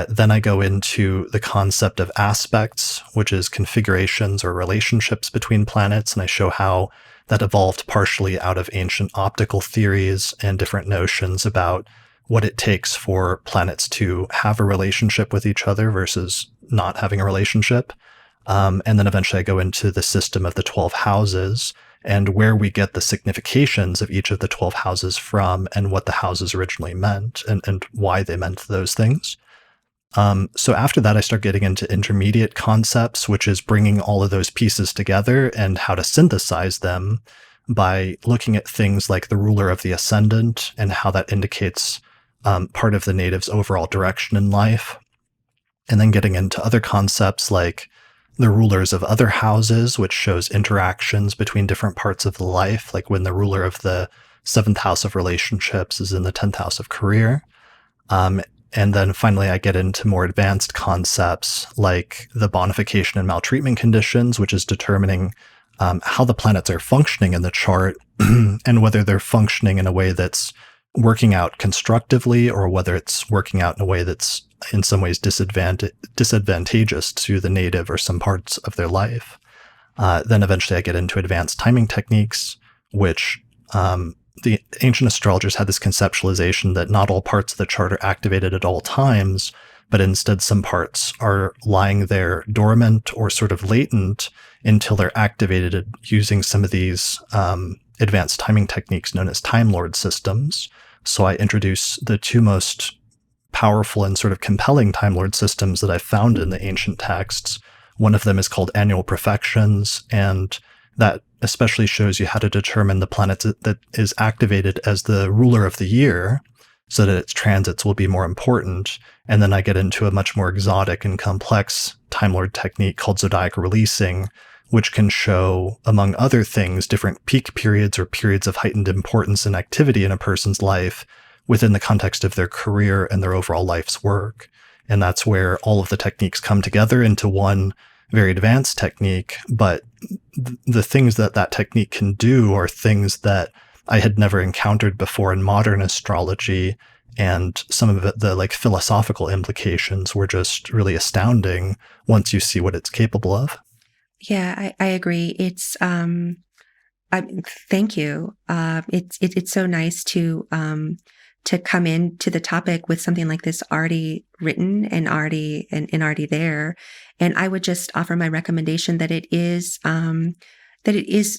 Then I go into the concept of aspects, which is configurations or relationships between planets, and I show how that evolved partially out of ancient optical theories and different notions about what it takes for planets to have a relationship with each other versus not having a relationship. And then eventually I go into the system of the 12 houses and where we get the significations of each of the 12 houses from and what the houses originally meant and why they meant those things. So after that, I start getting into intermediate concepts, which is bringing all of those pieces together and how to synthesize them by looking at things like the ruler of the ascendant and how that indicates part of the native's overall direction in life. And then getting into other concepts like the rulers of other houses, which shows interactions between different parts of the life, like when the ruler of the 7th house of relationships is in the 10th house of career. And then finally, I get into more advanced concepts like the bonification and maltreatment conditions, which is determining how the planets are functioning in the chart and whether they're functioning in a way that's working out constructively or whether it's working out in a way that's in some ways disadvantageous to the native or some parts of their life. Then eventually I get into advanced timing techniques, which the ancient astrologers had this conceptualization that not all parts of the chart are activated at all times, but instead some parts are lying there dormant or sort of latent until they're activated using some of these advanced timing techniques known as Time Lord systems. So I introduce the two most powerful and sort of compelling Time Lord systems that I found in the ancient texts. One of them is called annual profections, and that especially shows you how to determine the planet that is activated as the ruler of the year so that its transits will be more important. And then I get into a much more exotic and complex Time Lord technique called zodiacal releasing, which can show, among other things, different peak periods or periods of heightened importance and activity in a person's life within the context of their career and their overall life's work. And that's where all of the techniques come together into one very advanced technique. But the things that that technique can do are things that I had never encountered before in modern astrology. And some of the like philosophical implications were just really astounding once you see what it's capable of. Yeah, I agree. It's thank you. It's so nice to come into the topic with something like this already written and already there. And I would just offer my recommendation that it is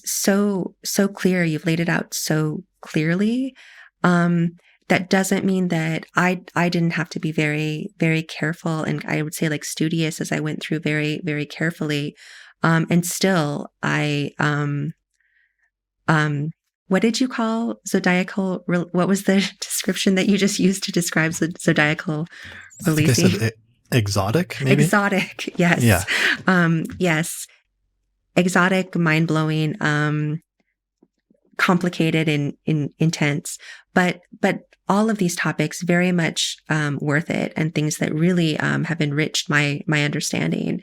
so clear. You've laid it out so clearly. That doesn't mean that I didn't have to be very, very careful, and I would say like studious as I went through very, very carefully. And still what did you call zodiacal? What was the description that you just used to describe zodiacal releasing? I think I said exotic, maybe? Exotic, yes. Yeah. Yes. Exotic, mind-blowing, complicated and intense. But all of these topics very much worth it, and things that really have enriched my understanding.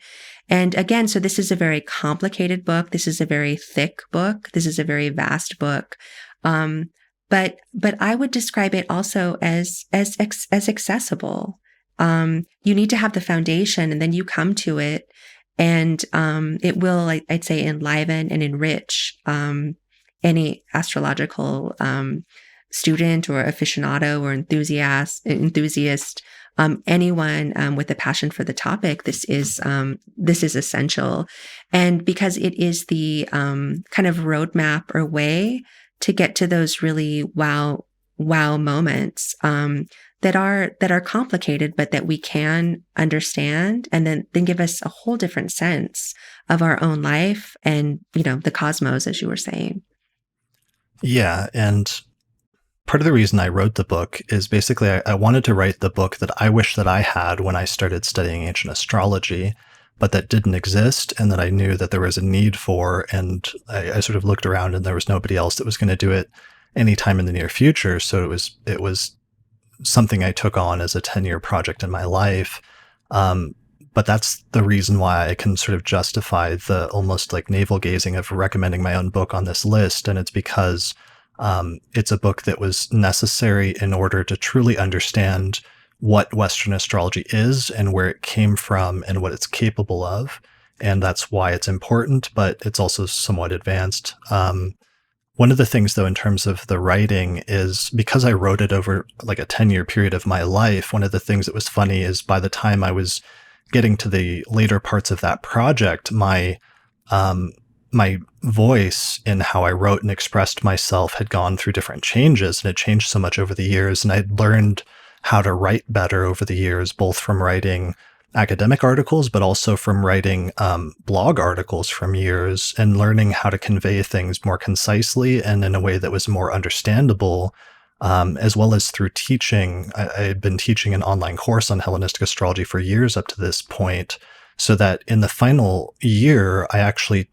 And again, so this is a very complicated book. This is a very thick book. This is a very vast book. But I would describe it also as accessible. You need to have the foundation, and then you come to it, and it will, I'd say, enliven and enrich any astrological student or aficionado or enthusiast, anyone with a passion for the topic. This is essential, and because it is the kind of roadmap or way to get to those really wow moments that are complicated, but that we can understand, and then give us a whole different sense of our own life and the cosmos, as you were saying. Yeah, and part of the reason I wrote the book is basically I wanted to write the book that I wish that I had when I started studying ancient astrology, but that didn't exist, and that I knew that there was a need for, and I sort of looked around and there was nobody else that was going to do it anytime in the near future. So it was something I took on as a 10-year project in my life. But that's the reason why I can sort of justify the almost like navel gazing of recommending my own book on this list. And it's because it's a book that was necessary in order to truly understand what Western astrology is and where it came from and what it's capable of. And that's why it's important, but it's also somewhat advanced. One of the things, though, in terms of the writing is because I wrote it over like a 10-year period of my life, one of the things that was funny is by the time I was getting to the later parts of that project, my voice in how I wrote and expressed myself had gone through different changes, and it changed so much over the years. And I'd learned how to write better over the years, both from writing academic articles, but also from writing blog articles from years and learning how to convey things more concisely and in a way that was more understandable, as well as through teaching. I had been teaching an online course on Hellenistic astrology for years up to this point, so that in the final year, I actually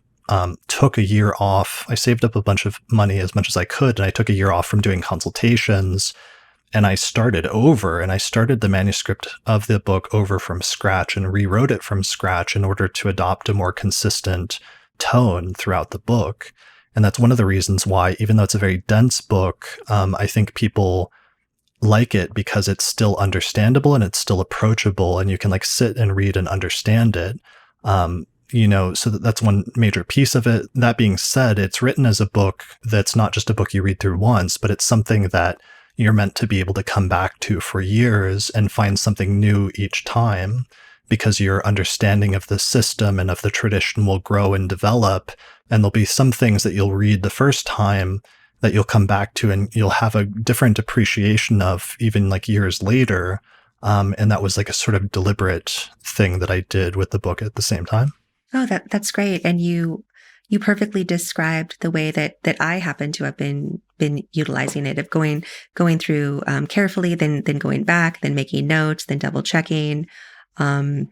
took a year off. I saved up a bunch of money as much as I could, and I took a year off from doing consultations, and I started over, and I started the manuscript of the book over from scratch and rewrote it from scratch in order to adopt a more consistent tone throughout the book. And that's one of the reasons why, even though it's a very dense book, I think people like it because it's still understandable and it's still approachable, and you can like sit and read and understand it. So that's one major piece of it. That being said, it's written as a book that's not just a book you read through once, but it's something that you're meant to be able to come back to for years and find something new each time, because your understanding of the system and of the tradition will grow and develop. And there'll be some things that you'll read the first time that you'll come back to and you'll have a different appreciation of even like years later. And that was like a sort of deliberate thing that I did with the book at the same time. Oh, that's great. And you perfectly described the way that I happen to have been utilizing it, of going through carefully, then going back, then making notes, then double checking, and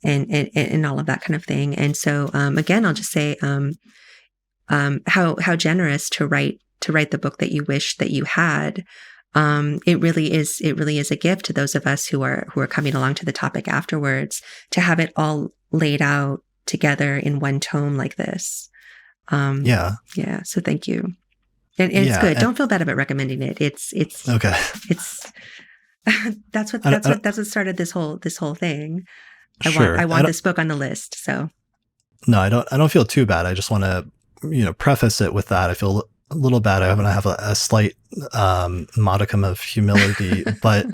all of that kind of thing. And so again, I'll just say how generous to write the book that you wish that you had. It really is a gift to those of us who are coming along to the topic afterwards, to have it all laid out together in one tome like this. Yeah. So thank you. And it's good. Don't feel bad about recommending it. It's okay. It's that's what started this whole thing. I want this book on the list. So no, I don't feel too bad. I just want to, preface it with that. I feel a little bad. I have a slight modicum of humility, but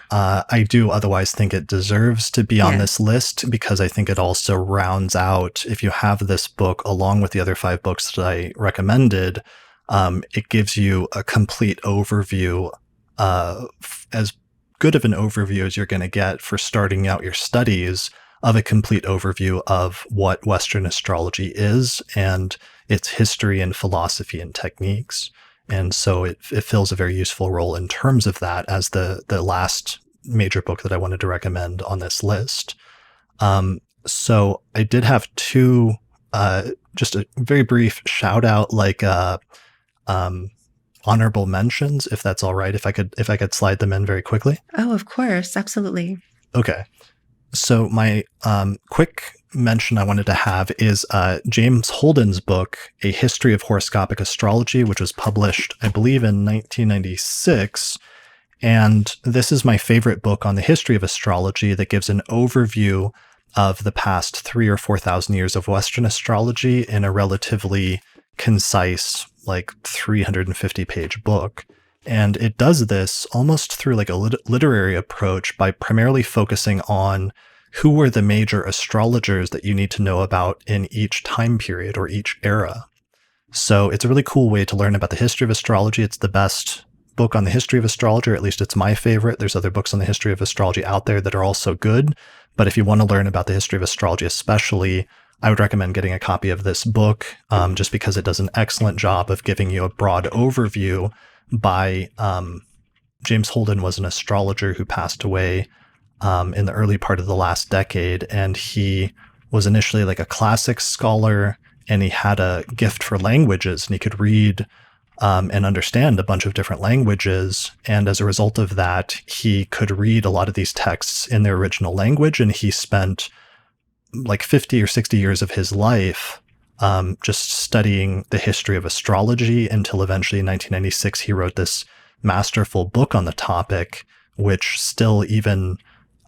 I do otherwise think it deserves to be on this list, because I think it also rounds out, if you have this book along with the other 5 books that I recommended, it gives you a complete overview, as good of an overview as you're going to get for starting out your studies, of a complete overview of what Western astrology is and its history and philosophy and techniques. And so it fills a very useful role in terms of that as the last major book that I wanted to recommend on this list. So I did have 2, just a very brief shout out, like honorable mentions, if that's all right, if I could slide them in very quickly. Oh, of course. Absolutely. Okay. So my quick mention I wanted to have is James Holden's book, A History of Horoscopic Astrology, which was published, I believe, in 1996. And this is my favorite book on the history of astrology that gives an overview of the past 3,000 or 4,000 years of Western astrology in a relatively concise, like 350-page book. And it does this almost through like a literary approach by primarily focusing on who were the major astrologers that you need to know about in each time period or each era. So it's a really cool way to learn about the history of astrology. It's the best book on the history of astrology, or at least it's my favorite. There's other books on the history of astrology out there that are also good. But if you want to learn about the history of astrology especially, I would recommend getting a copy of this book, just because it does an excellent job of giving you a broad overview. By James Holden was an astrologer who passed away in the early part of the last decade, and he was initially like a classics scholar, and he had a gift for languages, and he could read and understand a bunch of different languages. And as a result of that, he could read a lot of these texts in their original language, and he spent like 50 or 60 years of his life just studying the history of astrology, until eventually in 1996, he wrote this masterful book on the topic, which still even,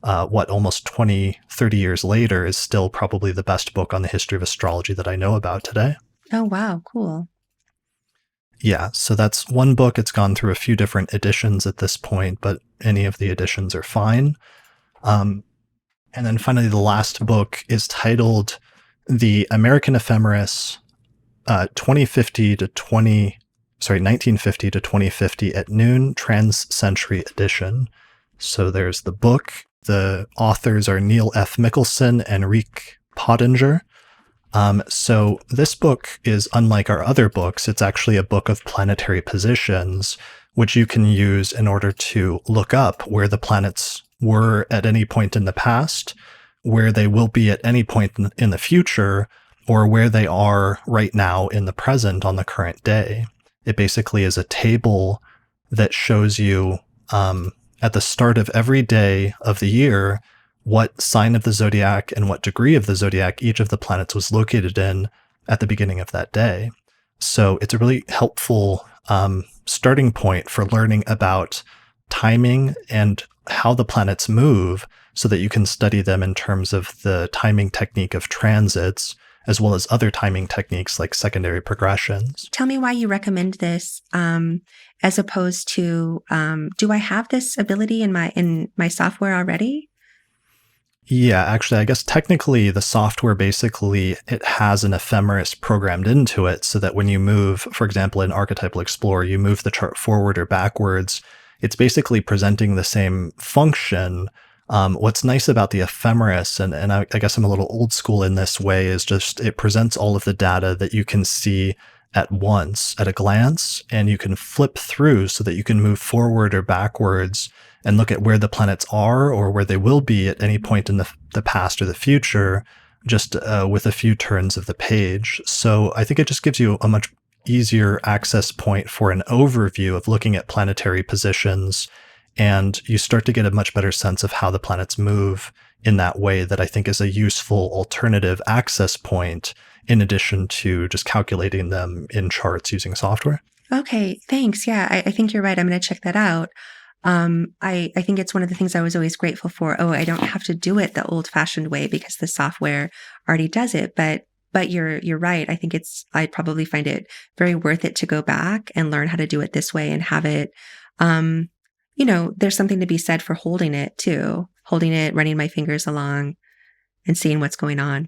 almost 20, 30 years later, is still probably the best book on the history of astrology that I know about today. Oh, wow. Cool. Yeah, so that's one book. It's gone through a few different editions at this point, but any of the editions are fine. And then finally, the last book is titled The American Ephemeris, 1950 to 2050 at Noon, Trans-Century Edition. So there's the book. The authors are Neil F. Michelsen and Rick Pottenger. So this book is unlike our other books. It's actually a book of planetary positions, which you can use in order to look up where the planets were at any point in the past, where they will be at any point in the future, or where they are right now in the present on the current day. It basically is a table that shows you at the start of every day of the year what sign of the zodiac and what degree of the zodiac each of the planets was located in at the beginning of that day. So it's a really helpful starting point for learning about timing and how the planets move, so that you can study them in terms of the timing technique of transits, as well as other timing techniques like secondary progressions. Tell me why you recommend this, as opposed to, do I have this ability in my software already? Yeah, actually, I guess technically the software basically it has an ephemeris programmed into it so that when you move, for example, in Archetypal Explorer, you move the chart forward or backwards, it's basically presenting the same function. What's nice about the ephemeris, and I guess I'm a little old school in this way, is just it presents all of the data that you can see at once, at a glance, and you can flip through so that you can move forward or backwards and look at where the planets are or where they will be at any point in the past or the future, just with a few turns of the page. So I think it just gives you a much easier access point for an overview of looking at planetary positions, and you start to get a much better sense of how the planets move in that way that I think is a useful alternative access point in addition to just calculating them in charts using software. Okay, thanks. Yeah, I think you're right. I'm going to check that out. I think it's one of the things I was always grateful for. Oh, I don't have to do it the old fashioned way because the software already does it. But you're right. I think I'd probably find it very worth it to go back and learn how to do it this way and have it, there's something to be said for holding it too, holding it, running my fingers along and seeing what's going on.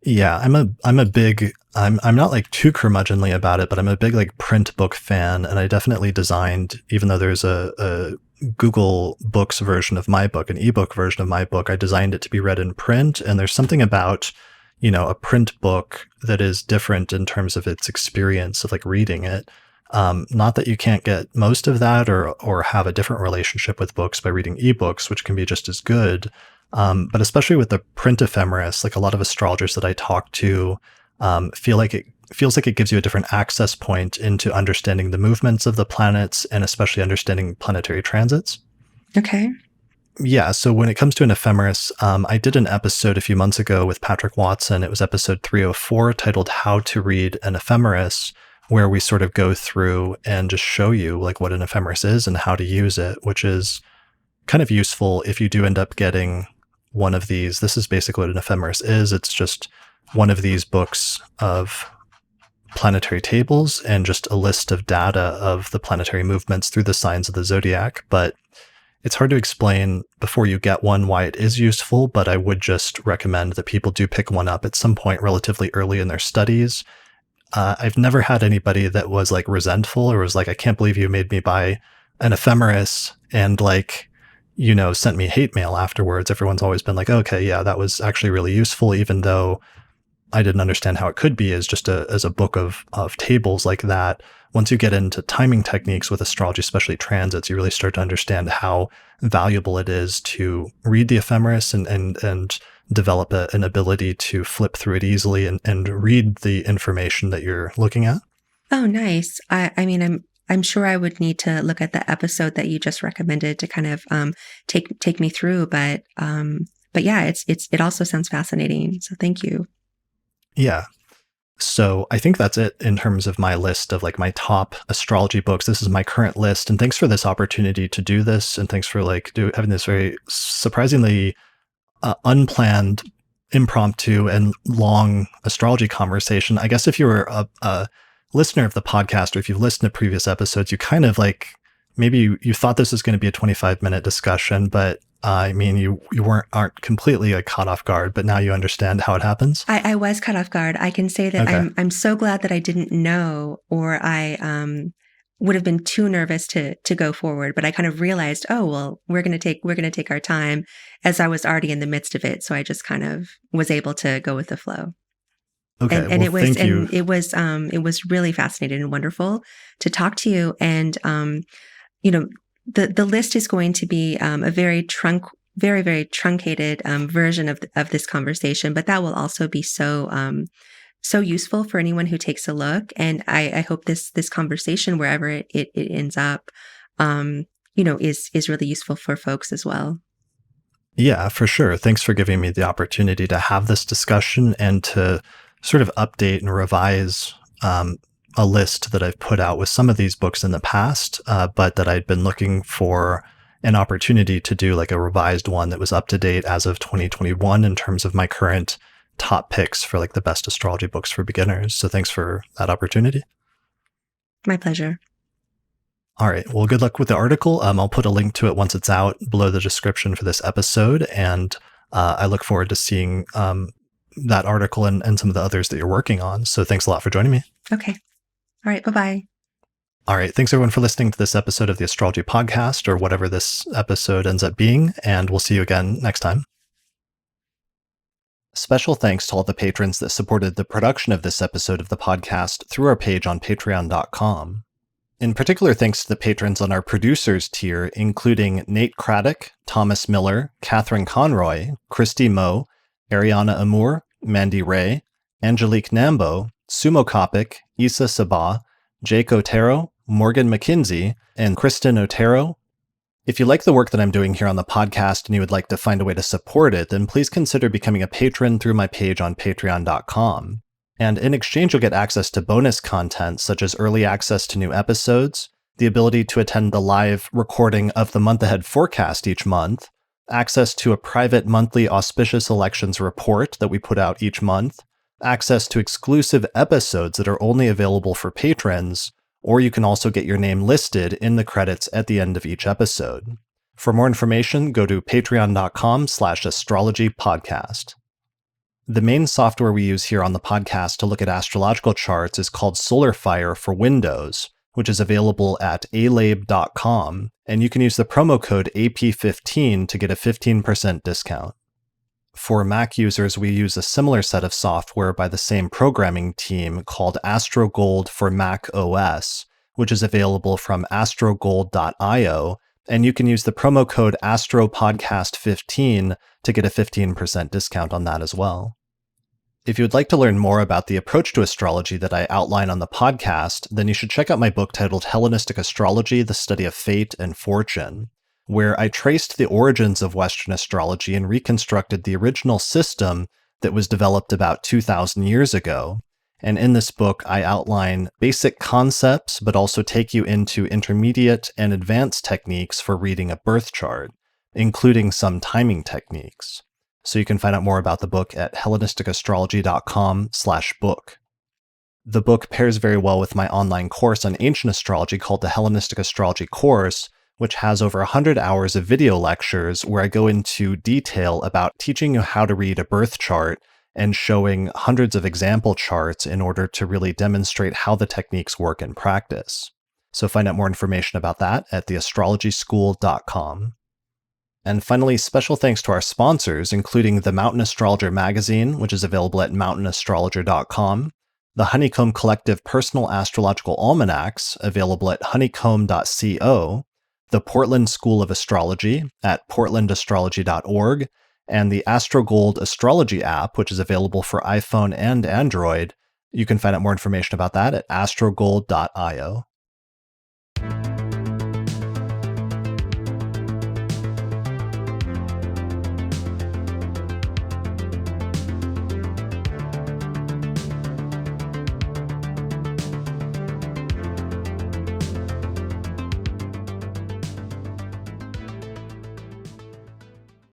Yeah, I'm not like too curmudgeonly about it, but I'm a big like print book fan, and I definitely designed, even though there's a Google Books version of my book, an ebook version of my book, I designed it to be read in print, and there's something about, a print book that is different in terms of its experience of like reading it. Not that you can't get most of that or have a different relationship with books by reading ebooks, which can be just as good. But especially with the print ephemeris, like a lot of astrologers that I talk to feels like it gives you a different access point into understanding the movements of the planets and especially understanding planetary transits. Okay. Yeah, so when it comes to an ephemeris, I did an episode a few months ago with Patrick Watson. It was episode 304 titled How to Read an Ephemeris, where we sort of go through and just show you like what an ephemeris is and how to use it, which is kind of useful if you do end up getting one of these. This is basically what an ephemeris is. It's just one of these books of planetary tables and just a list of data of the planetary movements through the signs of the zodiac. But it's hard to explain before you get one why it is useful, but I would just recommend that people do pick one up at some point relatively early in their studies. I've never had anybody that was like resentful or was like, I can't believe you made me buy an ephemeris and like, sent me hate mail afterwards. Everyone's always been like, okay, yeah, that was actually really useful, even though I didn't understand how it could be as just as a book of tables like that. Once you get into timing techniques with astrology, especially transits, you really start to understand how valuable it is to read the ephemeris and develop an ability to flip through it easily and read the information that you're looking at. Oh, nice. I mean, I'm sure I would need to look at the episode that you just recommended to kind of take me through, but yeah, it also sounds fascinating. So thank you. Yeah. So I think that's it in terms of my list of like my top astrology books. This is my current list, and thanks for this opportunity to do this, and thanks for like having this very surprisingly unplanned, impromptu, and long astrology conversation. I guess if you were a listener of the podcast, or if you've listened to previous episodes, you kind of like, maybe you thought this was going to be a 25-minute discussion, but I mean, you aren't completely like caught off guard, but now you understand how it happens. I was caught off guard. I can say that Okay. I'm so glad that I didn't know, or I would have been too nervous to go forward. But I kind of realized, oh well, we're gonna take our time, as I was already in the midst of it. So I just kind of was able to go with the flow. Okay. And Well, thank you. it was really fascinating and wonderful to talk to you. And the list is going to be a very very truncated version of this conversation, but that will also be so useful for anyone who takes a look. And I hope this conversation, wherever it ends up, is really useful for folks as well. Yeah, for sure. Thanks for giving me the opportunity to have this discussion and to sort of update and revise a list that I've put out with some of these books in the past, but that I'd been looking for an opportunity to do like a revised one that was up to date as of 2021 in terms of my current top picks for like the best astrology books for beginners. So thanks for that opportunity. My pleasure. All right. Well, good luck with the article. I'll put a link to it once it's out below the description for this episode. And I look forward to seeing that article and some of the others that you're working on. So thanks a lot for joining me. Okay. All right. Bye-bye. All right. Thanks everyone for listening to this episode of the Astrology Podcast, or whatever this episode ends up being. And we'll see you again next time. Special thanks to all the patrons that supported the production of this episode of the podcast through our page on patreon.com. In particular, thanks to the patrons on our producers tier, including Nate Craddock, Thomas Miller, Catherine Conroy, Christy Moe, Ariana Amour, Mandy Ray, Angelique Nambo, Sumo Kopic, Issa Sabah, Jake Otero, Morgan McKinsey, and Kristen Otero. If you like the work that I'm doing here on the podcast and you would like to find a way to support it, then please consider becoming a patron through my page on patreon.com. And in exchange, you'll get access to bonus content such as early access to new episodes, the ability to attend the live recording of the month ahead forecast each month, access to a private monthly auspicious elections report that we put out each month, access to exclusive episodes that are only available for patrons, or you can also get your name listed in the credits at the end of each episode. For more information, go to patreon.com/astrologypodcast. The main software we use here on the podcast to look at astrological charts is called SolarFire for Windows, which is available at alabe.com, and you can use the promo code AP15 to get a 15% discount. For Mac users, we use a similar set of software by the same programming team called AstroGold for Mac OS, which is available from astrogold.io, and you can use the promo code AstroPodcast15 to get a 15% discount on that as well. If you would like to learn more about the approach to astrology that I outline on the podcast, then you should check out my book titled Hellenistic Astrology, The Study of Fate and Fortune, where I traced the origins of Western astrology and reconstructed the original system that was developed about 2,000 years ago. And in this book, I outline basic concepts, but also take you into intermediate and advanced techniques for reading a birth chart, including some timing techniques. So you can find out more about the book at hellenisticastrology.com/book. The book pairs very well with my online course on ancient astrology called the Hellenistic Astrology Course, which has over 100 hours of video lectures where I go into detail about teaching you how to read a birth chart and showing hundreds of example charts in order to really demonstrate how the techniques work in practice. So find out more information about that at theastrologyschool.com. And finally, special thanks to our sponsors, including the Mountain Astrologer magazine, which is available at mountainastrologer.com, the Honeycomb Collective Personal Astrological Almanacs, available at honeycomb.co, the Portland School of Astrology at portlandastrology.org, and the AstroGold Astrology app, which is available for iPhone and Android. You can find out more information about that at astrogold.io.